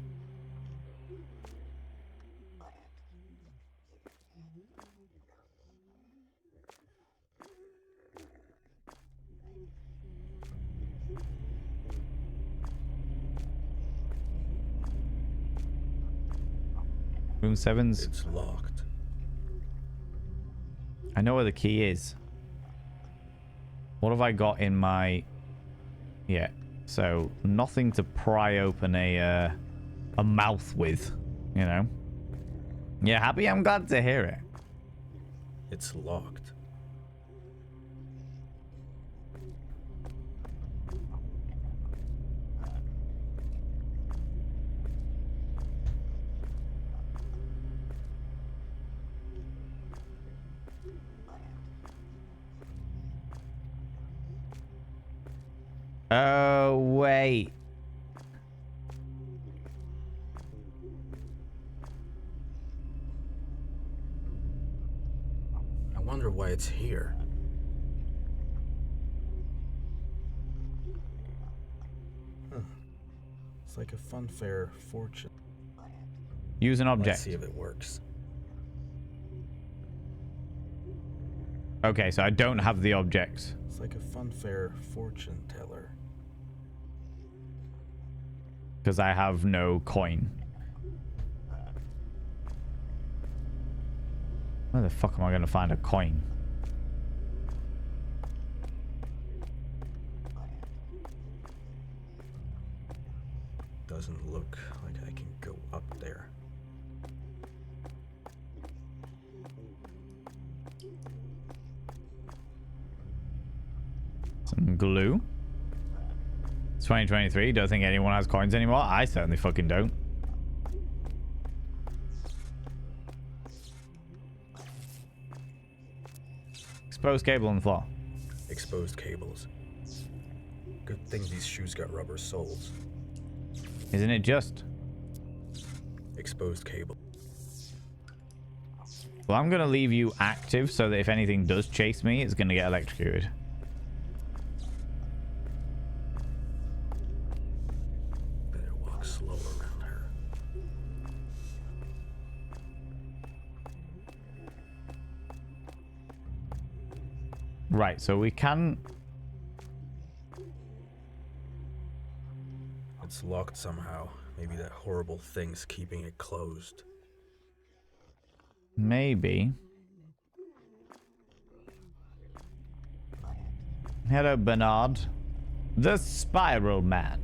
Room 7's... It's locked. I know where the key is. What have I got in my... Yeah, so nothing to pry open a mouth with, you know? Yeah, happy? I'm glad to hear it. It's locked. Oh, wait. I wonder why it's here. It's like a funfair fortune. Use an object. Let's see if it works. Okay, so I don't have the objects. It's like a funfair fortune teller. Because I have no coin. Where the fuck am I going to find a coin? Doesn't look like I can go up there. Some glue. It's 2023. Don't think anyone has coins anymore. I certainly fucking don't. Exposed cable on the floor. Exposed cables. Good thing these shoes got rubber soles. Isn't it just? Exposed cable. Well, I'm going to leave you active so that if anything does chase me, it's going to get electrocuted. Better walk slow around her. Right, so we can... It's locked somehow. Maybe that horrible thing's keeping it closed. Maybe. Hello, Bernard. The Spiral Man.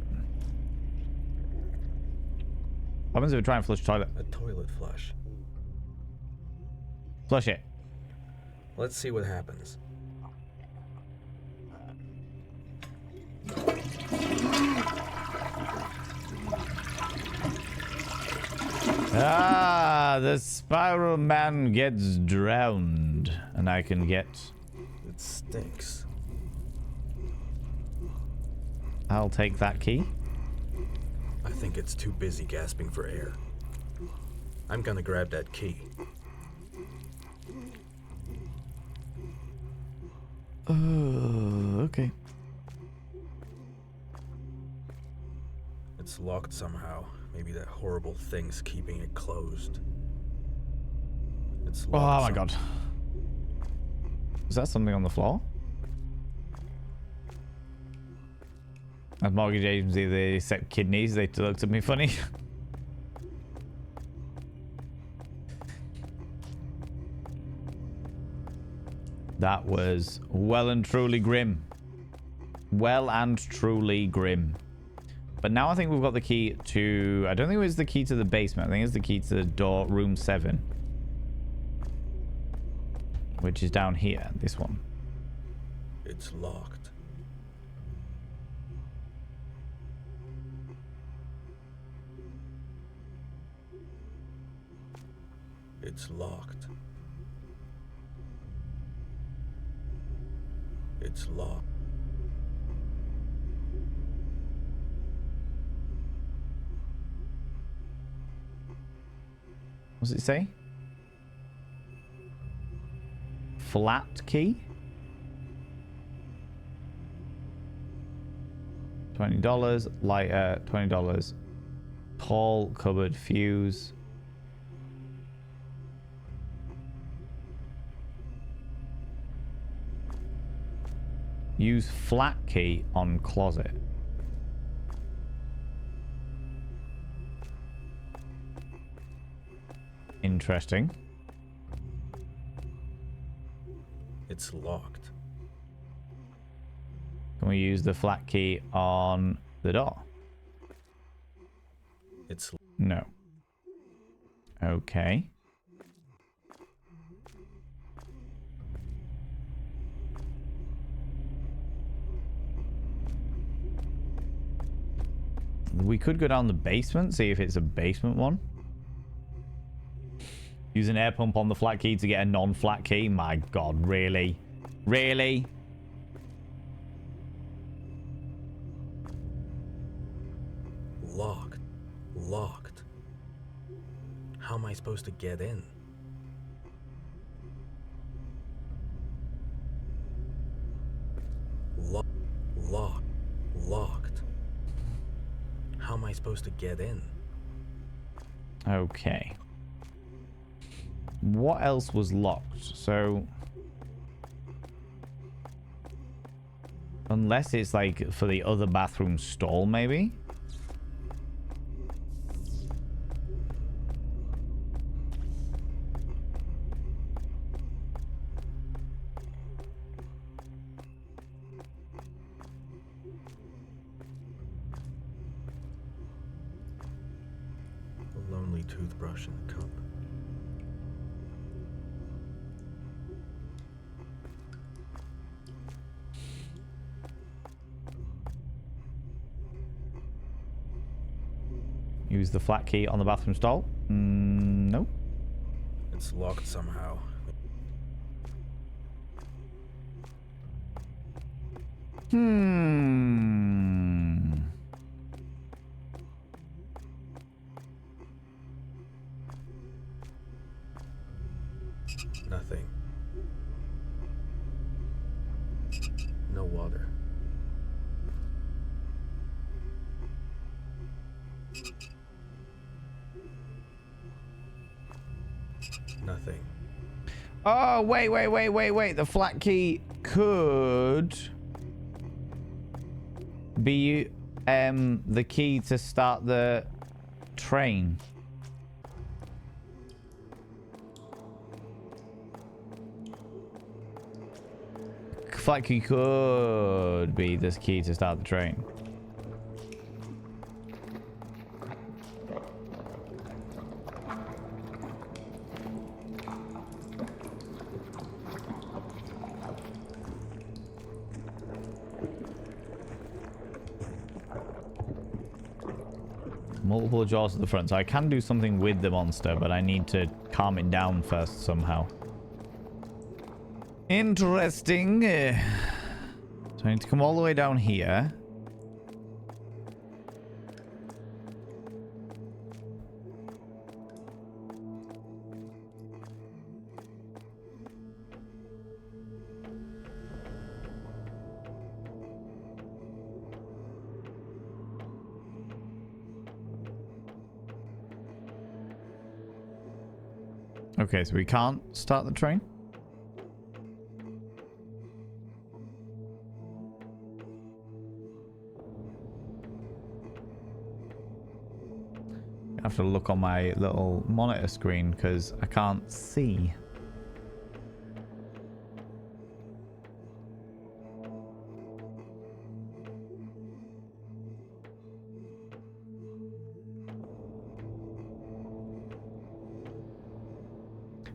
What happens if we try and flush the toilet? A toilet flush. Flush it. Let's see what happens. Ah, the Spiral Man gets drowned. And I can get... It stinks. I'll take that key. I think it's too busy gasping for air. I'm gonna grab that key. Okay. It's locked somehow. Maybe that horrible thing's keeping it closed. It's Oh locked my god. Is that something on the floor? At mortgage agency, they accept kidneys. They looked at me funny. That was well and truly grim. Well and truly grim. But now I think we've got the key to... I don't think it was the key to the basement. I think it's the key to the door, room 7. Which is down here, this one. It's locked. It's locked. It's locked. What does it say? Flat key? $20. Lighter, $20. Tall cupboard fuse. Use flat key on closet. Interesting. It's locked. Can we use the flat key on the door? It's No. Okay. We could go down the basement, see if it's a basement one. Use an air pump on the flat key to get a non-flat key. My god, really? Really? locked. Locked. How am I supposed to get in? Locked. How am I supposed to get in? Okay. What else was locked? So... unless it's like for the other bathroom stall, maybe? A lonely toothbrush in the cup. Use the flat key on the bathroom stall. No. It's locked somehow. Nothing. No water. Nothing. Oh, wait. The flat key could be the key to start the train. Flight key could be this key to start the train. Multiple jaws at the front, so I can do something with the monster, but I need to calm it down first somehow. Interesting. So I need to come all the way down here. Okay, so we can't start the train? I have to look on my little monitor screen because I can't see.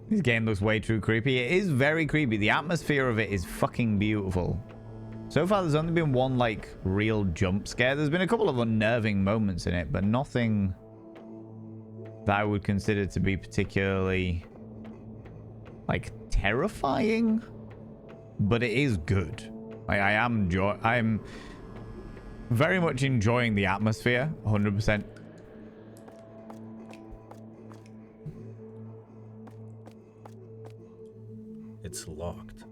This game looks way too creepy. It is very creepy. The atmosphere of it is fucking beautiful. So far, there's only been one, like, real jump scare. There's been a couple of unnerving moments in it, but nothing that I would consider to be particularly, like, terrifying. But it is good. Like, I'm very much enjoying the atmosphere, 100%. It's locked.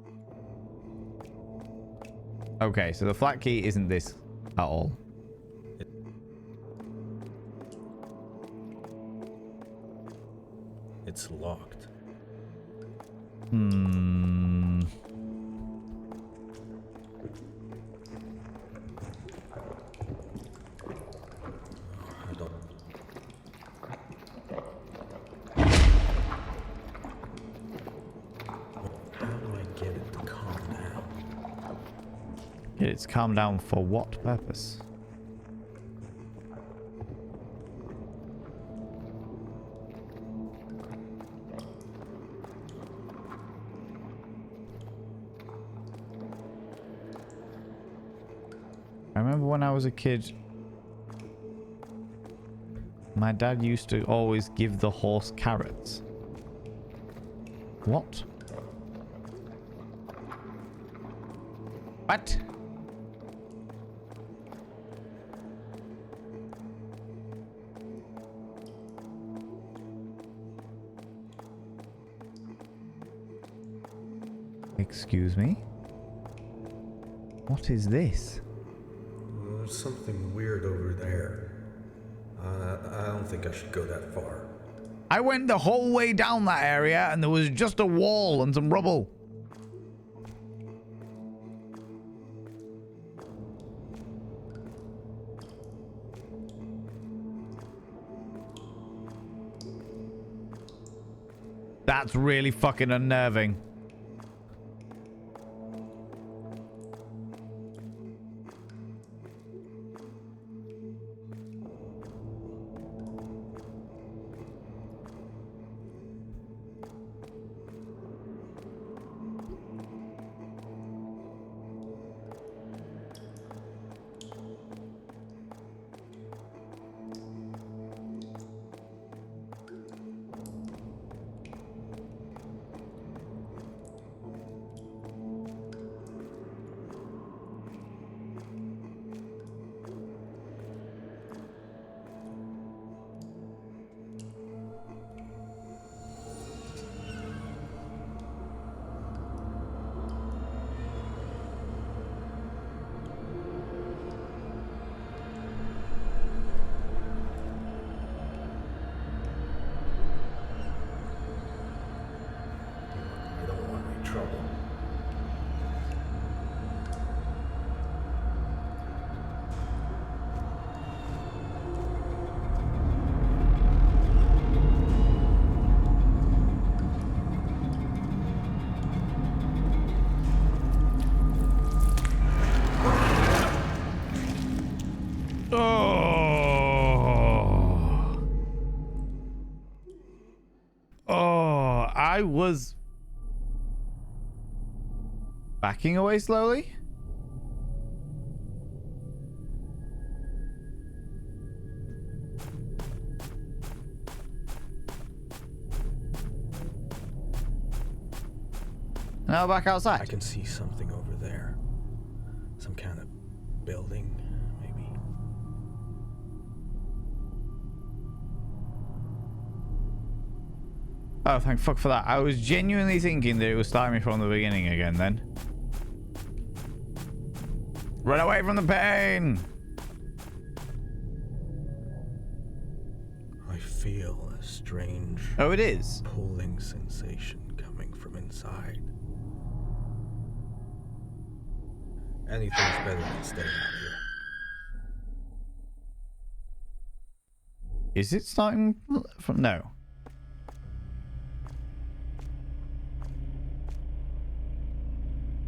Okay, so the flat key isn't this at all. It's locked. Hmm. I don't. How do I get it to calm down? It's calmed down for what purpose? I remember when I was a kid, my dad used to always give the horse carrots. What? What? Excuse me? What is this? There's something weird over there. I don't think I should go that far. I went the whole way down that area and there was just a wall and some rubble. That's really fucking unnerving. I was backing away slowly. Now back outside. I can see something over there. Some kind of building, maybe. Oh, thank fuck for that. I was genuinely thinking that it was starting me from the beginning again then. Run away from the pain! I feel a strange Oh, it is? pulling sensation coming from inside. Anything's better than staying out here. Is it starting from... No.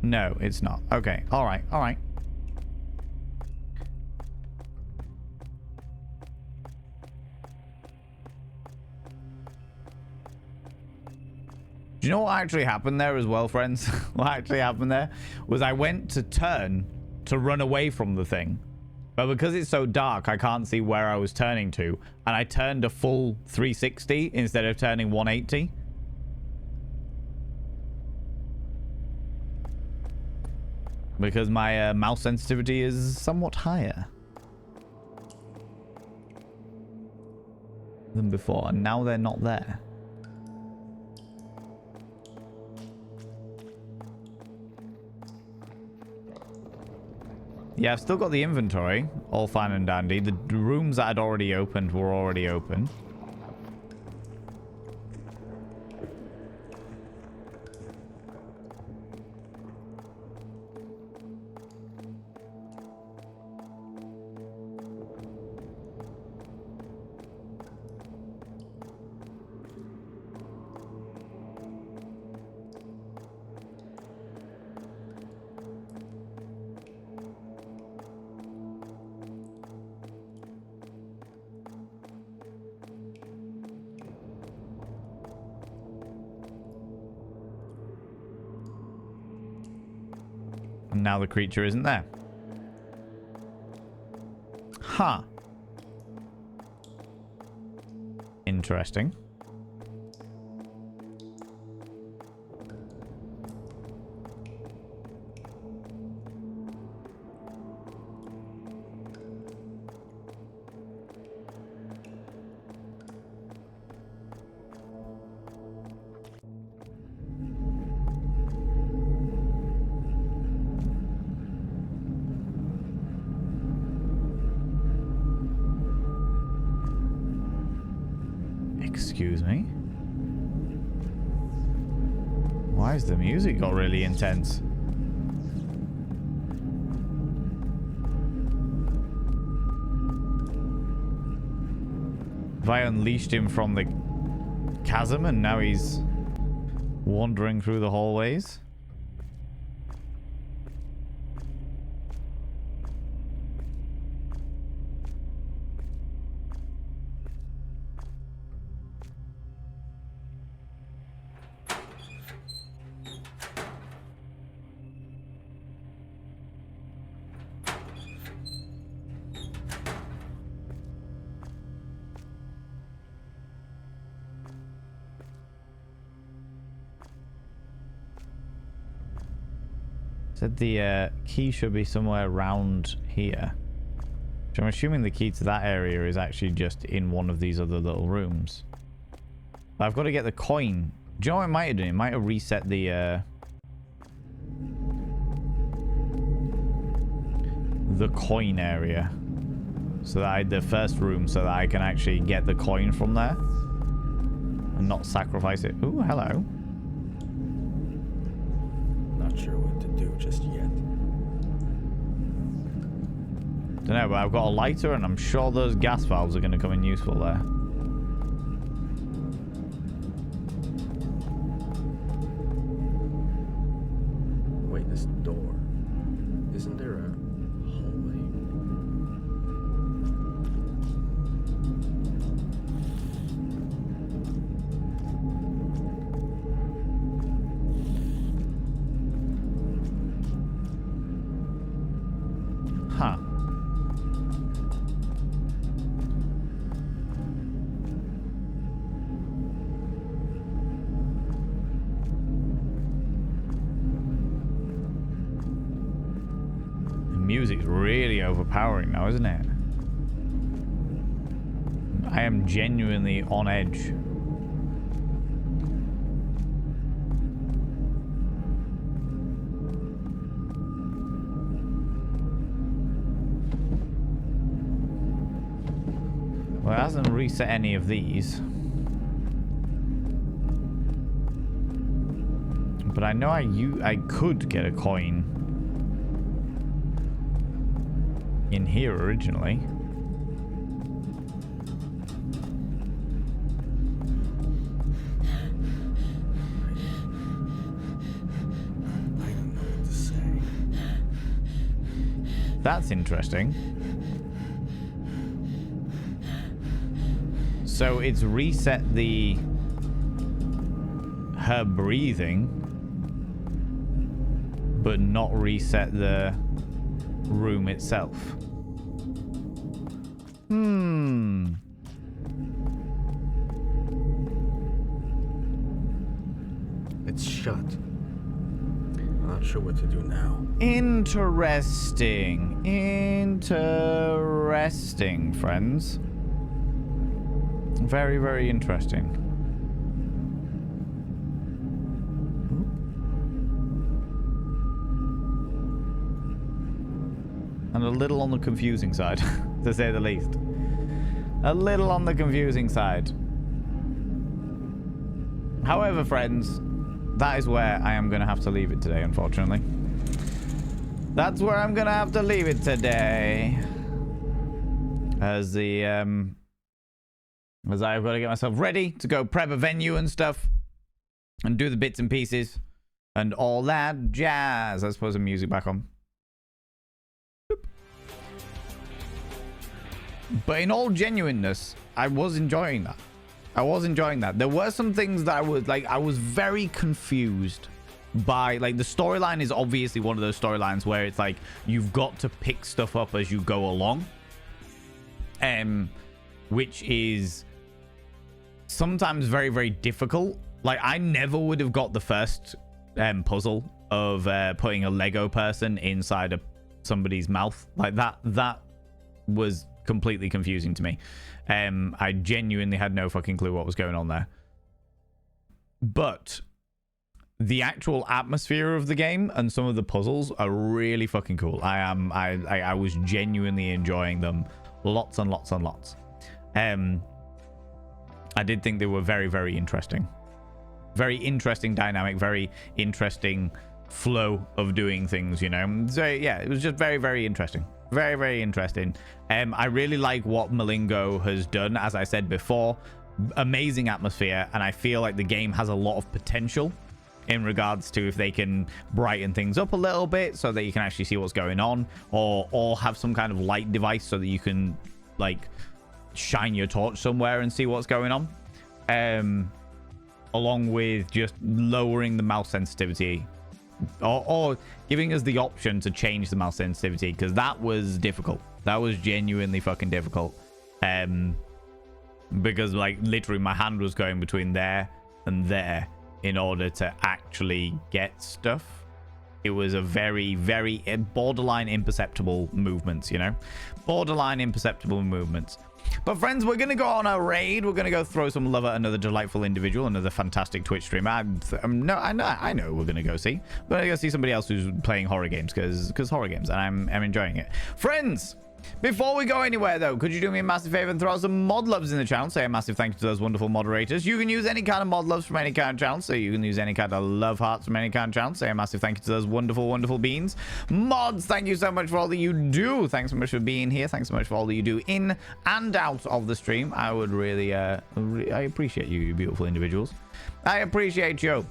No, it's not. Okay, alright, alright. Do you know what actually happened there as well, friends? What actually happened there was I went to turn to run away from the thing. But because it's so dark, I can't see where I was turning to. And I turned a full 360 instead of turning 180. Because my mouse sensitivity is somewhat higher than before. And now they're not there. Yeah, I've still got the inventory, all fine and dandy. The rooms that I'd already opened were already open. And now the creature isn't there. Huh. Interesting. Excuse me? Why has the music got really intense? Have I unleashed him from the chasm and now he's wandering through the hallways? Said the key should be somewhere around here. So I'm assuming the key to that area is actually just in one of these other little rooms. But I've got to get the coin. Do you know what it might have done? It might have reset the coin area. So that the first room, so that I can actually get the coin from there. And not sacrifice it. Ooh, hello. Not sure what to do just yet. Don't know, but I've got a lighter and I'm sure those gas valves are going to come in useful there. Wait, this door. Isn't there a hallway? is really overpowering now, isn't it? I am genuinely on edge. Well, it hasn't reset any of these. But I know I could get a coin in here originally. I don't know what to say. That's interesting. So it's reset her breathing, but not reset the room itself. It's shut. I'm not sure what to do now. Interesting. Interesting, friends. Very, very interesting. And a little on the confusing side, to say the least. A little on the confusing side. However, friends, that is where I am going to have to leave it today, unfortunately. That's where I'm going to have to leave it today. As I've got to get myself ready to go prep a venue and stuff. And do the bits and pieces. And all that jazz. I suppose the music back on. But in all genuineness, I was enjoying that. There were some things that I was very confused by. Like, the storyline is obviously one of those storylines where it's like you've got to pick stuff up as you go along. Which is sometimes very, very difficult. Like, I never would have got the first puzzle of putting a Lego person inside somebody's mouth. Like, that was completely confusing to me. I genuinely had no fucking clue what was going on there. But the actual atmosphere of the game and some of the puzzles are really fucking cool. I was genuinely enjoying them lots and lots and lots. I did think they were very, very interesting. Very interesting dynamic, very interesting flow of doing things, you know. So yeah, it was just very, very interesting. Very, very interesting. I really like what Malingo has done. As I said before, amazing atmosphere, and I feel like the game has a lot of potential in regards to if they can brighten things up a little bit so that you can actually see what's going on, or have some kind of light device so that you can like shine your torch somewhere and see what's going on, along with just lowering the mouse sensitivity, or giving us the option to change the mouse sensitivity, because that was difficult. That was genuinely fucking difficult, because like literally my hand was going between there and there in order to actually get stuff. It was a very, very borderline imperceptible movements, you know, borderline imperceptible movements. But friends, we're going to go on a raid. We're going to go throw some love at another delightful individual, another fantastic Twitch streamer. I know we're going to go see. We're going to go see somebody else who's playing horror games, because horror games, and I'm enjoying it. Friends, before we go anywhere, though, could you do me a massive favor and throw out some mod loves in the channel? Say a massive thank you to those wonderful moderators. You can use any kind of mod loves from any kind of channel. So you can use any kind of love hearts from any kind of channel. Say a massive thank you to those wonderful, wonderful beans. Mods, thank you so much for all that you do. Thanks so much for being here. Thanks so much for all that you do in and out of the stream. I would really, I appreciate you, you beautiful individuals. I appreciate you.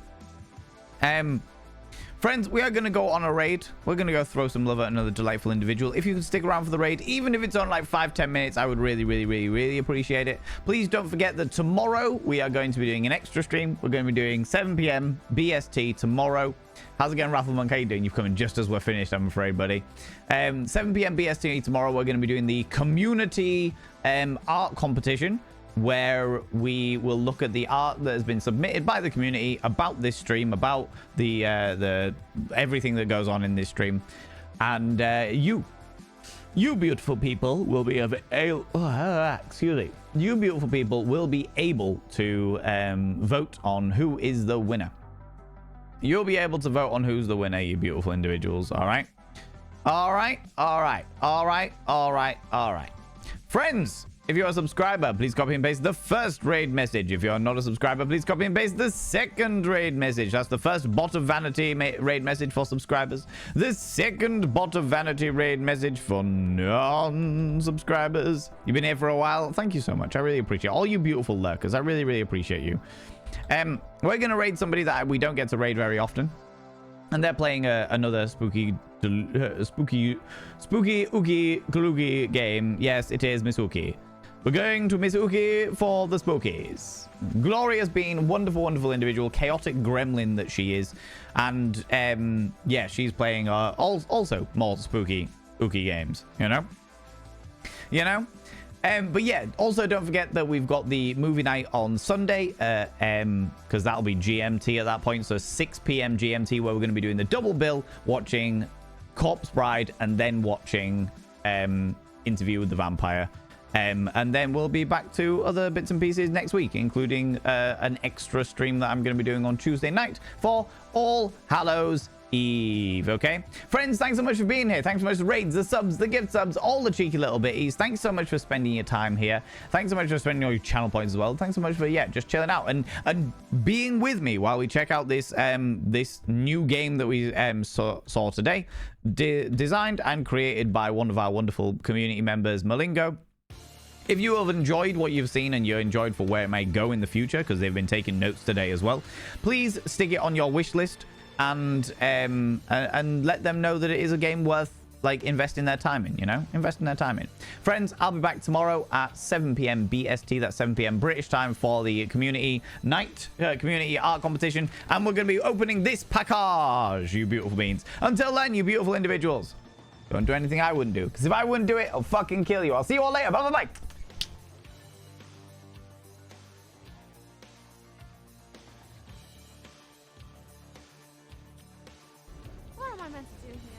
Friends, we are going to go on a raid. We're going to go throw some love at another delightful individual. If you can stick around for the raid, even if it's on like 5-10 minutes, I would really, really, really, really appreciate it. Please don't forget that tomorrow we are going to be doing an extra stream. We're going to be doing 7 p.m. BST tomorrow. How's it going, Rafflemonk? How you doing? You've come in just as we're finished, I'm afraid, buddy. 7 p.m. BST tomorrow, we're going to be doing the community art competition, where we will look at the art that has been submitted by the community about this stream, about the everything that goes on in this stream, and you you beautiful people will be you beautiful people will be able to vote on who is the winner. You'll be able to vote on who's the winner, you beautiful individuals. All right. All right. All right. All right. All right. All right. Friends, if you're a subscriber, please copy and paste the first raid message. If you're not a subscriber, please copy and paste the second raid message. That's the first bot of vanity raid message for subscribers. The second bot of vanity raid message for non-subscribers. You've been here for a while. Thank you so much. I really appreciate it. All you beautiful lurkers. I really, really appreciate you. We're going to raid somebody that we don't get to raid very often. And they're playing another spooky ookie kaluki game. Yes, it is Miss Ookie. We're going to Miss Ookie for the spookies. Gloria's been wonderful, wonderful individual, chaotic gremlin that she is. And yeah, she's playing also more spooky Ookie games, you know? But yeah, also don't forget that we've got the movie night on Sunday, because that'll be GMT at that point. So 6 p.m. GMT, where we're going to be doing the double bill, watching Corpse Bride and then watching Interview with the Vampire. And then we'll be back to other bits and pieces next week, including an extra stream that I'm going to be doing on Tuesday night for All Hallows Eve. Okay, friends, thanks so much for being here. Thanks so much for the raids, the subs, the gift subs, all the cheeky little bitties. Thanks so much for spending your time here. Thanks so much for spending all your channel points as well. Thanks so much for just chilling out and being with me while we check out this this new game that we saw today, designed and created by one of our wonderful community members, Malingo. If you have enjoyed what you've seen and you're enjoyed for where it may go in the future, because they've been taking notes today as well, please stick it on your wish list and let them know that it is a game worth like investing their time in, investing their time in. Friends, I'll be back tomorrow at 7 p.m. BST, that's 7 p.m. British time, for the community night, community art competition, and we're going to be opening this package, you beautiful beings. Until then, you beautiful individuals, don't do anything I wouldn't do, because if I wouldn't do it, I'll fucking kill you. I'll see you all later. Bye bye bye. What am I meant to do here?